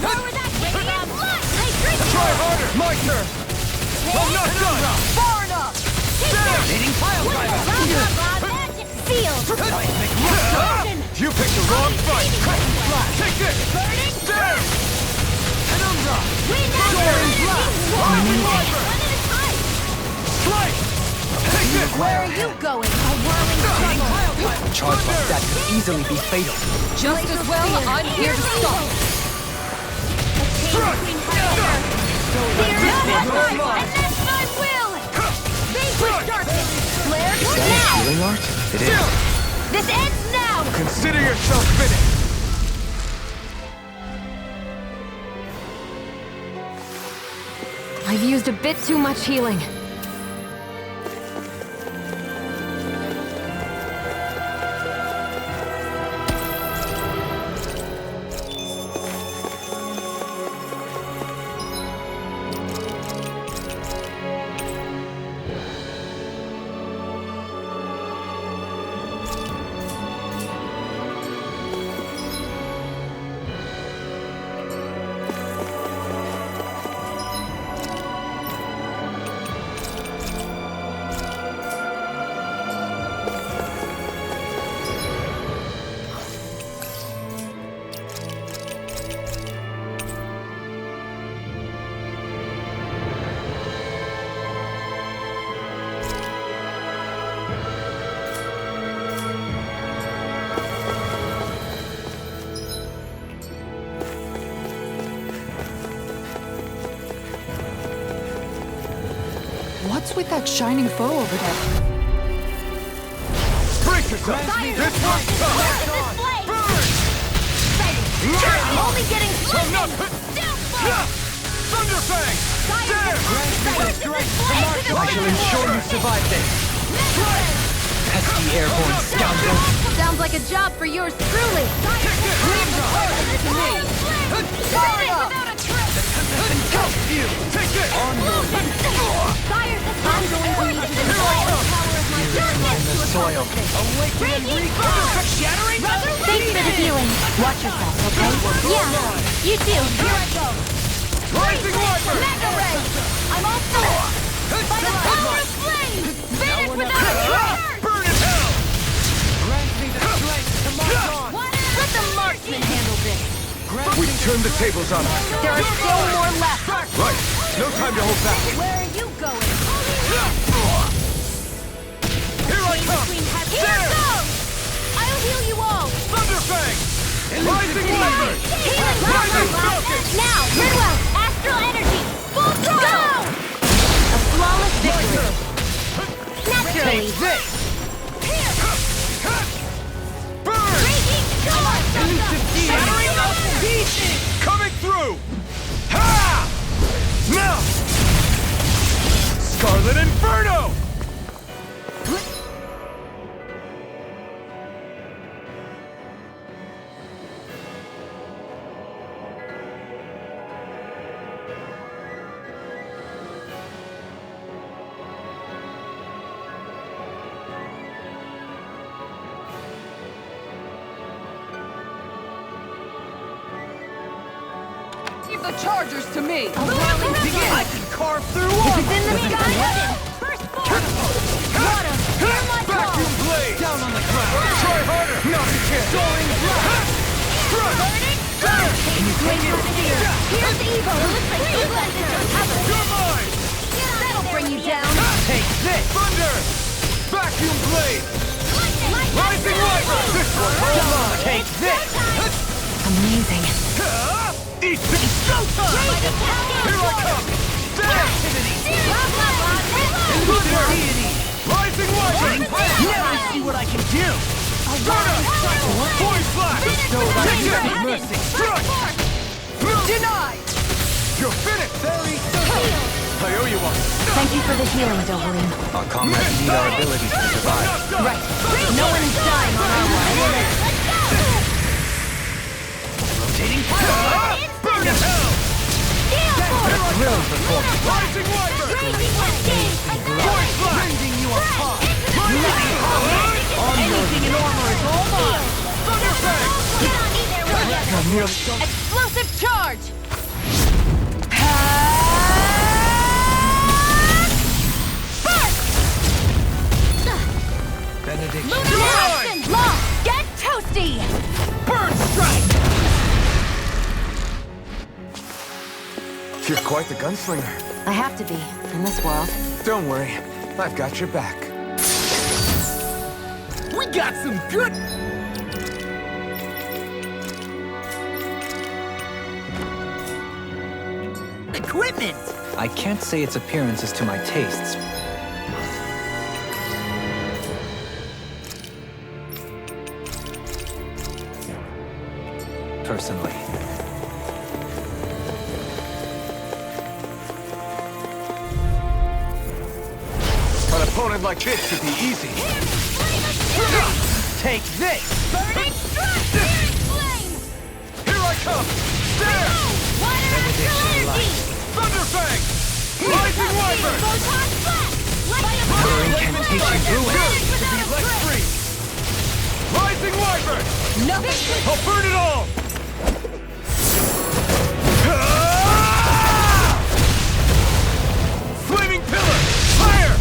Lower that radiant blood! I drink Try harder! My turn! I'm not done! Far enough! Hitting pile driver. Magic field! You picked the wrong fight! Take this! There! Penumbra. Wind astral energy! Rising Wyvern! One at a time! Strike! Take this! Where are you going? A whirling struggle! A charge like that could easily be fatal. Just as well, I'm here to stop. Strike! And that's my will! Vanquish darkness! Flare now! Healing art? It is. This ends now! Consider yourself finished! I've used a bit too much healing. What's with that shining foe over there? Break yourself! This one's tough! I'm only getting I'm not... Thunderfang! There! I shall ensure you survive this. Pesky airborne scoundrel. Sounds like a job for yours truly. Take this! I'm going to need you to deploy the power of my darkness In the to soil. accomplish this. Breaking Shattering? Thanks for the healing. Watch yourself, okay? Yeah, you too. Here I go. Rising Wiper! Mega Ray! I'm all set! By the power of flame! Vanish without a trace! Burn in hell! Grant me the strength to march on. Let the marksman handle this! We turned the tables on us. There are still more left! Right. No time to hold back. Where are you going? Here I come! Here goes! I'll heal you all! Thunderfang! Rising Wiper! Rising Falcon! Now, Ridwell, astral energy, full throttle! A flawless victory! Naturally. Burn! Shattering up pieces! Coming through! Ha! Now! Scarlet Inferno! Leave the chargers to me! I can carve through If armor! it's in the sky, first water! Hear my call! Vacuum blade! Down on the ground. Try harder! Not a chance! Soaring blast! Burning! There! Swing your spear! Here's Evo! Looks like you landed your cover! You're mine! That'll bring you down! Take this! Thunder! Vacuum blade! Rising Wiper! This one! Hold on! Take this. Amazing. Eat this! Showtime! Here I come! There! Thunder! Rising Wiper! Now you see what I can do! Sparta! Voice Flash! Take it! Mercy. Strike! Denied! You're finished! Very simple! I owe you one! Thank you for the healing, Dovaline. Our comrades need our abilities to survive. Right. No one is dying on our watch. Rotating Burn in hell! Thrill performance. Rising Wiper! Voice Flash! Rending you apart! Anything in armor is all mine! Thunderfang! Explosive charge! Benediction. Lunar Law! Get toasty! Burn strike! You're quite the gunslinger. I have to be, in this world. Don't worry, I've got your back. We got some good... equipment! I can't say its appearance is to my tastes. Personally. An opponent like this should be easy. Take this! Burning strike! Searing flame! Here I come! There! Water astral energy! Thunderfang! Rising Wiper! Photon flash! Another incantation ruined. To be let free! Rising Wiper! Nothing! I'll burn it all! Flaming pillar! Fire!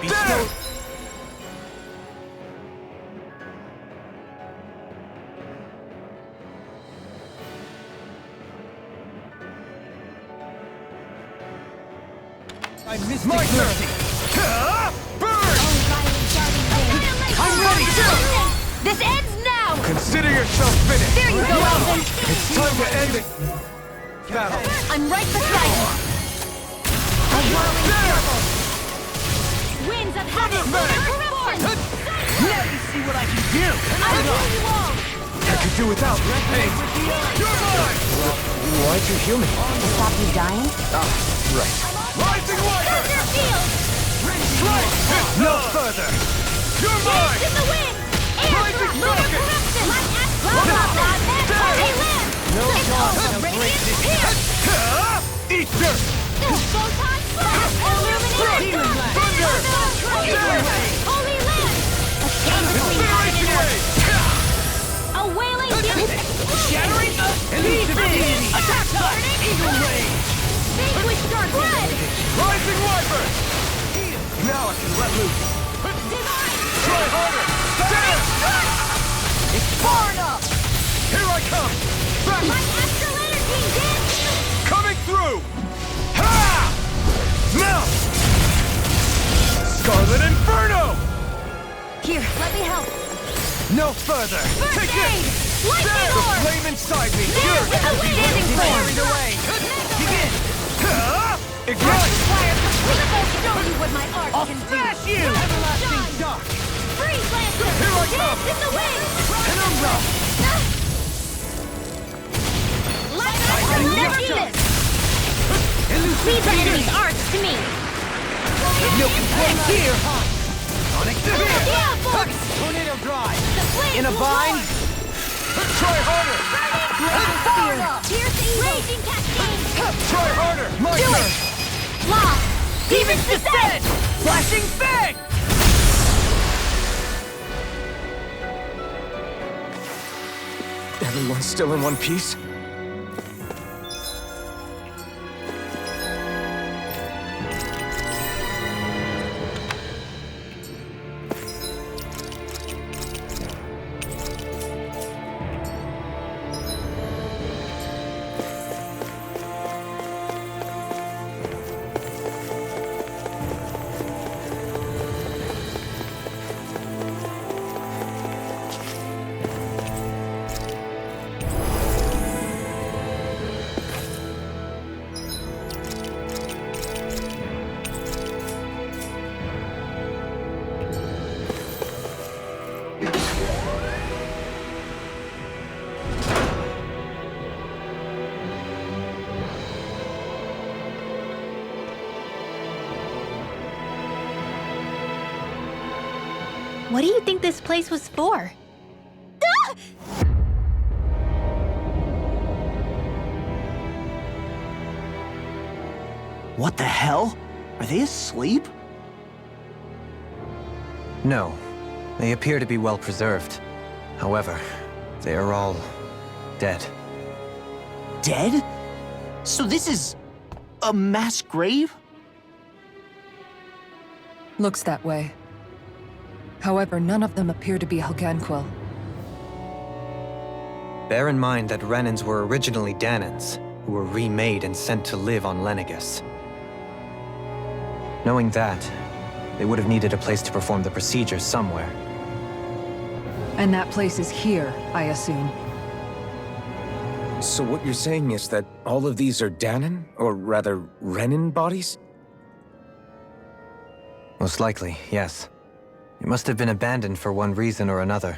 There! I missed My it. turn! Burn! I'm ready! This ends now! Consider yourself finished! There you go, Alvin! It's time to end it! Battle! I'm right beside you! A whirling There! winds of heaven! Thunderfang! Eruption! Now you see what I can do! I'll heal you all! Take could do without that pain. You're mine! Why'd you heal me? To stop you dying? Ah, right. Rising Wiper! Thunder Field! Strike! No further! You're mine! In the wind! Air Rising drop! Lunar Falcon! corruption! My ass blah blah blah! Holy land! No It's chance over! to break Radiant this. here! Eat dirt! Photon blast! Illuminated dawn! Thunder! Holy land! A chain between heaven and earth! A wailing Shattering the pieces! Attack time! Eagle Rage! Vanquish dark blood! Rising Wiper! Now I can let loose! Divine! Try harder! Stand! It's far enough! Here I come! Back! My astral energy dance! Coming through! Ha! Now! Scarlet Inferno! Here, let me help! No further! First Take aid! this! Lightning The orb! flame inside me! There Yours! with the standing form! Carried away! Begin! Ha! Ignite! Fire! I'll show you what my art I'll can do! smash you! Everlasting shock! Freeze Lancer! Here I come! Dance in the wind! Penumbra! Light I will never miss! Leave the enemy's arts to me! Milk and flame here! Sonic here! Yeah, force! Tornado drive! The flames In a will bind? roar! Try harder! Pierce evil! Raging cascade! Try harder! My Do turn! it! Law! Demon's descent! Flashing Fang! Everyone's still in one piece? What do you think this place was for? What the hell? Are they asleep? No. They appear to be well preserved. However, they are all dead. Dead? So this is a mass grave? Looks that way. However, none of them appear to be Helganquil. Bear in mind that Renans were originally Danans, who were remade and sent to live on Lenegus. Knowing that, they would have needed a place to perform the procedures somewhere. And that place is here, I assume. So what you're saying is that all of these are Danan, or rather, Renan bodies? Most likely, yes. It must have been abandoned for one reason or another.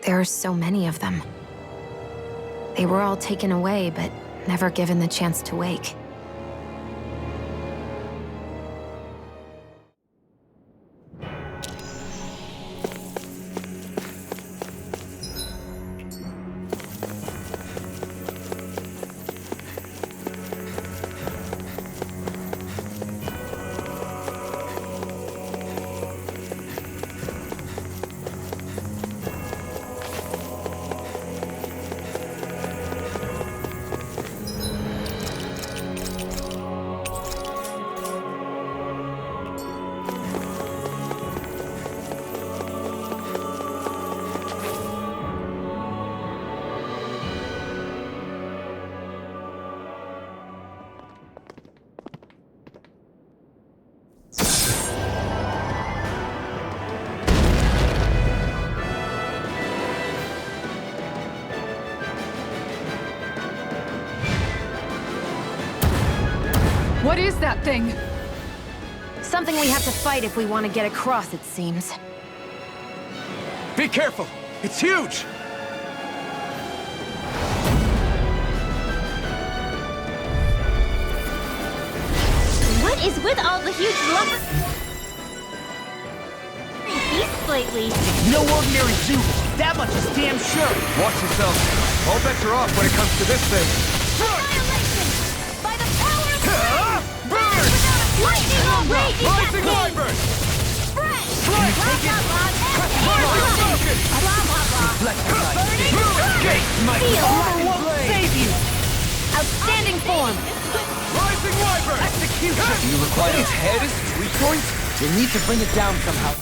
There are so many of them. They were all taken away, but never given the chance to wake. What is that thing? Something we have to fight if we want to get across, it seems. Be careful! It's huge! What is with all the huge lumber beasts lately? No ordinary zoo, that much is damn sure. Watch yourself. All bets are off when it comes to this thing. Annihilation! By the power of Burn! lightning on raging Rising cascade! Wyvern! Spread! Strike! Take it! Rising Falcon! Blah, blah, blah. Burning Gate! My Armor won't save you! Outstanding form! Rising Wyvern! Execution! Do you require its head as weak points? You need to bring it down somehow.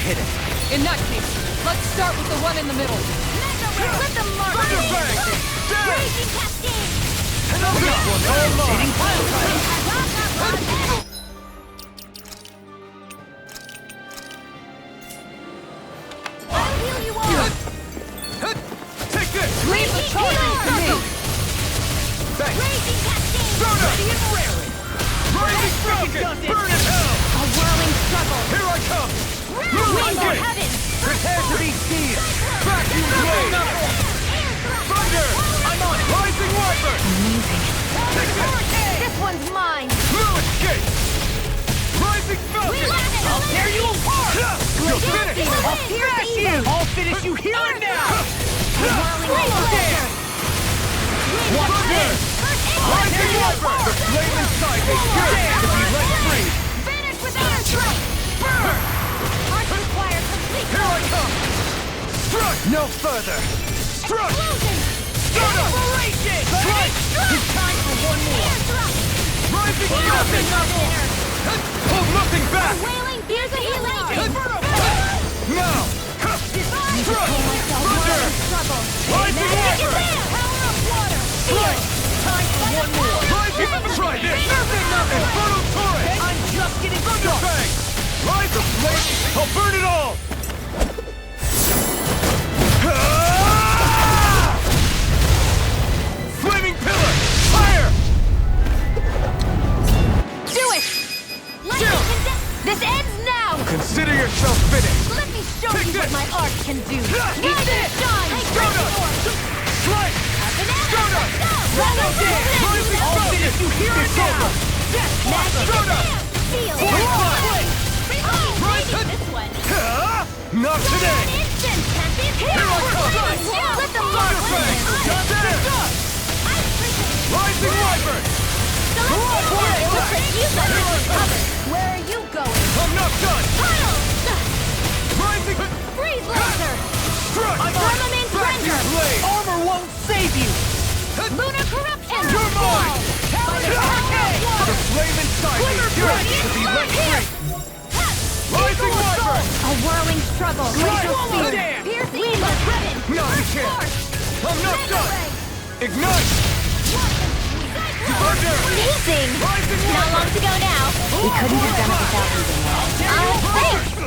Hit it. In that case, let's start with the one in the middle. Let them mark Thunder it! Bang! Down! Raging cascade! This one's all mine! I'll heal you all! Take this! Leave the charging to me! Thanks! Raging cascade! Soda! Ready and raring! Rising Falcon! Burn in hell! A whirling struggle! Here I come! Winds of heaven! Prepare to be seized! Vacuum blade! Thunder! I'm on it! Rising Wyvern! Take this! This one's mine! Fluid Gate! Rising Falcon! I'll tear you apart! You'll finish! I'll smash you! I'll finish you here and now! Stand! Watch this! Rising Wyvern! The flame inside may fear to be let free! Vanish with air strike! Burn! Arts require complete Here I come! Struck! No further! Struck! explosion! Soda! Inspiration! Strike! It's time for one more! Air drop! Rising Falcon! Hold nothing back! Wailing beers of healing! Now! Struck! Thunder! Struggle! Rising Magic is Wyvern! there! Power of water! Strike! Time for one more! Rising! Try this! Infernal Torrent! I'm just getting Thunder started! Bang! Rise of flame! I'll burn it all! Flaming pillar! Fire! Do it! This ends now! Consider yourself finished! Let me show Take you this! what my art can do! Eat Rise this! and shine! Soda! Strike! Soda! Rising I'll finish you here and It's now! over! Soda! Feel! Rise! This one! Not today! Instant! Here I come! Let them Thunder mark Bang! There! Rising Wyvern! Where are you going? I'm not done! Tunnel! Rising... Freeze laser! Struck! Firmament Vacuum render! blade! Armor won't save you! Lunar corruption! You're mine! The flame inside me yearns to be let free! Rising Wyvern! A whirling struggle! Glacial Spear! Stand! Piercing wings of heaven! Not a chance! I'm not done! Ignite! Thunder! Amazing! Rising Not long to go now. We couldn't have done it without you. Thanks!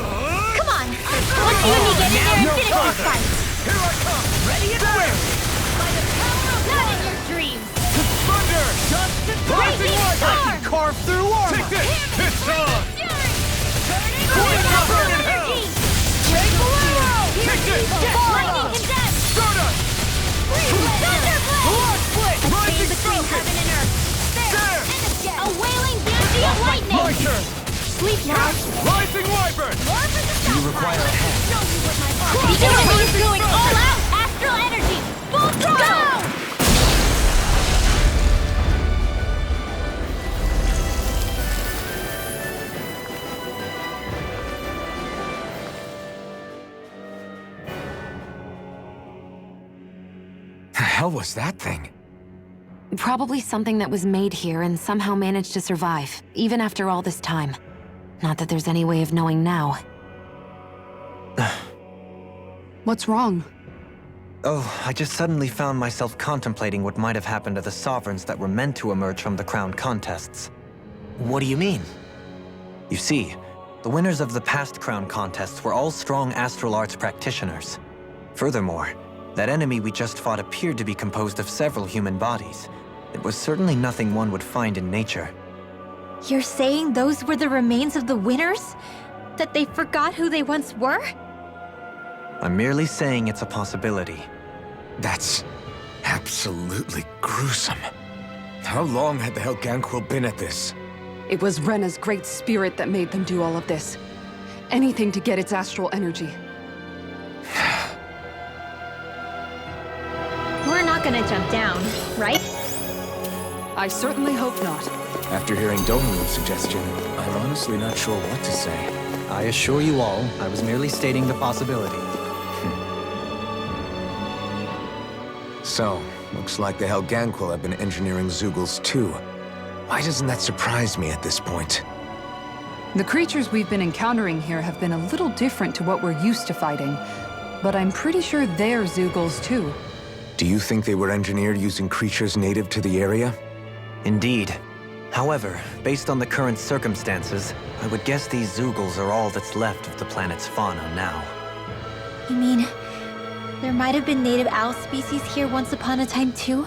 Come on! Let's see when you get in there and finish this fight! Here I come! Ready and There! Not in your dreams! Thunder! Rising Raging Wyvern! storm! carve through armor! Take this! It's on! Burn Burn in hell! energy! Take this! Lightning condense! Soda! Thunderblade! Rising Between Falcon! heaven and earth! There! A wailing banshee of My lightning! turn! Sleep now! Rising Wyvern! You require a hand. The enemy is going all out! Astral energy! Full throttle! The hell was that thing? Probably something that was made here and somehow managed to survive, even after all this time. Not that there's any way of knowing now. What's wrong? Oh, I just suddenly found myself contemplating what might have happened to the sovereigns that were meant to emerge from the crown contests. What do you mean? You see, the winners of the past crown contests were all strong astral arts practitioners. Furthermore, that enemy we just fought appeared to be composed of several human bodies. It was certainly nothing one would find in nature. You're saying those were the remains of the winners? That they forgot who they once were? I'm merely saying it's a possibility. That's absolutely gruesome. How long had the Helganquil been at this? It was Rena's great spirit that made them do all of this. Anything to get its astral energy. We're not gonna jump down, right? I certainly hope not. After hearing Dohalim's suggestion, I'm honestly not sure what to say. I assure you all, I was merely stating the possibility. So, looks like the Helganquil have been engineering Zeugles too. Why doesn't that surprise me at this point? The creatures we've been encountering here have been a little different to what we're used to fighting, but I'm pretty sure they're Zeugles too. Do you think they were engineered using creatures native to the area? Indeed. However, based on the current circumstances, I would guess these Zeugles are all that's left of the planet's fauna now. You mean, there might have been native owl species here once upon a time too?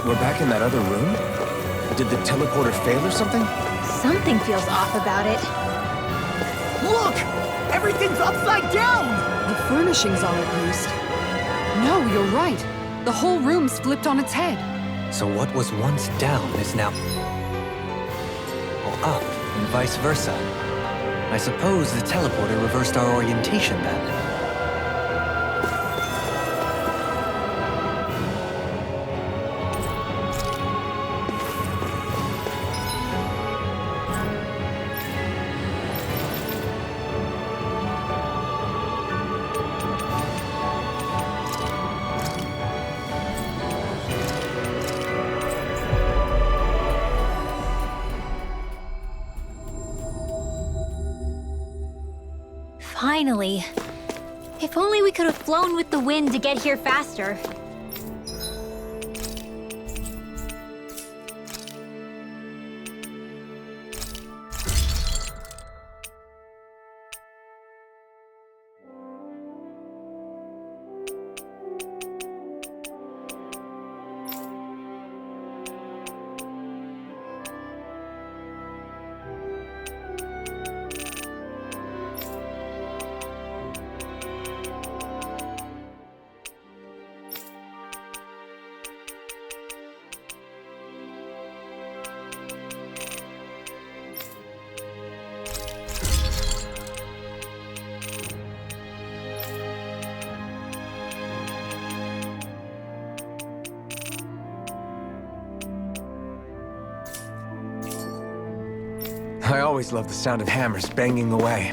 We're back in that other room? Did the teleporter fail or something? Something feels off about it. Look! Everything's upside down! The furnishings are at least. No, you're right. The whole room's flipped on its head. So what was once down is now up, and vice versa. I suppose the teleporter reversed our orientation then. Finally. If only we could have flown with the wind to get here faster. I always love the sound of hammers banging away.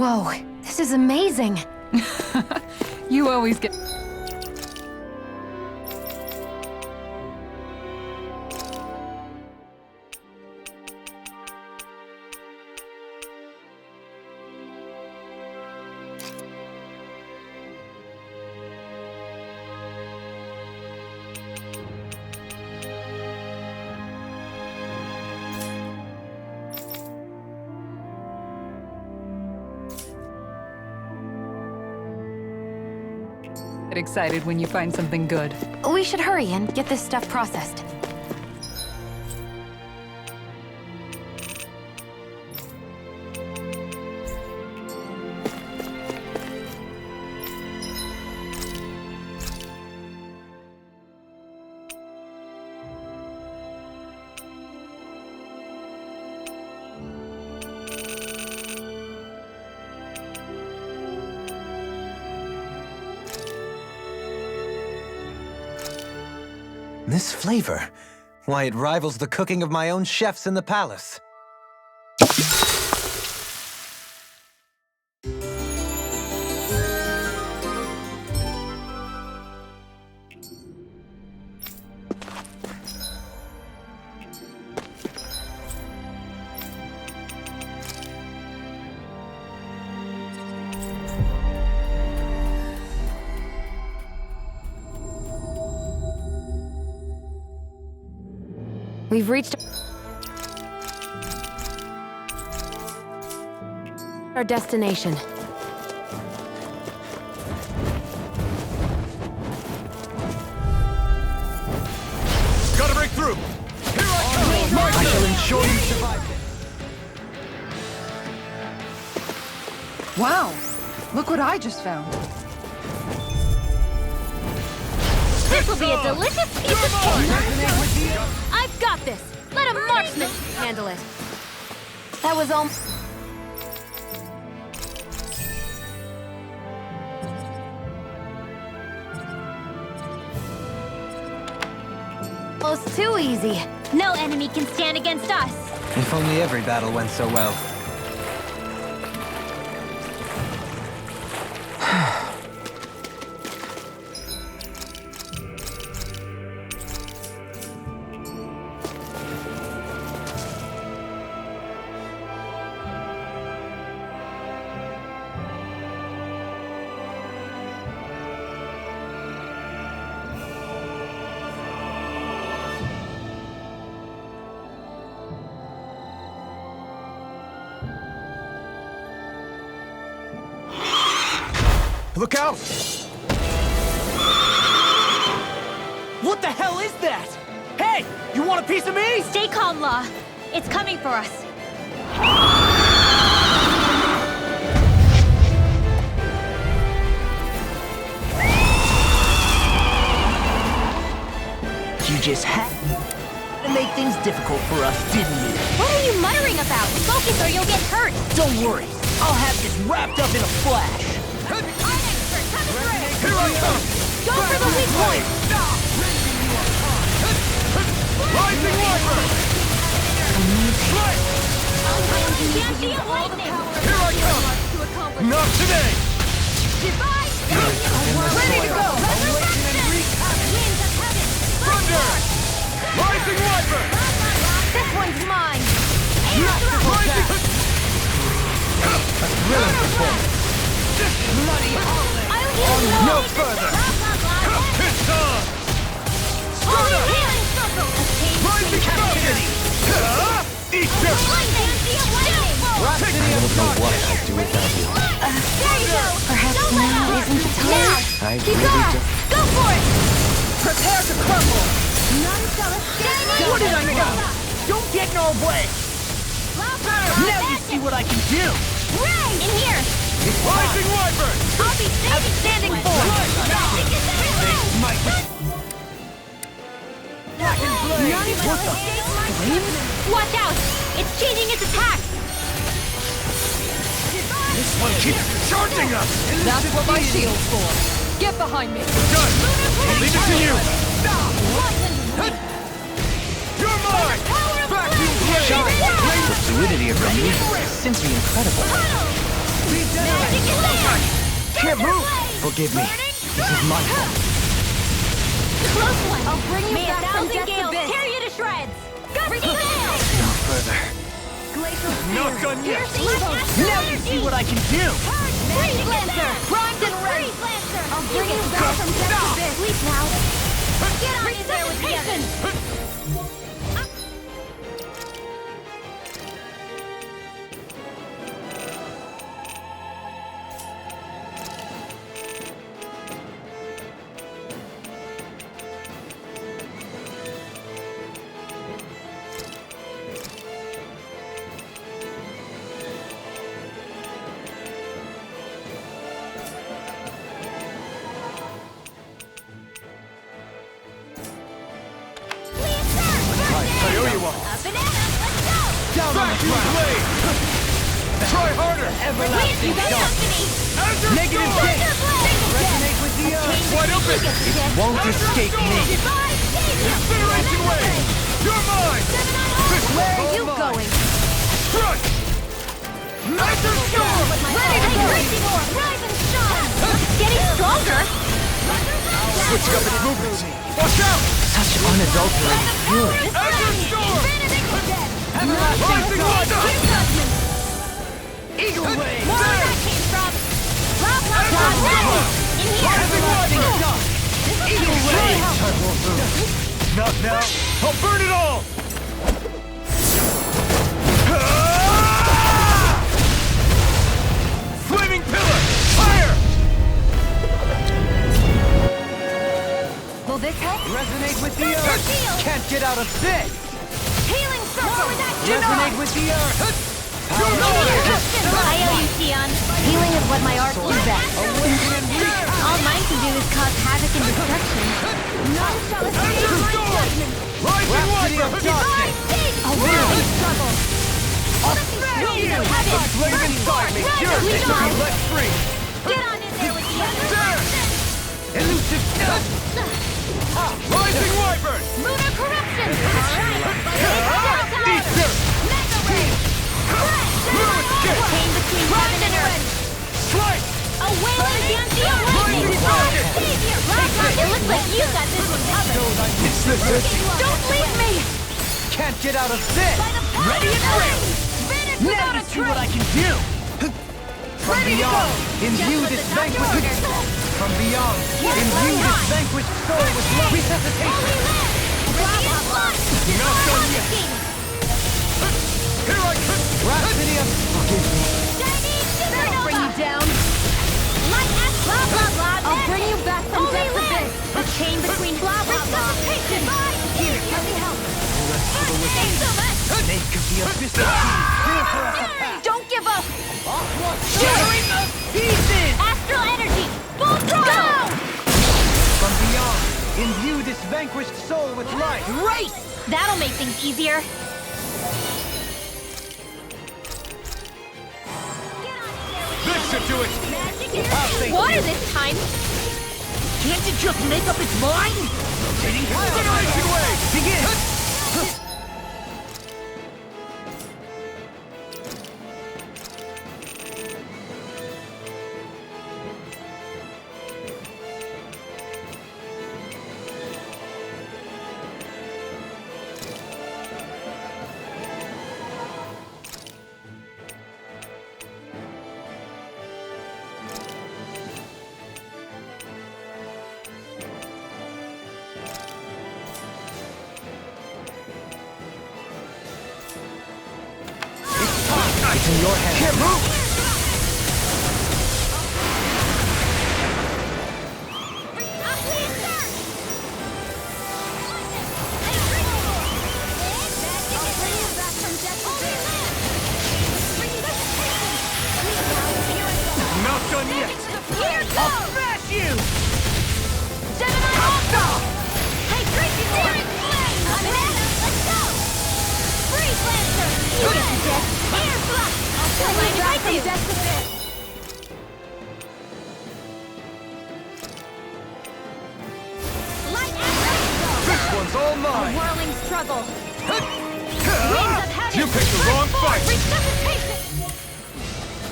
Whoa, this is amazing. You always get... excited when you find something good. We should hurry and get this stuff processed. This flavor, why, it rivals the cooking of my own chefs in the palace. We've reached our destination. Gotta break through! Here I come! I shall ensure you survive this. Wow! Look what I just found. This will be a delicious piece of cake! I've got this! Let a marksman handle it! That was all... almost too easy. No enemy can stand against us. If only every battle went so well. Look out! What the hell is that? Hey, you want a piece of me? Stay calm, Law. It's coming for us. You just had to make things difficult for us, didn't you? What are you muttering about? Focus or you'll get hurt. Don't worry, I'll have this wrapped up in a flash. Here I come! Go for the weak point! Rising Wiper! Can't be a lightning! Here I come! Not today! Divide! Ready to go! Winds of heaven! Thunder! Rising Wiper! This one's mine! Rising... Brilliant performance. I'll use it all! No further! It's on! Holy healing circle! Rising captivity! Eat this! Fancy of lightning! I don't know what I'd do without you. There you go! Perhaps Don't let now up! isn't the time. Now! I Keep really going! don't... Go for it! Prepare to crumble! None shall escape! What did I know? Don't get in our way! Now you see what I can do! Ray! In here! Rising Wiper! I'll be standing for! Watch out! It's changing its attack! This one keeps charging us! That's what my shield's for. Get behind me. Done! I'll leave it to you! You're mine! Back to play! The fluidity of removal is simply incredible. Magic is there! Can't move! Forgive me. This is my fault. Close one! I'll bring you May back from 1,000 death's gales abyss. tear you to shreds! Gusty No further. Glacial Not spear. done yet. Pierce evil. Now you see what I can do! Freeze Lancer. Primed and ready! Lancer! I'll bring you back from death's abyss. Sleep now! Get on in there with the others! I owe you one. A banana! Let's go! Down on the ground. Blade! Try harder! Everlasting You got dark. destiny! Azure Negative Storm! gate. Resonate with the earth. Wide open! Won't escape me. Goodbye, Savior! Incineration Wave! You're mine! This Where are way! you going? Crush! Azure Storm! Ready to go! Racing orb! Rise and shine! It's getting stronger! Switching up its movements! Watch out! Such unadulterated fury. Azure Storm! Everlasting dark. Eagle Wave! More where that came from! Blah, blah, blah, blah! In here! Everlasting dark. Eagle Wave! Not now! I'll burn it all! Flaming Pillar! Fire! Will this help? Resonate with the earth. Can't get out of this. Healing circle! With that Resonate with the earth. I owe you, Sion. Healing is what my art is best. All mine can do is cause havoc and destruction. None shall escape Azure my Storm! judgment. Rising Rhapsody Wiper! of darkness. A whirling struggle. Flame inside me! You're Lead to be on. let free! Get on in there with the others. There! Elusive stealth. Rising Wyvern! Lunar corruption. Alright. Ether! Mega ray. Lunar kick! Chain between heaven and earth. Strike! A wailing Yanti awakening. Rising Savior. It looks like you got this one covered. It's the Don't leave me. Can't get out of this. Ready and brave. Now you see what I can do! From beyond, imbue this vanquished. From beyond, imbue this vanquished soul with love. Resuscitation. Not done yet! Here I come! Rhapsody of forgive me. That'll bring you down. Blah, blah, blah. I'll bring you back from death's abyss. The chain between blah, blah, blah. Here, let me help. Snake of the abyss. Don't give up. Shattering of pieces. Astral energy. Full throttle. From beyond, imbue this vanquished soul with life. Race. That'll make things easier. This should do it! Water this time. Can't it just make up its mind? Incineration Wave! Begin. It's in your hands. Can't move. Not done yet! I'll smash you! Hey, Tracy, let's go! Freeze Lancer! You get the death! Air thrust! I'll kill you right from death to death! Light arrow! This one's all mine! Whirling struggle! You picked the wrong fight! Resuscitation!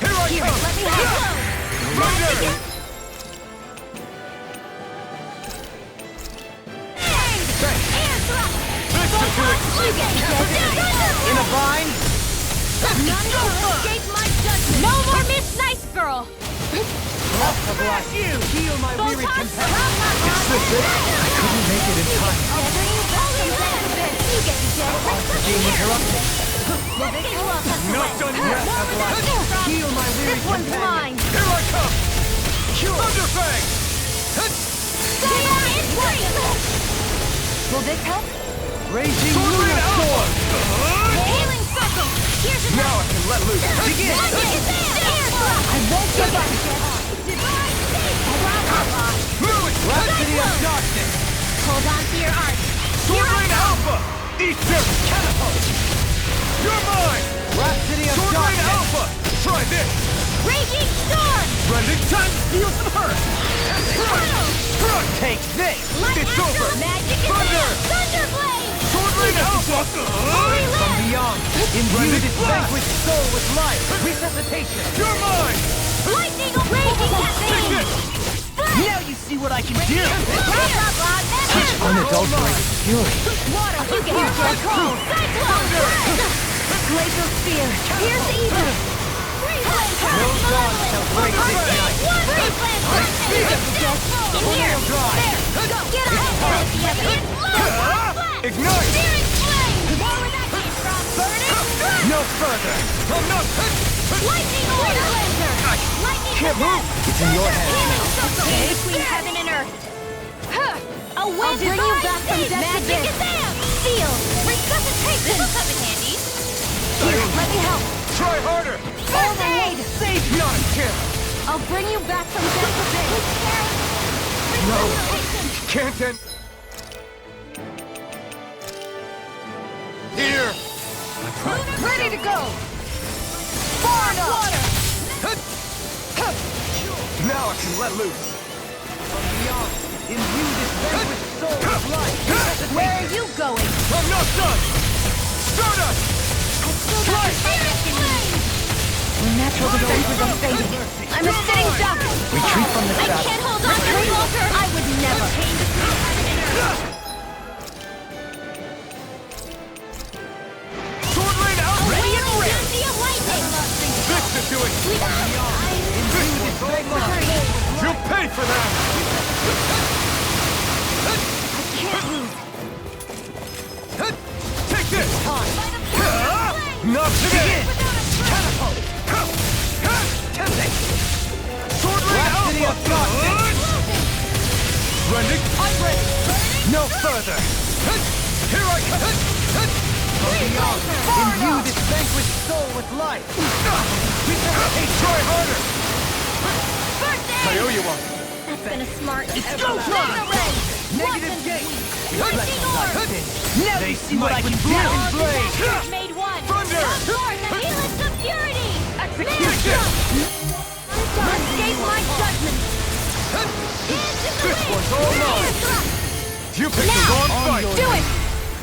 Here I Here, let me help. Thunder! In a bind? None will escape my judgment. No more Miss Nice Girl. Heal my weary companion. Is this it? I couldn't make it in time. You get Being interrupted. Not done yet! Heal my weary This one's mine. Here I come! Thunderfang! Will this help? Raging Sword Rain Lunar Alpha! Sword! Healing circle. Here's a Now I can let loose. Begin. I won't give up. Move it! Rhapsody of Darkness! Hold on to your art. Sword Rain Alpha! Eat this! Catapult! You're mine! Rhapsody of Sword Rain Darkness! Alpha! Try this! Raging storm. Rending time! Feel some hurt! Take this! It's over! Magic is Thunder! there. Thunderblade. Sword Rain Alpha! From beyond, imbue Rending this blast! vanquished soul with life! Resuscitation! You're mine! Lightning raging Take campaign. this! Now you see what I can do! Such unadulterated fury! Water, you get your control. Cyclone. Laser spear. Here's evil. No dawn shall break this night! In here. There. Get up. Ignite! Spirit flame. More where that came from. Burning. No further! I'm not... Lightning order laser. Lightning Can't move! It's in your hands Healing now. circle between heaven and earth. A wind I'll bring you back from death to Magic this. is there. Seal. Resuscitation. This will come in handy. Here, let me help. Try harder! First aid. Save not kill! I'll bring you back from death to this. No! Can't end... Here! Ready to go! Far water. Now I can let loose! From beyond, imbue this vanquished soul with life! Where are you going? I'm not done! Stardust! When natural defenses are fading, I'm a sitting duck. Retreat from the I shadows. can't hold on to it longer. I would never. Sword Rain out! Ready and ready. Lightning. This should do it! You'll pay for that! Take this! Not today! Catapult! Tempting! Sword Rain Rhapsody Alpha! of Darkness! Rending! I'm ready! No further! Here I come! From beyond, imbue this vanquished soul with life! Resuscitate! Try harder! I owe you one! That's been a smart. Go time! Negative gate! Lightning orb. Now you see what I can do! Blade! Made one. Thunder! Helix of purity. Execution! Escape my judgment. This one's all mine! You picked the wrong fight! Do it.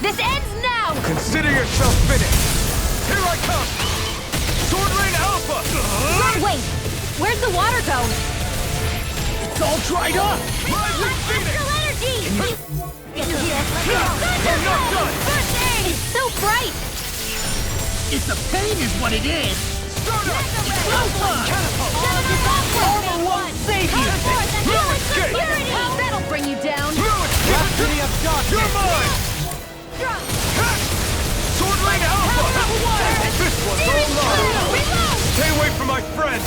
This ends now. Consider yourself finished! Here I come! Sword Rain Alpha! Wait. Where's the water go? It's all dried up! Rising Phoenix! Energy. I'm not done! First aid. It's so bright. It's a pain is what it is! Stardust! Armor won't save you. Escape! That'll bring you down. Rhapsody of Darkness! You're mine! Sword Rain Alpha! This one's all mine! Stay away from my friend!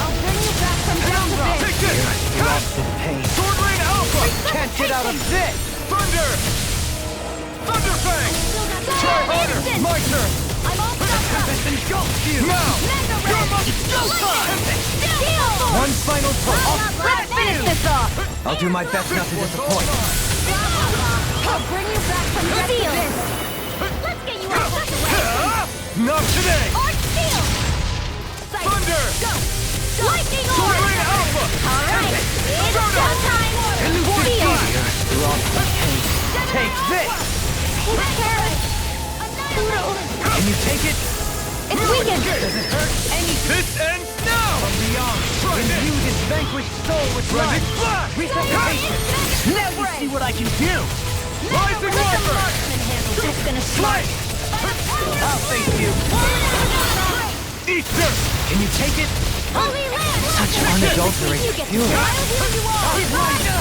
I'll bring you back from down to this. Take this! Lost in pain. Sword Rain Alpha! Can't get out of this! Thunder! Thunderfang! Try harder! My turn! I'm all stuck up. Tempest engulfs you! Now! You're my... One final push! Let's finish this off. I'll do my best not to disappoint. I'll bring you back from death to this. Let's get you out of the way. Not today! Arch steel. Thunder! Go. Lightning Sword orb. Rain Alpha! All right. It's showtime. Steel. Take this! Take care. Can you take it? It's weakened. Does it hurt? This ends now! Imbue this vanquished soul with life. Resuscitation. Now you see what I can do! Rising Let the Reaper! marksman handle this. Gonna Slice! I'll face you. Eat dirt! Can you take it? Holy land! Such unadulterated fury. I'll heal you all!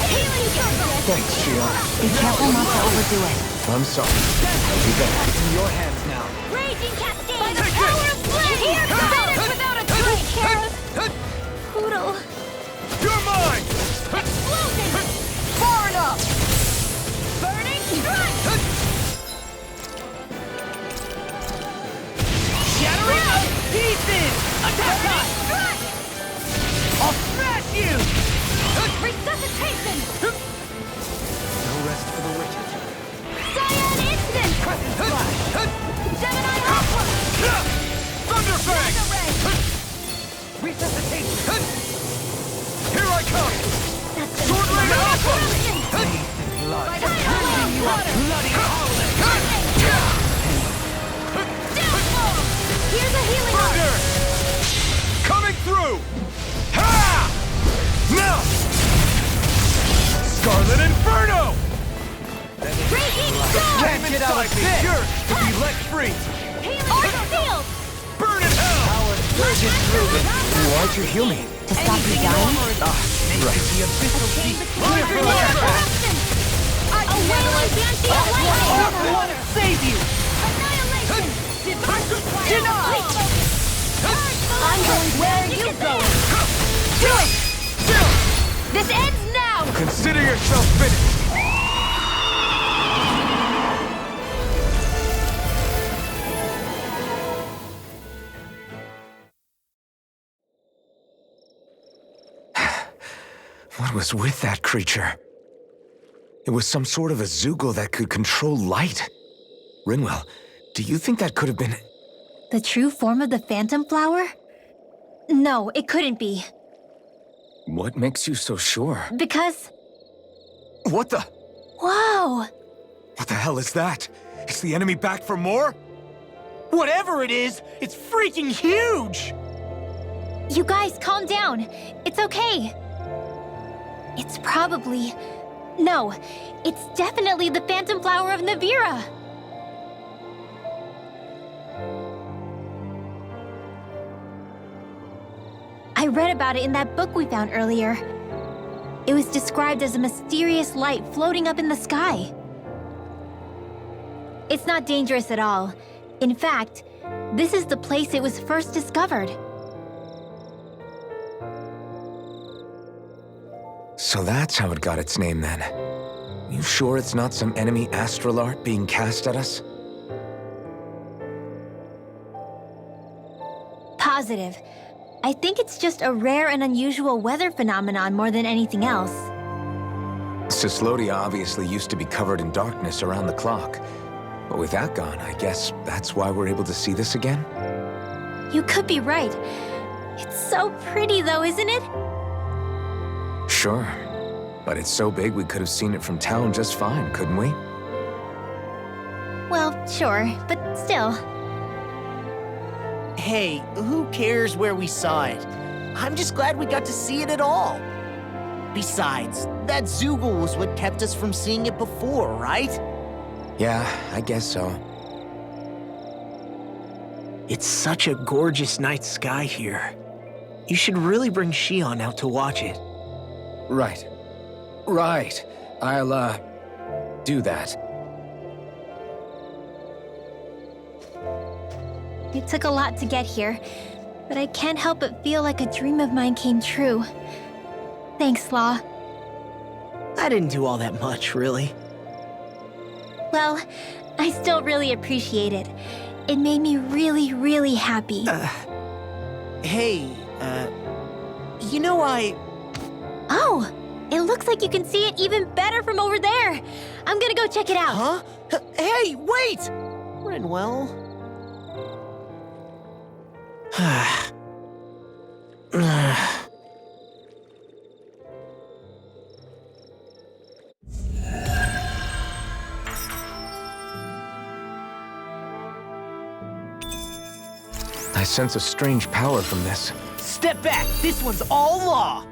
Healing circle! Thanks, Shion. Be careful not to overdo it. I'm sorry. I'll be back. In your hands now. Raging cascade! By the power of flame! Here goes! Better without a trace! Poodle. You're mine! Explosion! Far enough! Burning strike! Shattering of pieces! Attack us! Strike! I'll smash you! Resuscitation! No rest for the wicked. Cyan instant! Crescent flash. Gemini Aqua! Thunderfang! Mega ray! Resuscitation. Here I come! That's Sword gonna Rain Alpha! Blood. Tidal You are bloody howling. Downfall! Here's a healing Thunder! Coming through! Ha! Now! Scarlet Inferno! Raging storm! Can't get out of this. Yours to be let free! Healing field! Burn in hell! Power surges through it. Why'd you heal me? To stop you dying? Right. The abyssal deep. Clear for A wailing banshee of lightning! water. Save you. Annihilation! Deny. I'm going where are you going? Do it! This ends now! Consider yourself finished! What was with that creature? It was some sort of a Zoogle that could control light. Rinwell, do you think that could have been... The true form of the phantom flower? No, it couldn't be. What makes you so sure? Because... What the... Whoa! What the hell is that? Is the enemy back for more? Whatever it is, it's freaking huge! You guys, calm down. It's okay. It's probably... No, it's definitely the phantom flower of Navira. I read about it in that book we found earlier. It was described as a mysterious light floating up in the sky. It's not dangerous at all. In fact, this is the place it was first discovered. So that's how it got its name then. You sure it's not some enemy astral art being cast at us? Positive. I think it's just a rare and unusual weather phenomenon more than anything else. Cislodia obviously used to be covered in darkness around the clock. But with that gone, I guess that's why we're able to see this again? You could be right. It's so pretty though, isn't it? Sure. But it's so big we could have seen it from town just fine, couldn't we? Well, sure, but still. Hey, who cares where we saw it? I'm just glad we got to see it at all. Besides, that Zoogle was what kept us from seeing it before, right? Yeah, I guess so. It's such a gorgeous night sky here. You should really bring Shion out to watch it. Right. Right. I'll, do that. It took a lot to get here, but I can't help but feel like a dream of mine came true. Thanks, Law. I didn't do all that much, really. Well, I still really appreciate it. It made me really, really happy. Hey, you know Oh, it looks like you can see it even better from over there. I'm gonna go check it out. Huh? Hey, wait! Rinwell. I sense a strange power from this. Step back! This one's all law!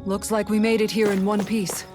Looks like we made it here in one piece.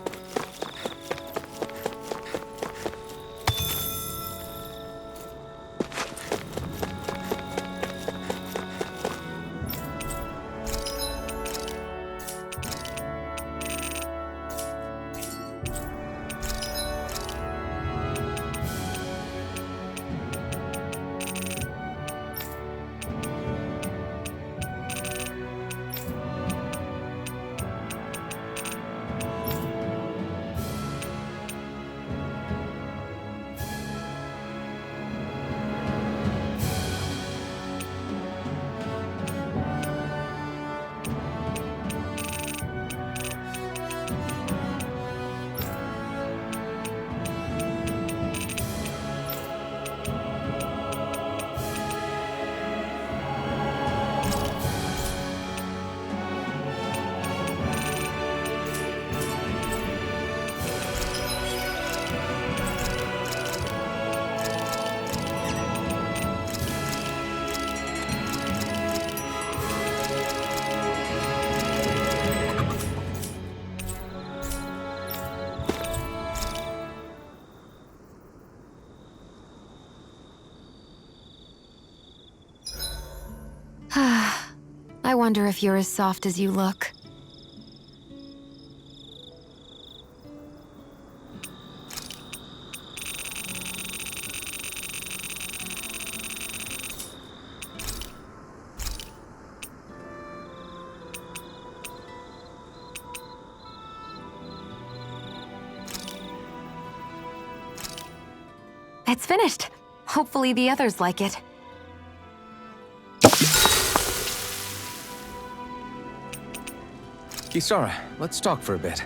I wonder if you're as soft as you look. It's finished. Hopefully the others like it. Kisara, let's talk for a bit.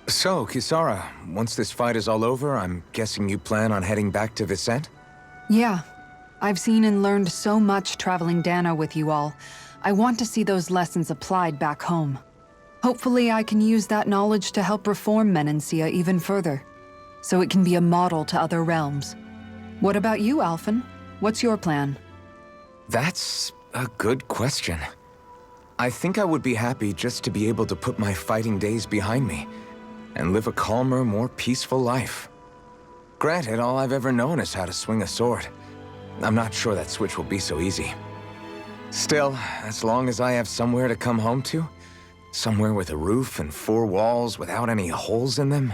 So, Kisara, once this fight is all over, I'm guessing you plan on heading back to Vicente? Yeah. I've seen and learned so much traveling Dano with you all. I want to see those lessons applied back home. Hopefully I can use that knowledge to help reform Menancia even further, so it can be a model to other realms. What about you, Alphen? What's your plan? That's a good question. I think I would be happy just to be able to put my fighting days behind me and live a calmer, more peaceful life. Granted, all I've ever known is how to swing a sword. I'm not sure that switch will be so easy. Still, as long as I have somewhere to come home to, somewhere with a roof and 4 walls without any holes in them,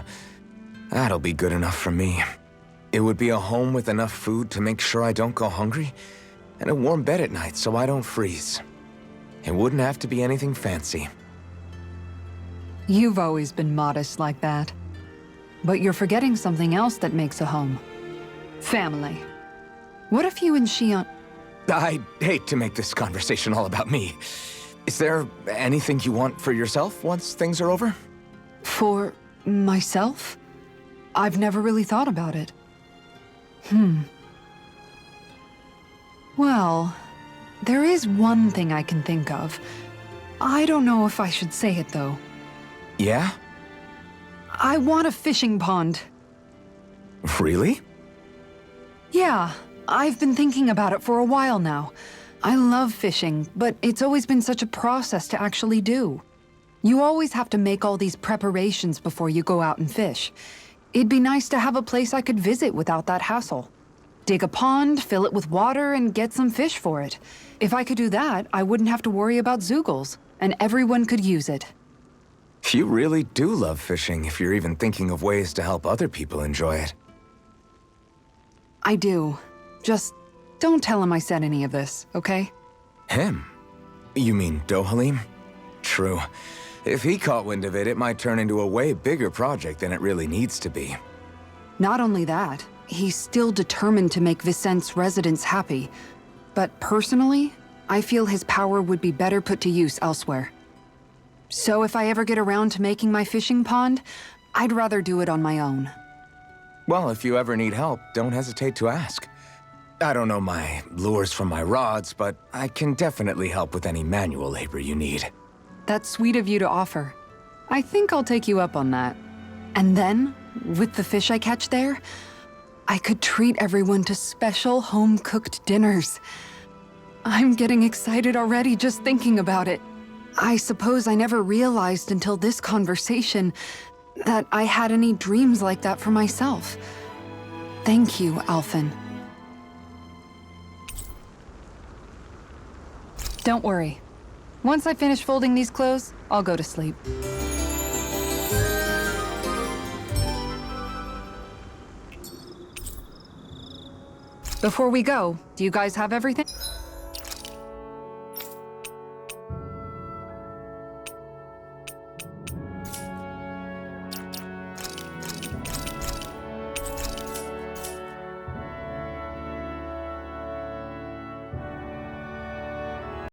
that'll be good enough for me. It would be a home with enough food to make sure I don't go hungry, and a warm bed at night so I don't freeze. It wouldn't have to be anything fancy. You've always been modest like that. But you're forgetting something else that makes a home. Family. What if you and Shion... I'd hate to make this conversation all about me. Is there anything you want for yourself once things are over? For myself? I've never really thought about it. Well, there is one thing I can think of. I don't know if I should say it, though. Yeah? I want a fishing pond. Really? Yeah, I've been thinking about it for a while now. I love fishing, but it's always been such a process to actually do. You always have to make all these preparations before you go out and fish. It'd be nice to have a place I could visit without that hassle. Dig a pond, fill it with water, and get some fish for it. If I could do that, I wouldn't have to worry about Zoogles, and everyone could use it. You really do love fishing if you're even thinking of ways to help other people enjoy it. I do. Just don't tell him I said any of this, okay? Him? You mean Dohalim? True. If he caught wind of it, it might turn into a way bigger project than it really needs to be. Not only that, he's still determined to make Vicent's residents happy. But personally, I feel his power would be better put to use elsewhere. So if I ever get around to making my fishing pond, I'd rather do it on my own. Well, if you ever need help, don't hesitate to ask. I don't know my lures from my rods, but I can definitely help with any manual labor you need. That's sweet of you to offer. I think I'll take you up on that. And then, with the fish I catch there, I could treat everyone to special home-cooked dinners. I'm getting excited already just thinking about it. I suppose I never realized until this conversation that I had any dreams like that for myself. Thank you, Alphen. Don't worry. Once I finish folding these clothes, I'll go to sleep. Before we go, do you guys have everything?